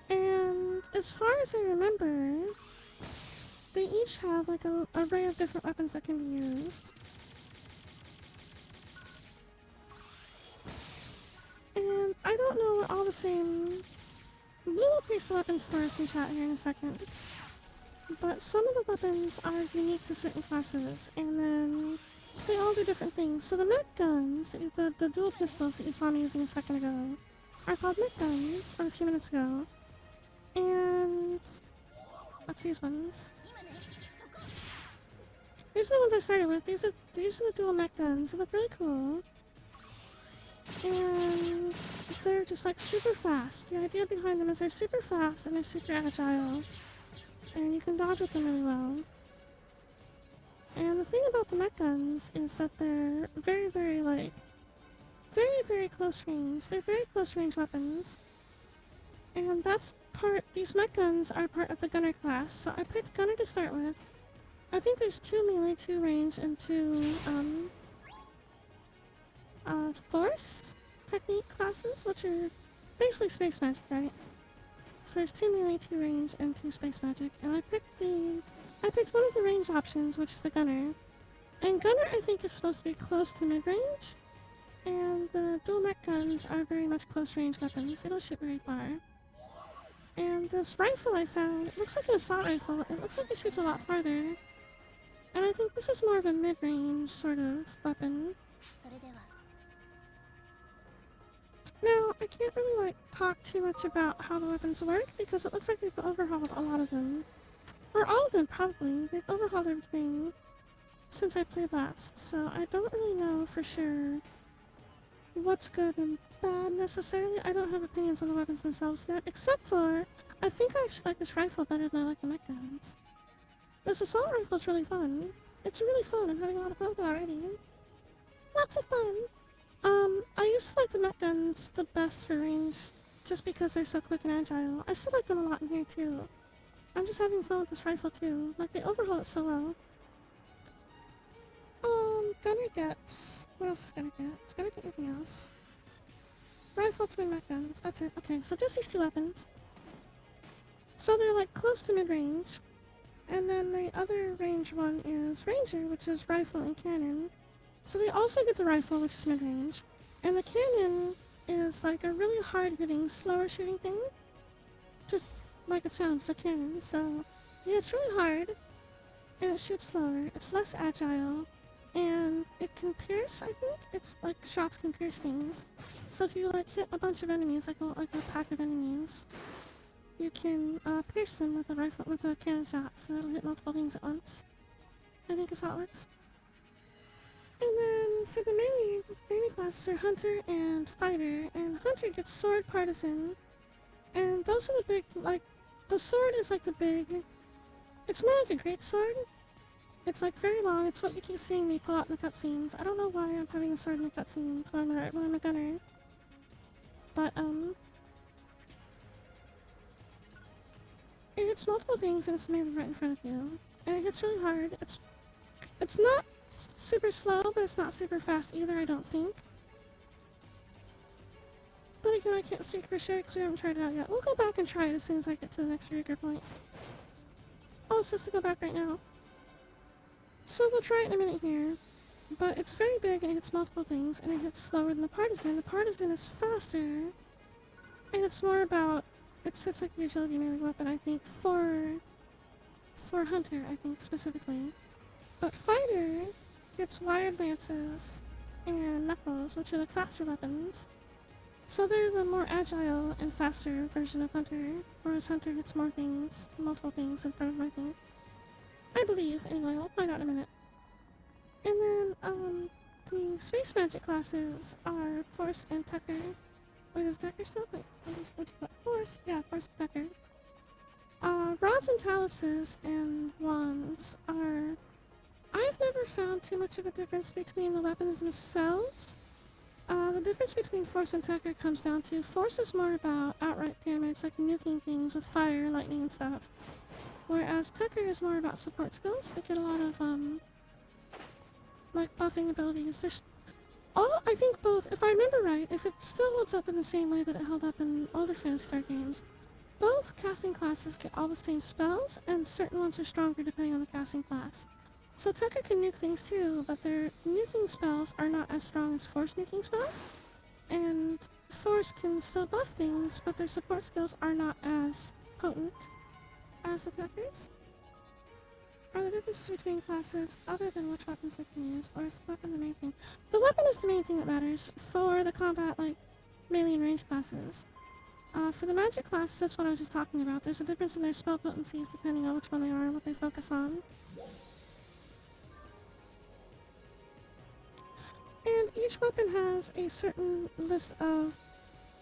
And as far as I remember, they each have like an array of different weapons that can be used. And I don't know what all the same... We will paste the weapons for us in chat here in a second. but some of the weapons are unique to certain classes, and then they all do different things. So the mech guns, the dual pistols that you saw me using a second ago, are called mech guns, or a few minutes ago. And that's these ones. These are the ones I started with. These are the dual mech guns. They look really cool. And they're just like super fast. The idea behind them is they're super fast and they're super agile. And you can dodge with them really well. And the thing about the mech guns is that they're very, very very close range. They're very close range weapons. And these mech guns are part of the gunner class. So I picked gunner to start with. I think there's 2 melee, 2 range, and 2, force technique classes, which are basically space magic, right? So there's 2 melee, 2 range, and 2 space magic. And I picked one of the range options, which is the gunner. And gunner, I think, is supposed to be close to mid-range. And the dual mech guns are very much close range weapons. They don't shoot very far. And this rifle I found, it looks like an assault rifle. It looks like it shoots a lot farther. And I think this is more of a mid-range sort of weapon. Now, I can't really talk too much about how the weapons work because it looks like they've overhauled a lot of them. Or all of them, probably. They've overhauled everything since I played last, so I don't really know for sure what's good and bad necessarily. I don't have opinions on the weapons themselves yet, except for I think I actually like this rifle better than I like the mech guns. This assault rifle is really fun. It's really fun. I'm having a lot of fun with it already. Lots of fun. I used to like the mech guns the best for range, just because they're so quick and agile. I still like them a lot in here too. I'm just having fun with this rifle too. Like, they overhaul it so well. Gunner gets... What else is Gunner get? Does Gunner get anything else? Rifle, twin mech guns. That's it. Okay, so just these 2 weapons. So they're like close to mid-range. And then the other range one is Ranger, which is rifle and cannon. So they also get the rifle, which is mid-range. And the cannon is like a really hard-hitting, slower shooting thing. Just like it sounds, the cannon. So, yeah, it's really hard. And it shoots slower. It's less agile. And it can pierce, I think. It's like shots can pierce things. So if you like hit a bunch of enemies, like a pack of enemies, you can pierce them with a rifle, with a cannon shot. So it'll hit multiple things at once. I think is how it works. And then for the melee classes are Hunter and Fighter, and Hunter gets Sword, Partisan, and those are the big, like, the sword is like the big, it's more like a great sword. It's like very long, it's what you keep seeing me pull out in the cutscenes. I don't know why I'm having a sword in the cutscenes when I'm a gunner. But, it hits multiple things and it's made right in front of you. And it hits really hard. It's not super slow, but it's not super fast either, I don't think. But again, I can't speak for sure because we haven't tried it out yet. We'll go back and try it as soon as I get to the next trigger point. Oh, it's just to go back right now. So we'll try it in a minute here. But it's very big and it hits multiple things, and it hits slower than the Partisan. The Partisan is faster, and it's more about, it's like the agility melee weapon, I think, for Hunter, I think, specifically. But Fighter gets wired lances and knuckles, which are like faster weapons. So they're the more agile and faster version of Hunter, whereas Hunter hits more things, multiple things in front of my thing. I believe, anyway, we'll find out in a minute. And then, the space magic classes are Force and Tucker. Wait, is Tucker still? Wait, what do you got? Force? Yeah, Force and Tucker. Rods and taluses and wands are... I've never found too much of a difference between the weapons themselves. The difference between Force and Tucker comes down to Force is more about outright damage, like nuking things with fire, lightning, and stuff. Whereas Tucker is more about support skills. They get a lot of, like, buffing abilities. I think both, if I remember right, if it still holds up in the same way that it held up in older Phantasy Star games, both casting classes get all the same spells, and certain ones are stronger depending on the casting class. So Tucker can nuke things too, but their nuking spells are not as strong as Force nuking spells. And Force can still buff things, but their support skills are not as potent as the Tuckers. are there differences between classes other than which weapons they can use, or is the weapon the main thing? The weapon is the main thing that matters for the combat, like, melee and range classes. For the magic classes, that's what I was just talking about. There's a difference in their spell potencies depending on which one they are and what they focus on. And each weapon has a certain list of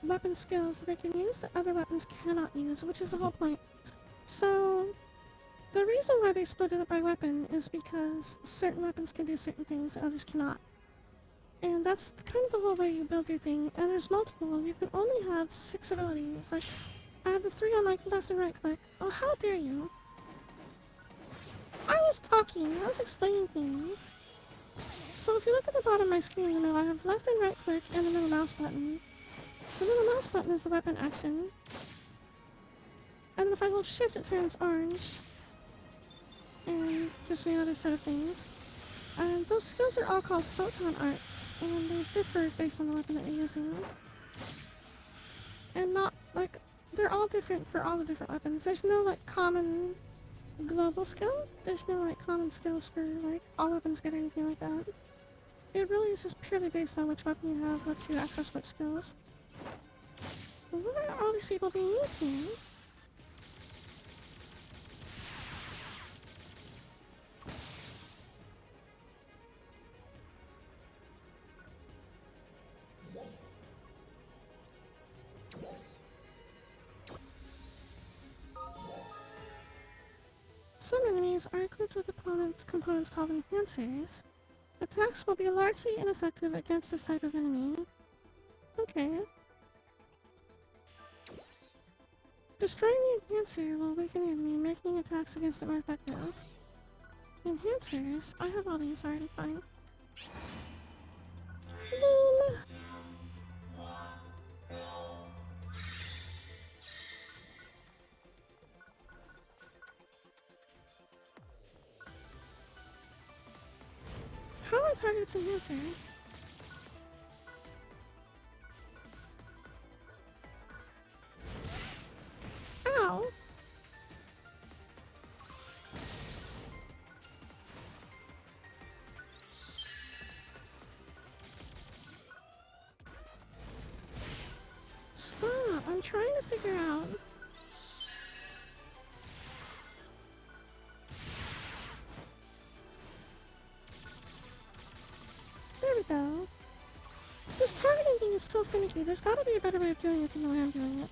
weapon skills that they can use that other weapons cannot use, which is the whole point. So, the reason why they split it up by weapon is because certain weapons can do certain things and others cannot. And that's kind of the whole way you build your thing. And there's multiple. You can only have 6 abilities. Like, I have the 3 on like left and right click. Oh, how dare you! I was talking. I was explaining things. So if you look at the bottom of my screen, you know, I have left and right click and the middle mouse button. The middle mouse button is the weapon action. And then if I hold shift, it turns orange. And gives me another set of things. And those skills are all called photon arts. And they differ based on the weapon that you're using. And not, like, they're all different for all the different weapons. There's no, like, common global skill. There's no, like, common skills for, like, all weapons get or anything like that. It really is just purely based on which weapon you have, lets you access which skills. Why are all these people being mean to me? Some enemies are equipped with components called enhancers. Attacks will be largely ineffective against this type of enemy. Okay. Destroying the enhancer will weaken the enemy, making attacks against it more effective. Enhancers? I have all these already, fine. Boom! How are targets enhancer? Ow! Stop! I'm trying to figure out. There we go. This targeting thing is so finicky. There's gotta be a better way of doing it than the way I'm doing it.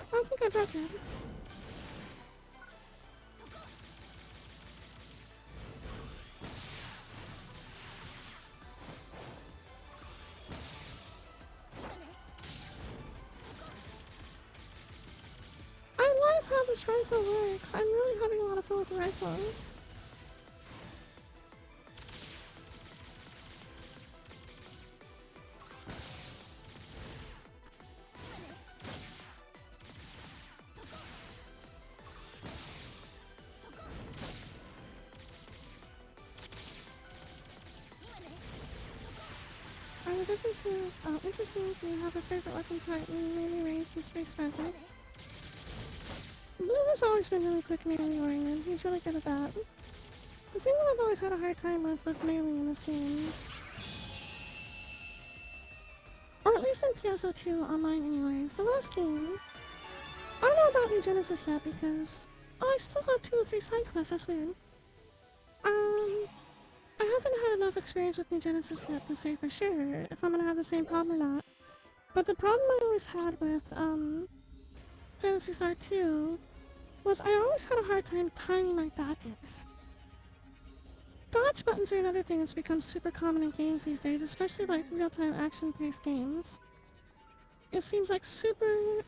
I think I broke it. I love how this rifle works. I'm really having a lot of fun with the rifle. Are the differences interesting? Do you have a favorite weapon type, maybe range and space magic? Blue has always been really quick melee oriented. He's really good at that. The thing that I've always had a hard time with melee in this game, or at least in PSO2 online anyways, the last game, I don't know about New Genesis yet because, oh, I still have 2 or 3 side quests, that's weird. I haven't had enough experience with New Genesis yet to say for sure if I'm gonna have the same problem or not. But the problem I always had with, Phantasy Star 2 was I always had a hard time timing my dodges. Dodge buttons are another thing that's become super common in games these days, especially like real-time action-paced games. It seems like super,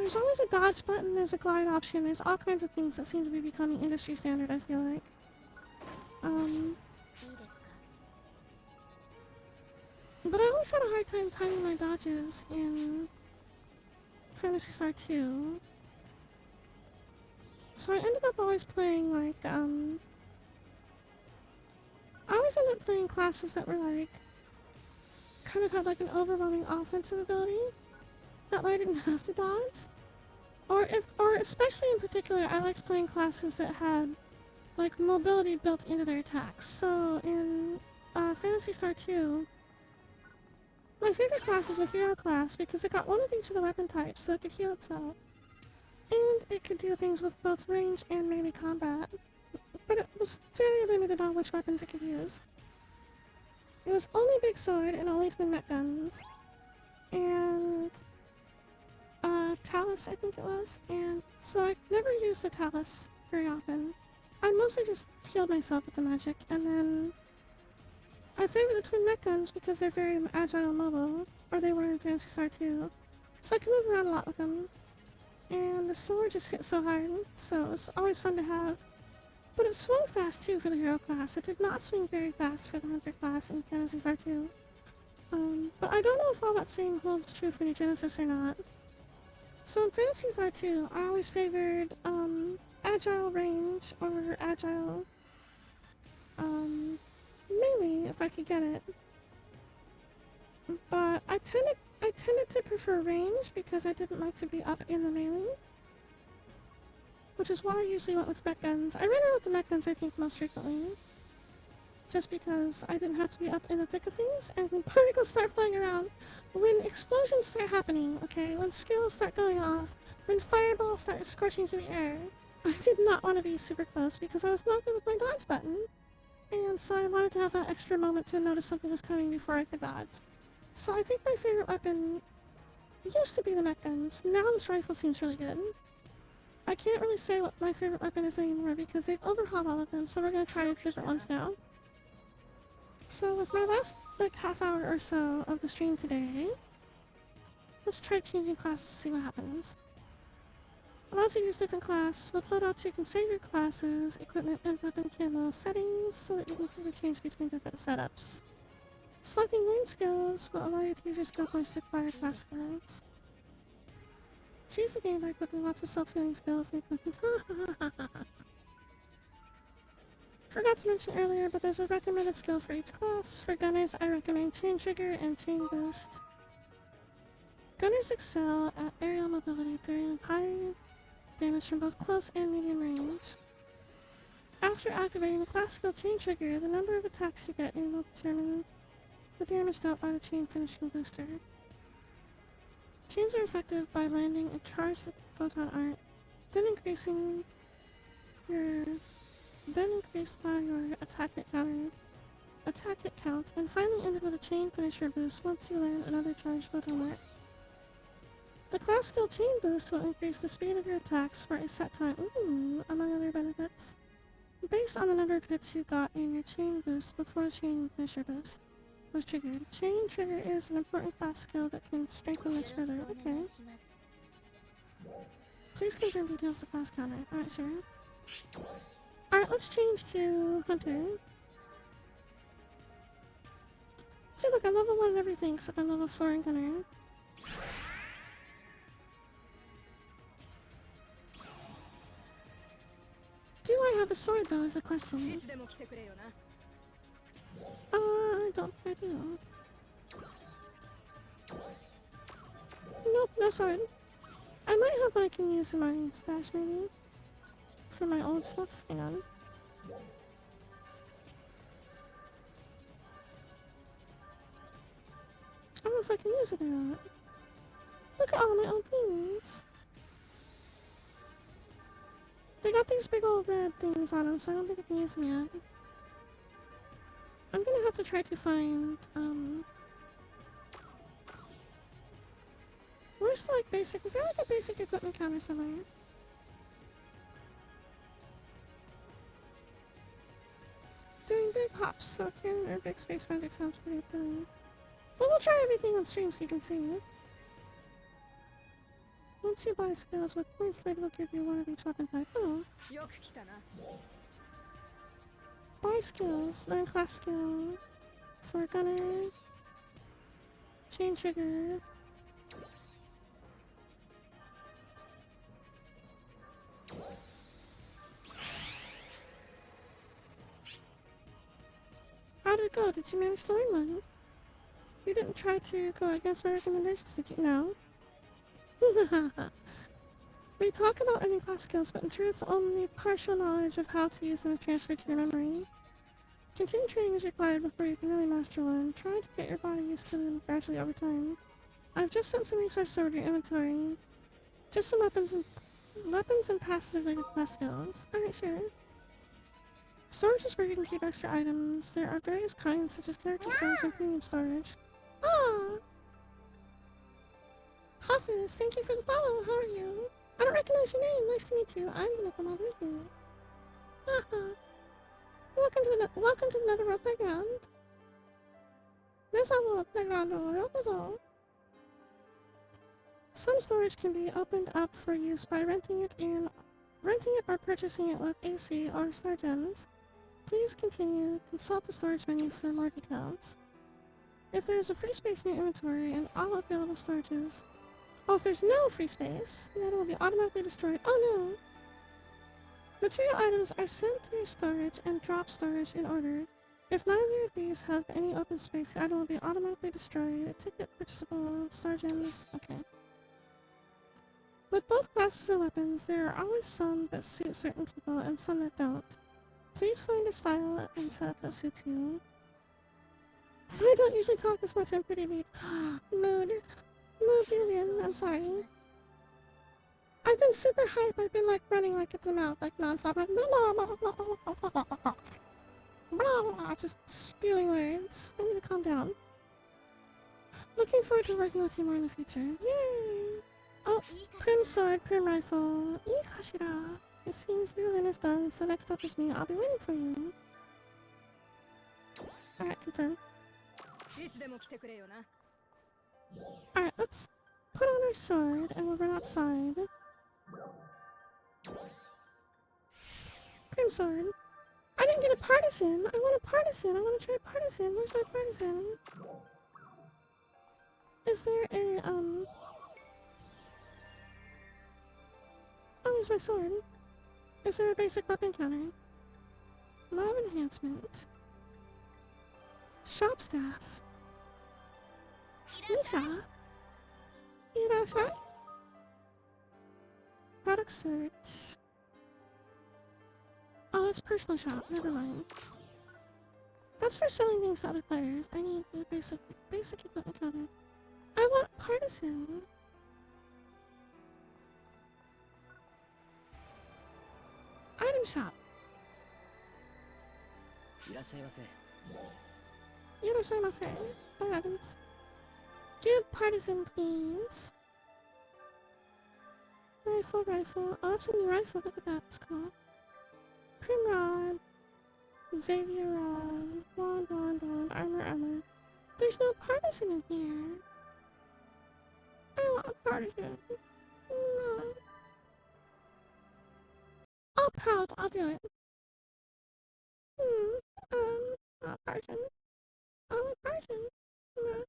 There's always a dodge button, there's a glide option, there's all kinds of things that seem to be becoming industry standard, I feel like. But I always had a hard time timing my dodges in Phantasy Star 2. So I ended up always playing, like, I always ended up playing classes that were, like, kind of had, like, an overwhelming offensive ability. That way I didn't have to dodge. Or especially in particular, I liked playing classes that had, like, mobility built into their attacks. So in Phantasy Star 2, my favorite class was the hero class because it got one of each of the weapon types, so it could heal itself. And it could do things with both range and melee combat. But it was very limited on which weapons it could use. It was only Big Sword and only twin mech guns. And Talus, I think it was. And so I never used the Talus very often. I mostly just healed myself with the magic, and then I favor the twin mech guns because they're very agile and mobile, or they were in Phantasy Star 2. So I can move around a lot with them. And the sword just hit so hard, so it was always fun to have. But it swung fast too for the hero class. It did not swing very fast for the hunter class in Phantasy Star 2. But I don't know if all that same holds true for New Genesis or not. So in Phantasy Star 2, I always favored agile range or agile melee if I could get it. But I tended to prefer range because I didn't like to be up in the melee. Which is why I usually went with mech guns. I ran out with the mech guns I think most frequently. Just because I didn't have to be up in the thick of things, and when particles start flying around, when explosions start happening, okay, when skills start going off, when fireballs start scorching through the air, I did not want to be super close because I was not good with my dodge button. And so I wanted to have that extra moment to notice something was coming before I could dodge. So I think my favorite weapon used to be the mech guns. Now this rifle seems really good. I can't really say what my favorite weapon is anymore because they've overhauled all of them, so we're going to try different ones now. So with my last, like, half hour or so of the stream today, let's try changing classes to see what happens. Allows you to use different class. With loadouts you can save your classes, equipment, and weapon camo settings so that you can quickly change between different setups. Selecting lane skills will allow you to use your skill points to acquire class skills. Choose the game by equipping lots of self-healing skills and equipment. Forgot to mention earlier, but there's a recommended skill for each class. For gunners, I recommend Chain Trigger and Chain Boost. Gunners excel at aerial mobility during high damage from both close and medium range. After activating the class skill Chain Trigger, the number of attacks you get in will determine the damage dealt by the chain finishing booster. Chains are effective by landing a charged photon art, then increased by your attack hit count, and finally ended with a chain finisher boost once you land another charged photon art. The class skill Chain Boost will increase the speed of your attacks for a set time, among other benefits, based on the number of hits you got in your Chain Boost before Chain Finisher Boost was triggered. Chain Trigger is an important class skill that can strengthen this further. Okay. Please confirm details of the class counter. Alright, sure. Alright, let's change to Hunter. See, look, I'm level 1 in everything, except I'm level 4 in Gunner. Do I have a sword, though, is the question. I don't think I do. Nope, no sword. I might have one I can use in my stash, maybe. For my old stuff. Hang on. I don't know if I can use it or not. Look at all my old things. They got these big old red things on them, so I don't think I can use them yet. I'm gonna have to try to find, where's the, like, basic, is there like a basic equipment counter somewhere? Doing big hops, so cannon or big space magic sounds pretty appealing. Well, we'll try everything on stream so you can see it. Once you buy skills with points, they will give you one of each weapon type. Oh. Buy skills. Learn class skill. For gunner. Chain trigger. How did it go? Did you manage to learn one? You didn't try to go against my recommendations, did you? No? We talk about earning class skills, but in truth, only partial knowledge of how to use them is transferred to your memory. Continued training is required before you can really master one. Try to get your body used to them gradually over time. I've just sent some resources over to your inventory. Just some weapons and passes related class skills. Alright, sure. Storage is where you can keep extra items. There are various kinds, such as character storage and premium storage. Ah! Hafiz, thank you for the follow. How are you? I don't recognize your name. Nice to meet you. I'm the Nekomata Riku. Haha. Welcome to the Netherworld Playground. Playground. Some storage can be opened up for use by renting it or purchasing it with AC or Star Gems. Please continue. Consult the storage menu for more details. If there is a free space in your inventory and all available storages... Oh, if there's no free space, then it will be automatically destroyed. Oh no! Material items are sent to your storage and drop storage in order. If neither of these have any open space, the item will be automatically destroyed. Ticket purchasable, star gems, okay. With both classes and weapons, there are always some that suit certain people and some that don't. Please find a style and setup that suits you. I don't usually talk this much, I'm pretty weak. Mood, Julian, I'm sorry. I've been super hype, I've been like running like at the mouth, like non-stop, like just spewing words. I need to calm down. Looking forward to working with you more in the future. Yay! Oh, Prim Sword, Prim Rifle. Ikashira. It seems Julian is done, so next up is me. I'll be waiting for you. Alright, confirm. Alright, let's put on our sword and we'll run outside. Prim Sword. I didn't get a partisan! I want a partisan! I want to try a partisan! Where's my partisan? Is there a, Oh, there's my sword. Is there a basic weapon counter? Love enhancement. Shop staff. Nisha. Irashai. Product search. Oh, it's personal shop. Never mind. That's for selling things to other players. I need a basic equipment counter. I want partisan. Item shop. Irashaimase. Buy items. Give partisan, please. Rifle. Oh, that's a new rifle. Look at that. It's cool. Primrod. Xavier Rod. Wand. Armor. There's no partisan in here. I want a partisan. No. I'll pout. I'll do it. Partisan. I want partisan. No.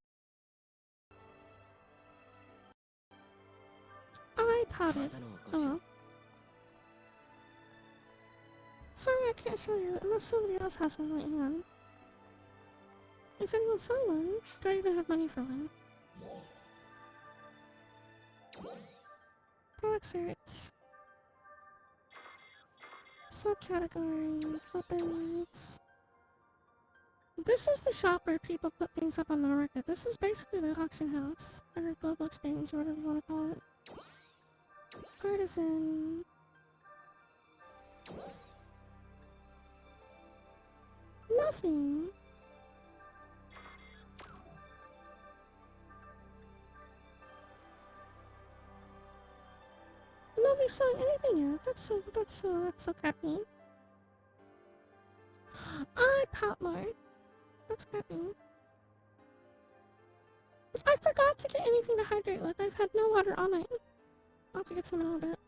I pouted. Oh. Sorry, I can't show you unless somebody else has one. Wait, hang on. Is anyone selling one? Do I even have money for one? Product search. Subcategory. Weapons. This is the shop where people put things up on the market. This is basically the auction house. Or global exchange, or whatever you want to call it. Artisan. Nothing. Nobody's selling anything yet. That's so crappy. I pout more. That's crappy. I forgot to get anything to hydrate with. I've had no water all night. have to get some in a little bit.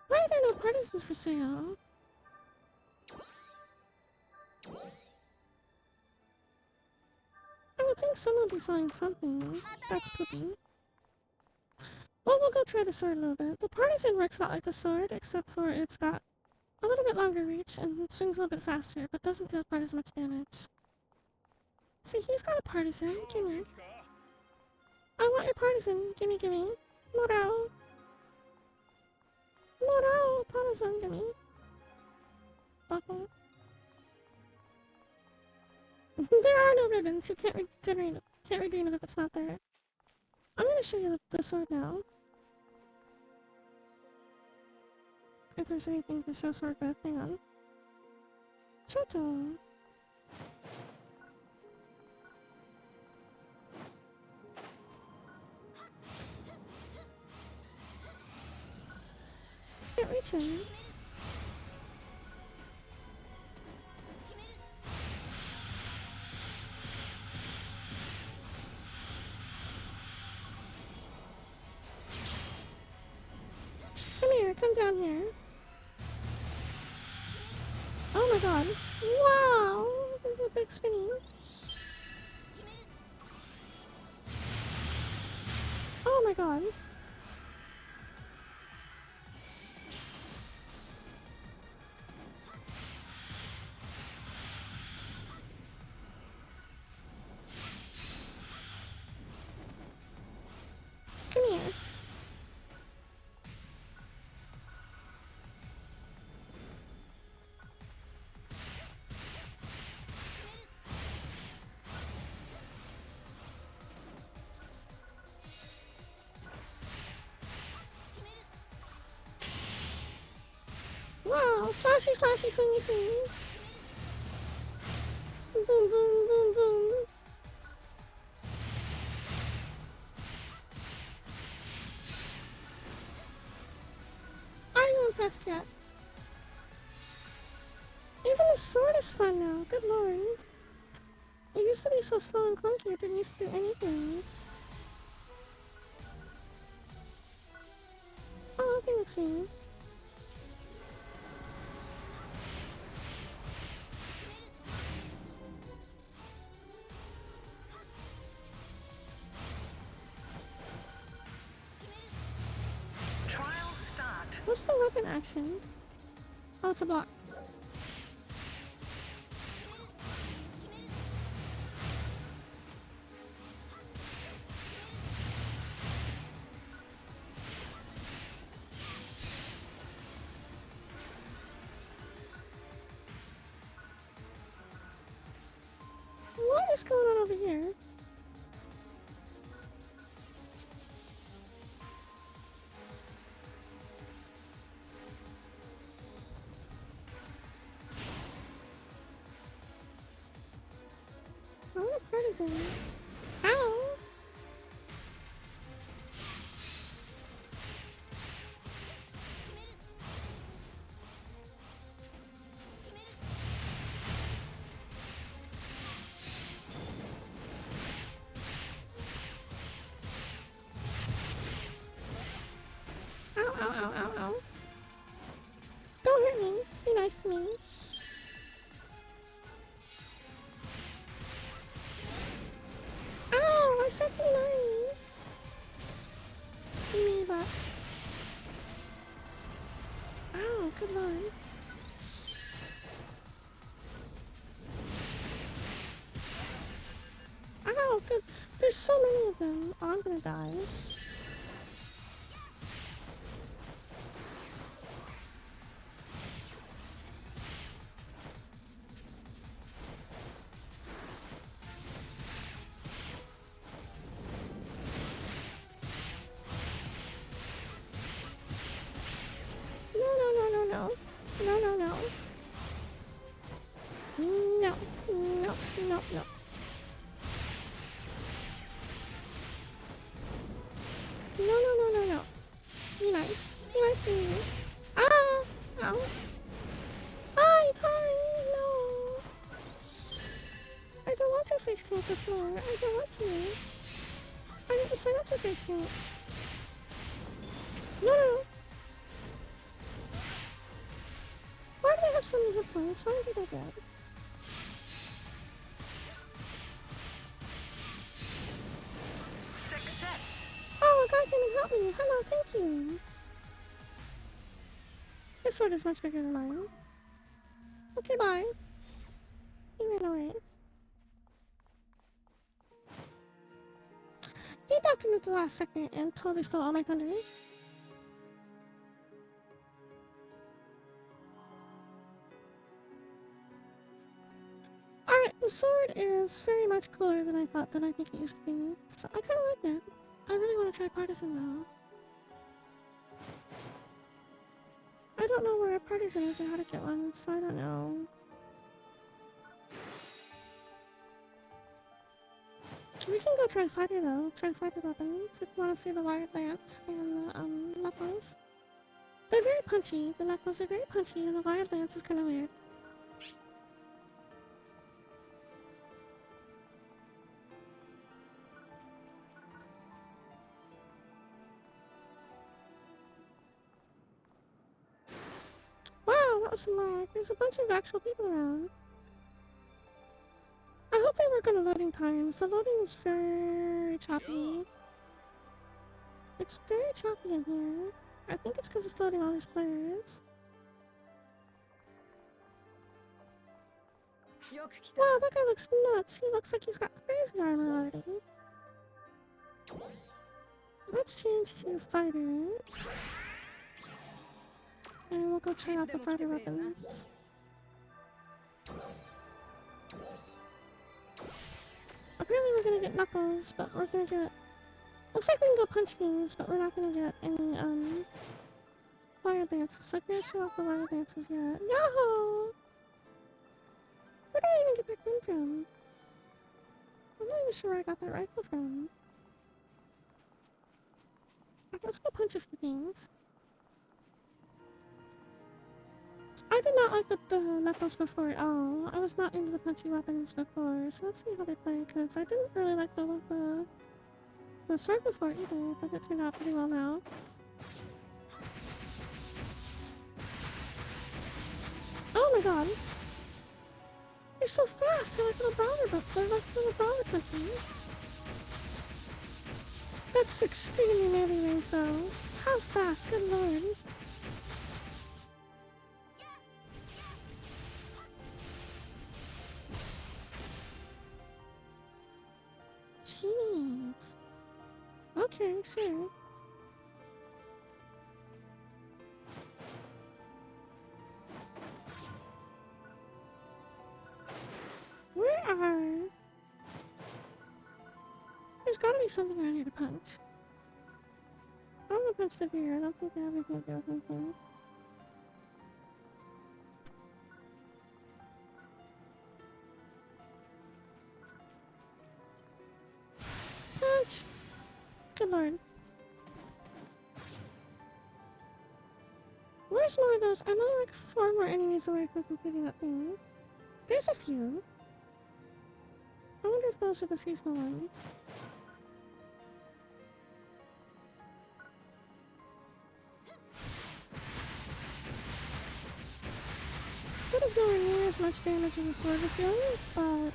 Why are there no partisans for sale? I would think someone would be selling something. That's poopy. Well, we'll go try the sword a little bit. The partisan works a lot like the sword, except for it's got a little bit longer reach and swings a little bit faster, but doesn't deal quite as much damage. See, he's got a partisan. Gimme. I want your partisan. Gimme, gimme. Morale. Morale, partisan, gimme. Buckle. There are no ribbons. You can't can't redeem it if it's not there. I'm gonna show you the sword now. If there's anything to show sword with, hang on. Choto. Can't reach him. Come here, come down here. Oh my god. Wow! This is a big spinny. Oh my god. Come here. Wow, slashy, slashy, swingy, swingy. Boom, boom, boom, boom. Are you impressed yet? Even the sword is fun now, good lord. It used to be so slow and clunky, it didn't used to do anything. Oh, that thing looks mean. What's the weapon action? Oh, it's a block. What is going on over here? Oh, what part is it? Ow! Ow, ow, ow, ow, ow. Don't hurt me. Be nice to me. Ow, I said be nice. Me, but... Ow, good lord. Ow, good. There's so many of them. Oh, I'm gonna die. No. No, no, no. No. No, no, no. No, no, no, no, no. Be nice. Be nice to me. Ah! Ow. Ah, it's high! No. I don't want to face tank the floor. I don't want to. I to sign up for face paint. No. Why do they have so many hit points? Why did they do that? Success! Oh, a guy came and helped me. Hello, thank you. His sword is much bigger than mine. Okay, bye. He ran away. He ducked in at the last second and totally stole all my thunder. Alright, the sword is very much cooler than I thought that I think it used to be. So I kinda like it. I really want to try Partisan though. I don't know where a Partisan is or how to get one, so I don't know. We can go try fighter though. Try fighter weapons if you want to see the wired lance and the knuckles. They're very punchy. The knuckles are very punchy and the wired lance is kind of weird. Wow, that was some lag. There's a bunch of actual people around. I hope they work on the loading times. The loading is very choppy. It's very choppy in here. I think it's because it's loading all these players. Wow, that guy looks nuts. He looks like he's got crazy armor already. Let's change to fighter. And we'll go try out the fighter weapons. Apparently we're gonna get knuckles, but we're gonna get... Looks like we can go punch things, but we're not gonna get any, wire dances. So I can't show off the wire dances yet. Yahoo! Where did I even get that gun from? I'm not even sure where I got that rifle from. Okay, let's go punch a few things. I did not like the knuckles before at all. I was not into the punchy weapons before, so let's see how they play, because I didn't really like the sword before either, but it turned out pretty well now. Oh my god! They're so fast! They're like little brawler, but they're like little brawler punches. That's extremely melee range though. How fast? Good lord. Jeez. Okay, sure. Where are... There's gotta be something around here to punch. I don't want to punch the deer. I don't think they have anything to do with anything. Punch! Good lord. Where's more of those? I'm only like 4 more enemies away from completing that thing. There's a few. I wonder if those are the seasonal ones. That is nowhere near as much damage as a sword is doing, but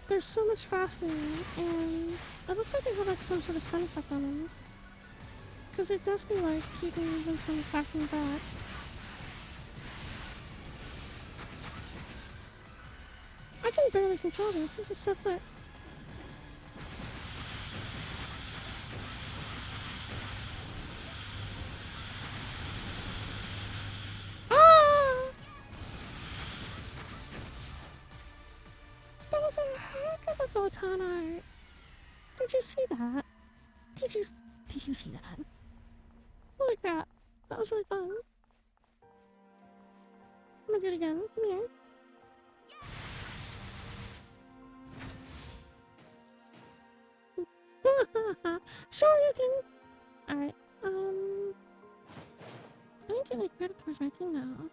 they're so much faster, and it looks like they have like some sort of stun effect on them. Because they're definitely like keeping them from attacking back. I can barely control this. This is so quick. Ah! That was a heck of a photon art. Did you see that? Did you see that? Holy crap. That was really fun. I'm gonna do it again. Come here. Sure you can. Alright, I didn't get like credit towards my thing now.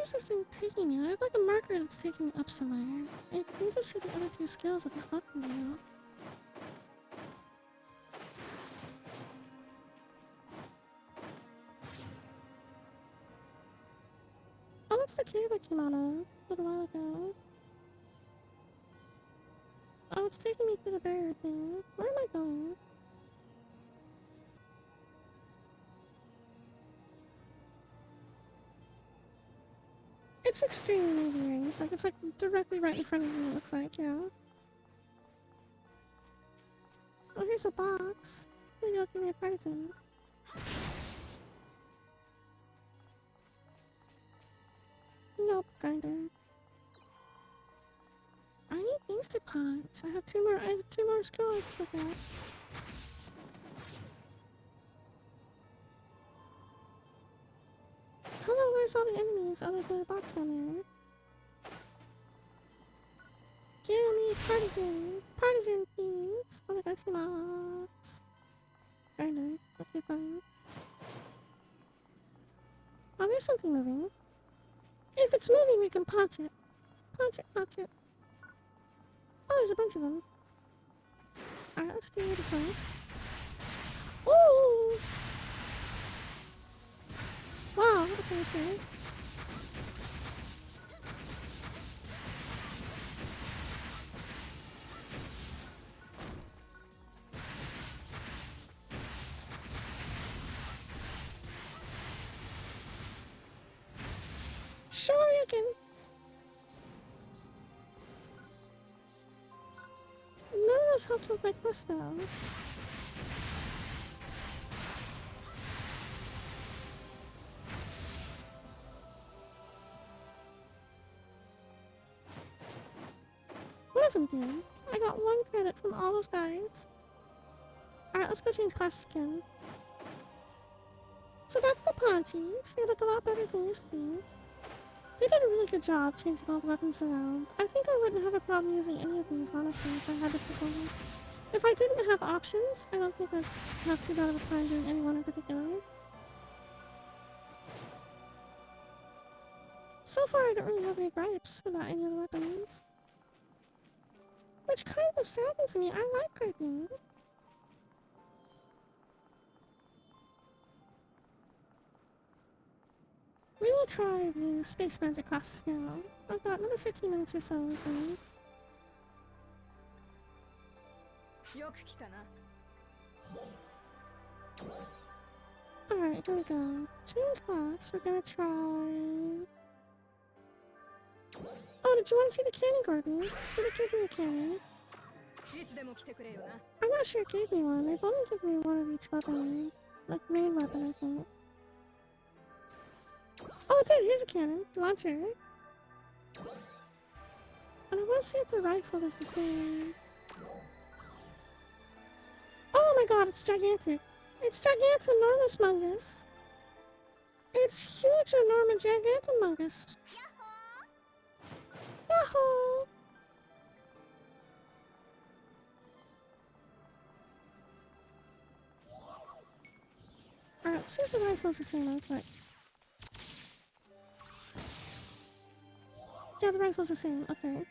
is this thing taking me? There's like a marker that's taking me up somewhere. It needs to see the other two skills that this club can do. Oh, that's the cave I came out of a little while ago. Oh, it's taking me through the barrier thing. Where am I going? It's extremely moving. It's like directly right in front of me, it looks like, yeah. Oh, here's a box. Maybe I'll give me a partisan. Nope, grinder. I need things to punch. I have two more skills to look at. Hello, where's all the enemies? Oh, there's another box down there. Give me partisan! Partisan, please! Oh my gosh, box! Grinder. Okay, fine. Oh, there's something moving. If it's moving, we can punch it. Punch it, punch it. Oh, there's a bunch of them. Alright, let's do this one. Ooh! Wow, okay, sure. Sure you can. None of those helped with my quest though. One of them did. I got 1 credit from all those guys. Alright, let's go change classes again. So that's the Ponchies. They look a lot better than they used to be. They did a really good job changing all the weapons around. I think I wouldn't have a problem using any of these, honestly, if I had to pick one. If I didn't have options, I don't think I'd have too bad of a time doing any one in particular. So far, I don't really have any gripes about any of the weapons. Which kind of saddens me. I like griping. We will try the Space Magic classes now. I've got another 15 minutes or so with them. Alright, here we go. Change class. We're gonna try... Oh, did you want to see the cannon, Gordon? Did it give me a cannon? I'm not sure it gave me one. They've only given me one of each weapon. Like, main weapon, I think. Oh, it did! Here's a cannon. Launcher. And I want to see if the rifle is the same. Oh my god, it's gigantic! It's gigantinormous mungus! It's huge enormous gigantimungus! Yahoo! Alright, let's see if the rifle's the same real quick. Yeah, the rifle's the same. Okay.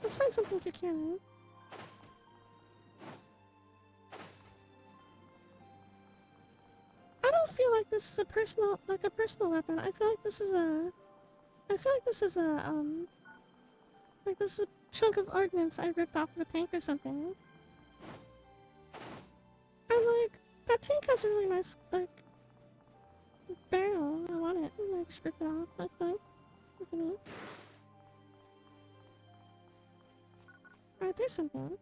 Let's find something with your cannon. I don't feel like this is a personal weapon. I feel like this is a... like this is a chunk of ordnance I ripped off of a tank or something. And like, that tank has a really nice, like, barrel. I want it. I'm like, strip it off. That's fine. Look at me. Alright, there's something.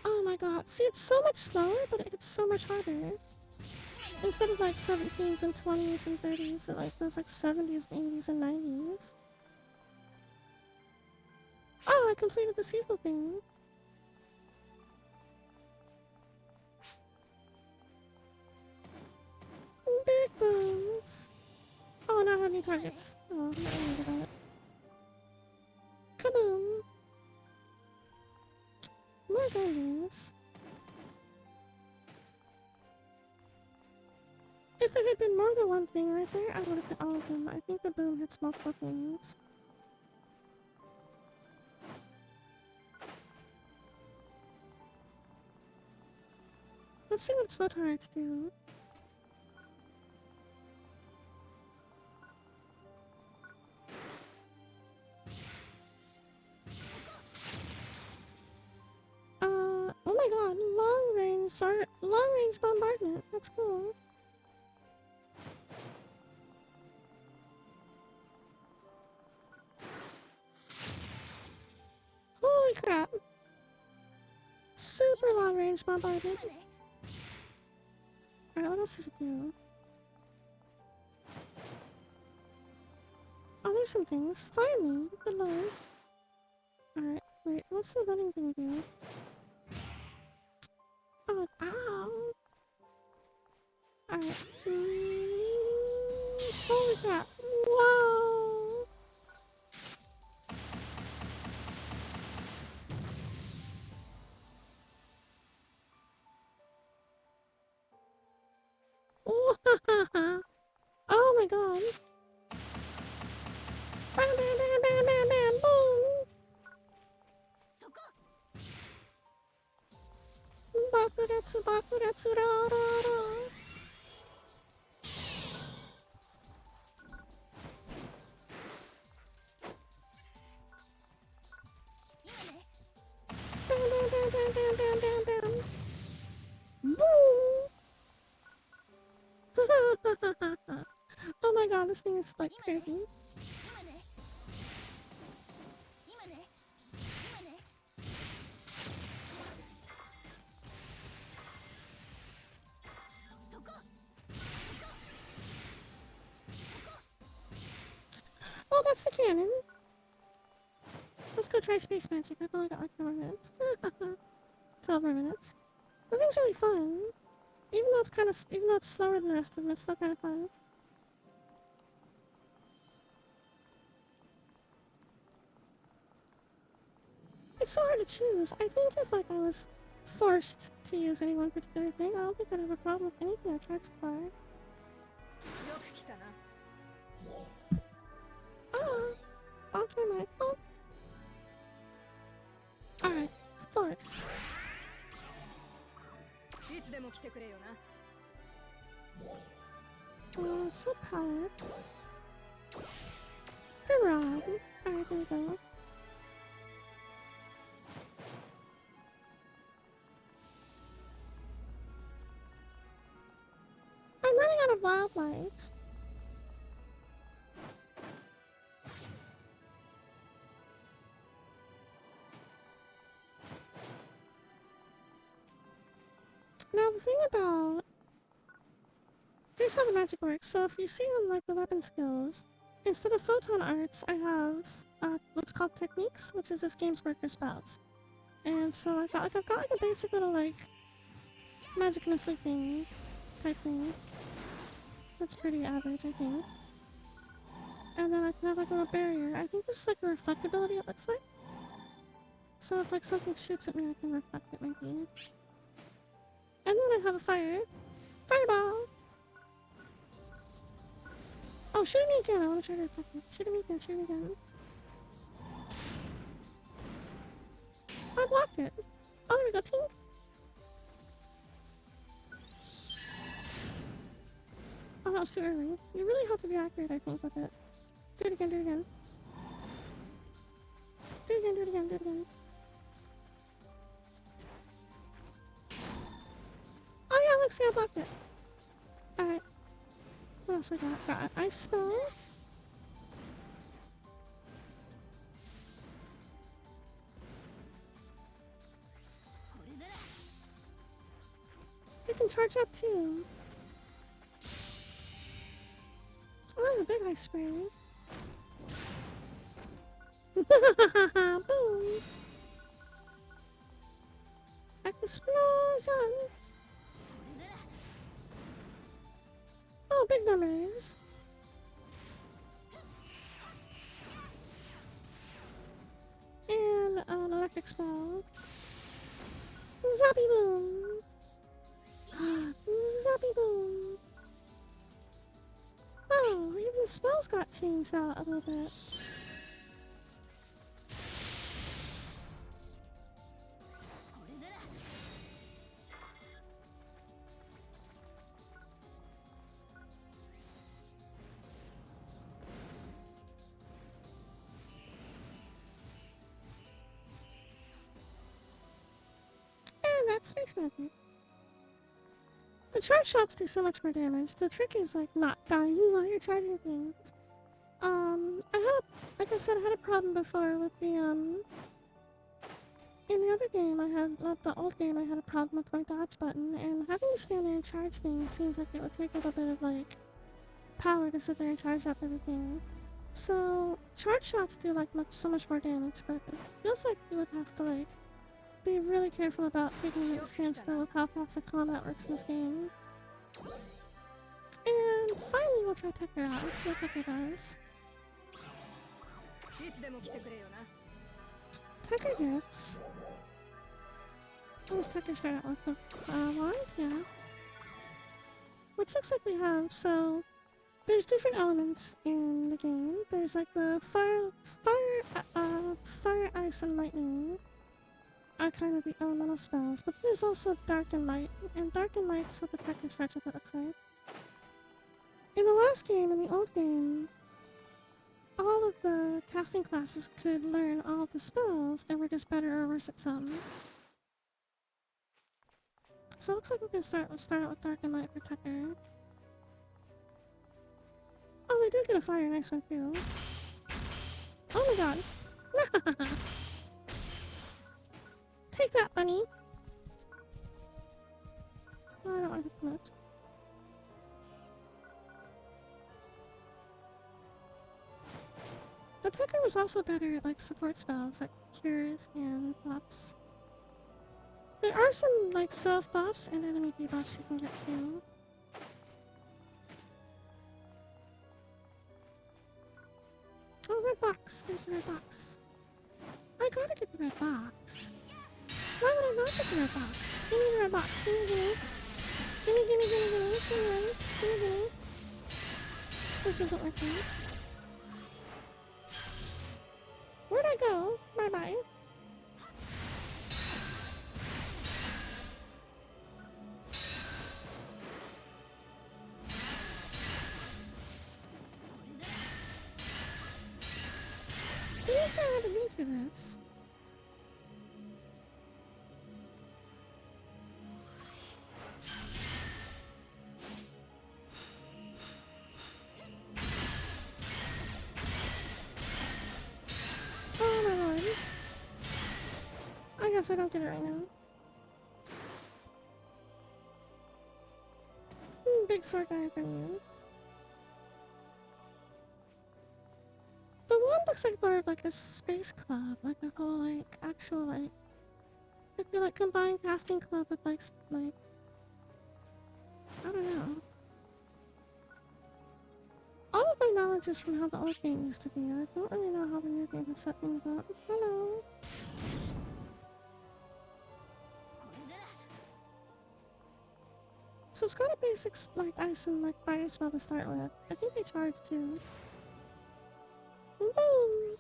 Oh my god. See, it's so much slower, but it hits so much harder. Instead of like 17s and 20s and 30s, it like goes like 70s, 80s, and 90s. Oh, I completed the seasonal thing. Big bones. Oh, now I have new targets. Oh, I'm not worried about it. Kaboom. More guns. If if there had been more than one thing right there, I would have hit all of them. I think the boom hits multiple things. Let's see what photon arts do. Oh my god, long range bombardment. That's cool. Holy crap. Super long range bombardment. Alright, what else does it do? Oh, there's some things. Finally, good lord. Alright, wait, what's the running thing do? Oh, ow! Alright. Holy crap. Whoa! Oh my god. Bam, bam, bam, bam, bam, bam, boom! Bakuretsu, bakuretsu, ra, ra, ra. Bam, bam, bam, bam, bam, bam, bam, bam. Boom! Oh my god, this thing is like crazy. Oh, that's the cannon. Let's go try space magic. I've only got like 4 minutes. 12 more minutes. This thing's really fun. Even though it's slower than the rest of them, it's still kind of fun. It's so hard to choose. I think if like I was forced to use any one particular thing, I don't think I'd have a problem with anything I've tried so far. Ah! I'll try my phone. Alright, force. So palette. Rod. Alright, there we go. I'm running out of wildlife. Now the thing about... Here's how the magic works. So if you see on like the weapon skills, instead of photon arts, I have what's called techniques, which is this game's worker spells. And so I've got like a basic little like magic missile thing type thing. That's pretty average, I think. And then I can have like a little barrier. I think this is like a reflectability it looks like. So if like something shoots at me, I can reflect it maybe. And then I have a fire. Fireball! Oh, shoot me again! I want to try to reflect it. Shoot me again, shoot me again. I blocked it! Oh, there we go, tink! Oh, that was too early. You really have to be accurate, I think, with it. Do it again, do it again. Do it again, do it again, do it again. Oh yeah, look, see, I blocked it. Alright. What else I got? Got an ice spell. You can charge up too. Oh, that's a big ice spray. Boom! Explosion! Oh, big numbers! And an electric spell. Zappy boom! Zappy boom! the spells got changed out a little bit. And that's space magic. The charge shots do so much more damage. The trick is like not dying while you're charging things. Like I said, I had a problem before with the in the other game the old game I had a problem with my dodge button, and having to stand there and charge things seems like it would take a little bit of like power to sit there and charge up everything. So charge shots do like so much more damage, but it feels like you would have to like be really careful about taking a stand still with how fast the combat works in this game. And finally we'll try Tekker out. Let's see what Tekker does. Tekker gets... What does Tekker start out with? The wand? Yeah. Which looks like we have, so... There's different elements in the game. There's like the fire, ice, and lightning are kind of the elemental spells, but there's also dark and light, and dark and light's what the Tekker starts with, it looks like. In the last game, in the old game, all of the casting classes could learn all of the spells and were just better or worse at some. So it looks like we're gonna start out with dark and light for Tekker. Oh, they do get a fire and ice one too. Oh my god. Take that, bunny. Oh, I don't want to hit much. But Tekker was also better at like support spells like cures and buffs. There are some like self buffs and enemy debuffs you can get too. Oh, red box. There's a red box. I gotta get the red box. Why would I not get the red box? Give me the red box. Gimme, gimme. Gimme, gimme, gimme, gimme. Gimme, gimme, gimme. This isn't working. Where'd I go? Bye-bye. Can you say how to read through this? Oh my lord. I guess I don't get it right now. Big sword guy from you. The one looks like more of like a space club, like a whole like actual like if you like combine casting club with like I don't know. All of my knowledge is from how the old game used to be. I don't really know how the new game has set things up. Hello. So it's got a basic like ice and like fire spell to start with. I think they charge too. And boom!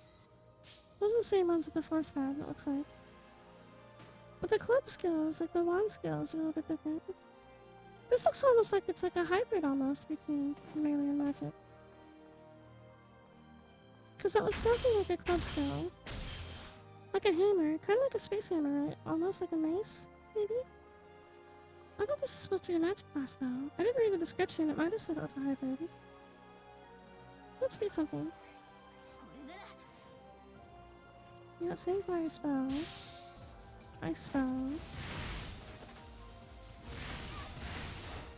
Those are the same ones that the Force had, it looks like. But the club skills, like the wand skills, are a little bit different. This looks almost like it's like a hybrid almost between melee and magic. Because that was definitely like a club skill. Like a hammer, kind of like a space hammer, right? Almost like a mace, maybe? I thought this was supposed to be a magic class though. I didn't read the description, it might have said it was a hybrid. Let's read something. Yeah, same fire spell. Ice spell.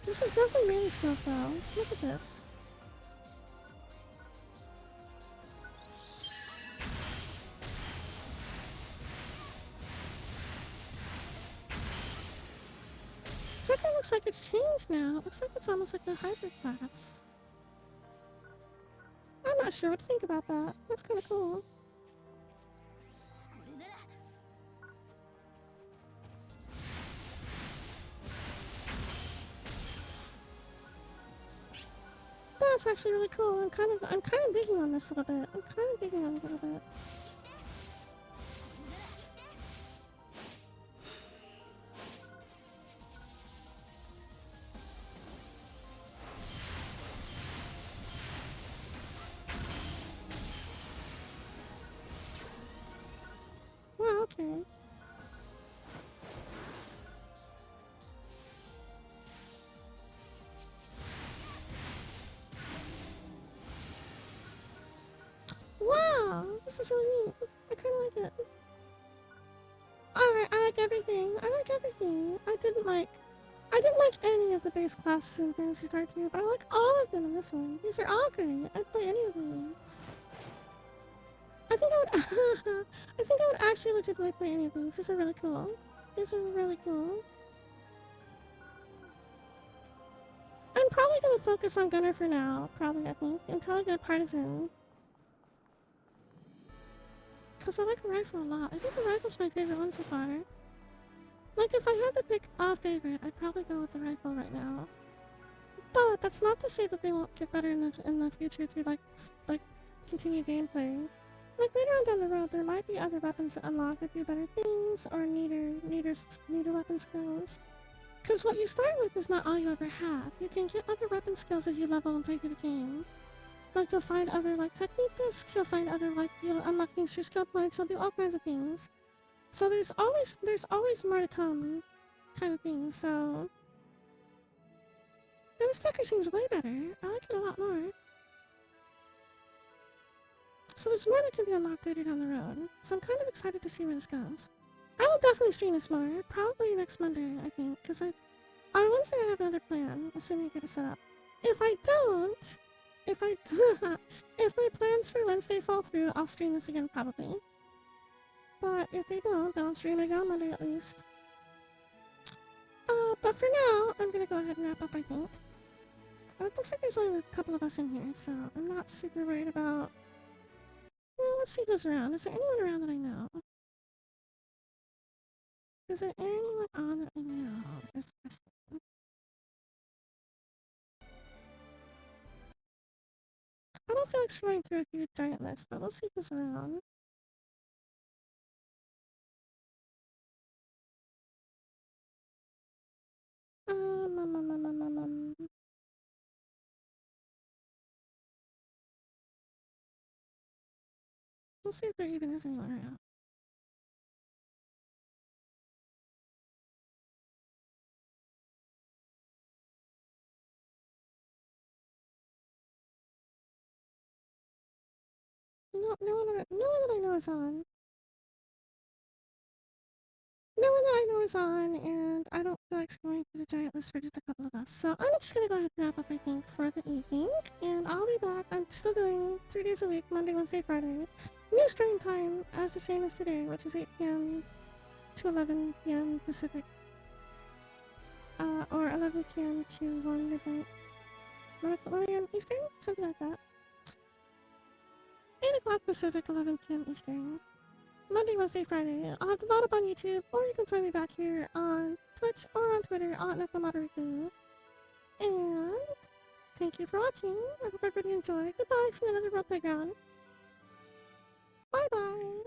This is definitely melee skills though. Look at this. Tekker looks like it's changed now. It looks like it's almost like a hybrid class. I'm not sure what to think about that. That's kind of cool. that's actually really cool. I'm kind of digging on this a little bit. I'm kind of digging on it a little bit. Wow, okay. Wow, this is really neat. I kind of like it. Alright, I like everything. I like everything. I didn't like any of the base classes in Phantasy Star 2, but I like all of them in this one. These are all great. I'd play any of these. I think I would I think I would actually legitimately play any of these. These are really cool. These are really cool. I'm probably gonna focus on Gunner for now, probably I think, until I get a Partisan. Because I like the rifle a lot. I think the rifle's my favorite one so far. Like, if I had to pick a favorite, I'd probably go with the rifle right now. But that's not to say that they won't get better in the future through, like, continued gameplay. Like, later on down the road, there might be other weapons that unlock that do better things, or neater weapon skills. Because what you start with is not all you ever have. You can get other weapon skills as you level and play through the game. Like, you'll find other, like, technique discs, you'll find other, like, you'll unlock things through skill points, you'll do all kinds of things. So there's always more to come, kind of thing, so... And the sticker seems way better. I like it a lot more. So there's more that can be unlocked later down the road. So I'm kind of excited to see where this goes. I will definitely stream this more, probably next Monday, I think, because on Wednesday I have another plan, assuming I get it set up. If I don't, if my plans for Wednesday fall through, I'll stream this again probably. But if they don't, then I'll stream it again on Monday at least. But for now, I'm gonna go ahead and wrap up, I think. It looks like there's only a couple of us in here, so I'm not super worried about... Well, let's see who's around. Is there anyone around that I know? Is there anyone on that I know? Is the question. I don't feel like scrolling through a huge giant list, but we'll see who's around. Um, um, um, um, um, um, um. We'll see if there even is anyone around. No one that I know is on. No one that I know is on, and I don't feel like scrolling through the giant list for just a couple of us. So I'm just gonna go ahead and wrap up, I think, for the evening. And I'll be back. I'm still doing 3 days a week, Monday, Wednesday, Friday. New stream time as the same as today, which is 8 p.m. to 11 p.m. Pacific. Or 11 p.m. to 1 midnight. 1 a.m. Eastern? Something like that. 8 o'clock Pacific, 11 p.m. Eastern. Monday, Wednesday, Friday. I'll have the VOD up on YouTube, or you can find me back here on Twitch or on Twitter at Nekomata Riku. And thank you for watching. I hope everybody enjoyed. Goodbye from another World Playground. Bye bye.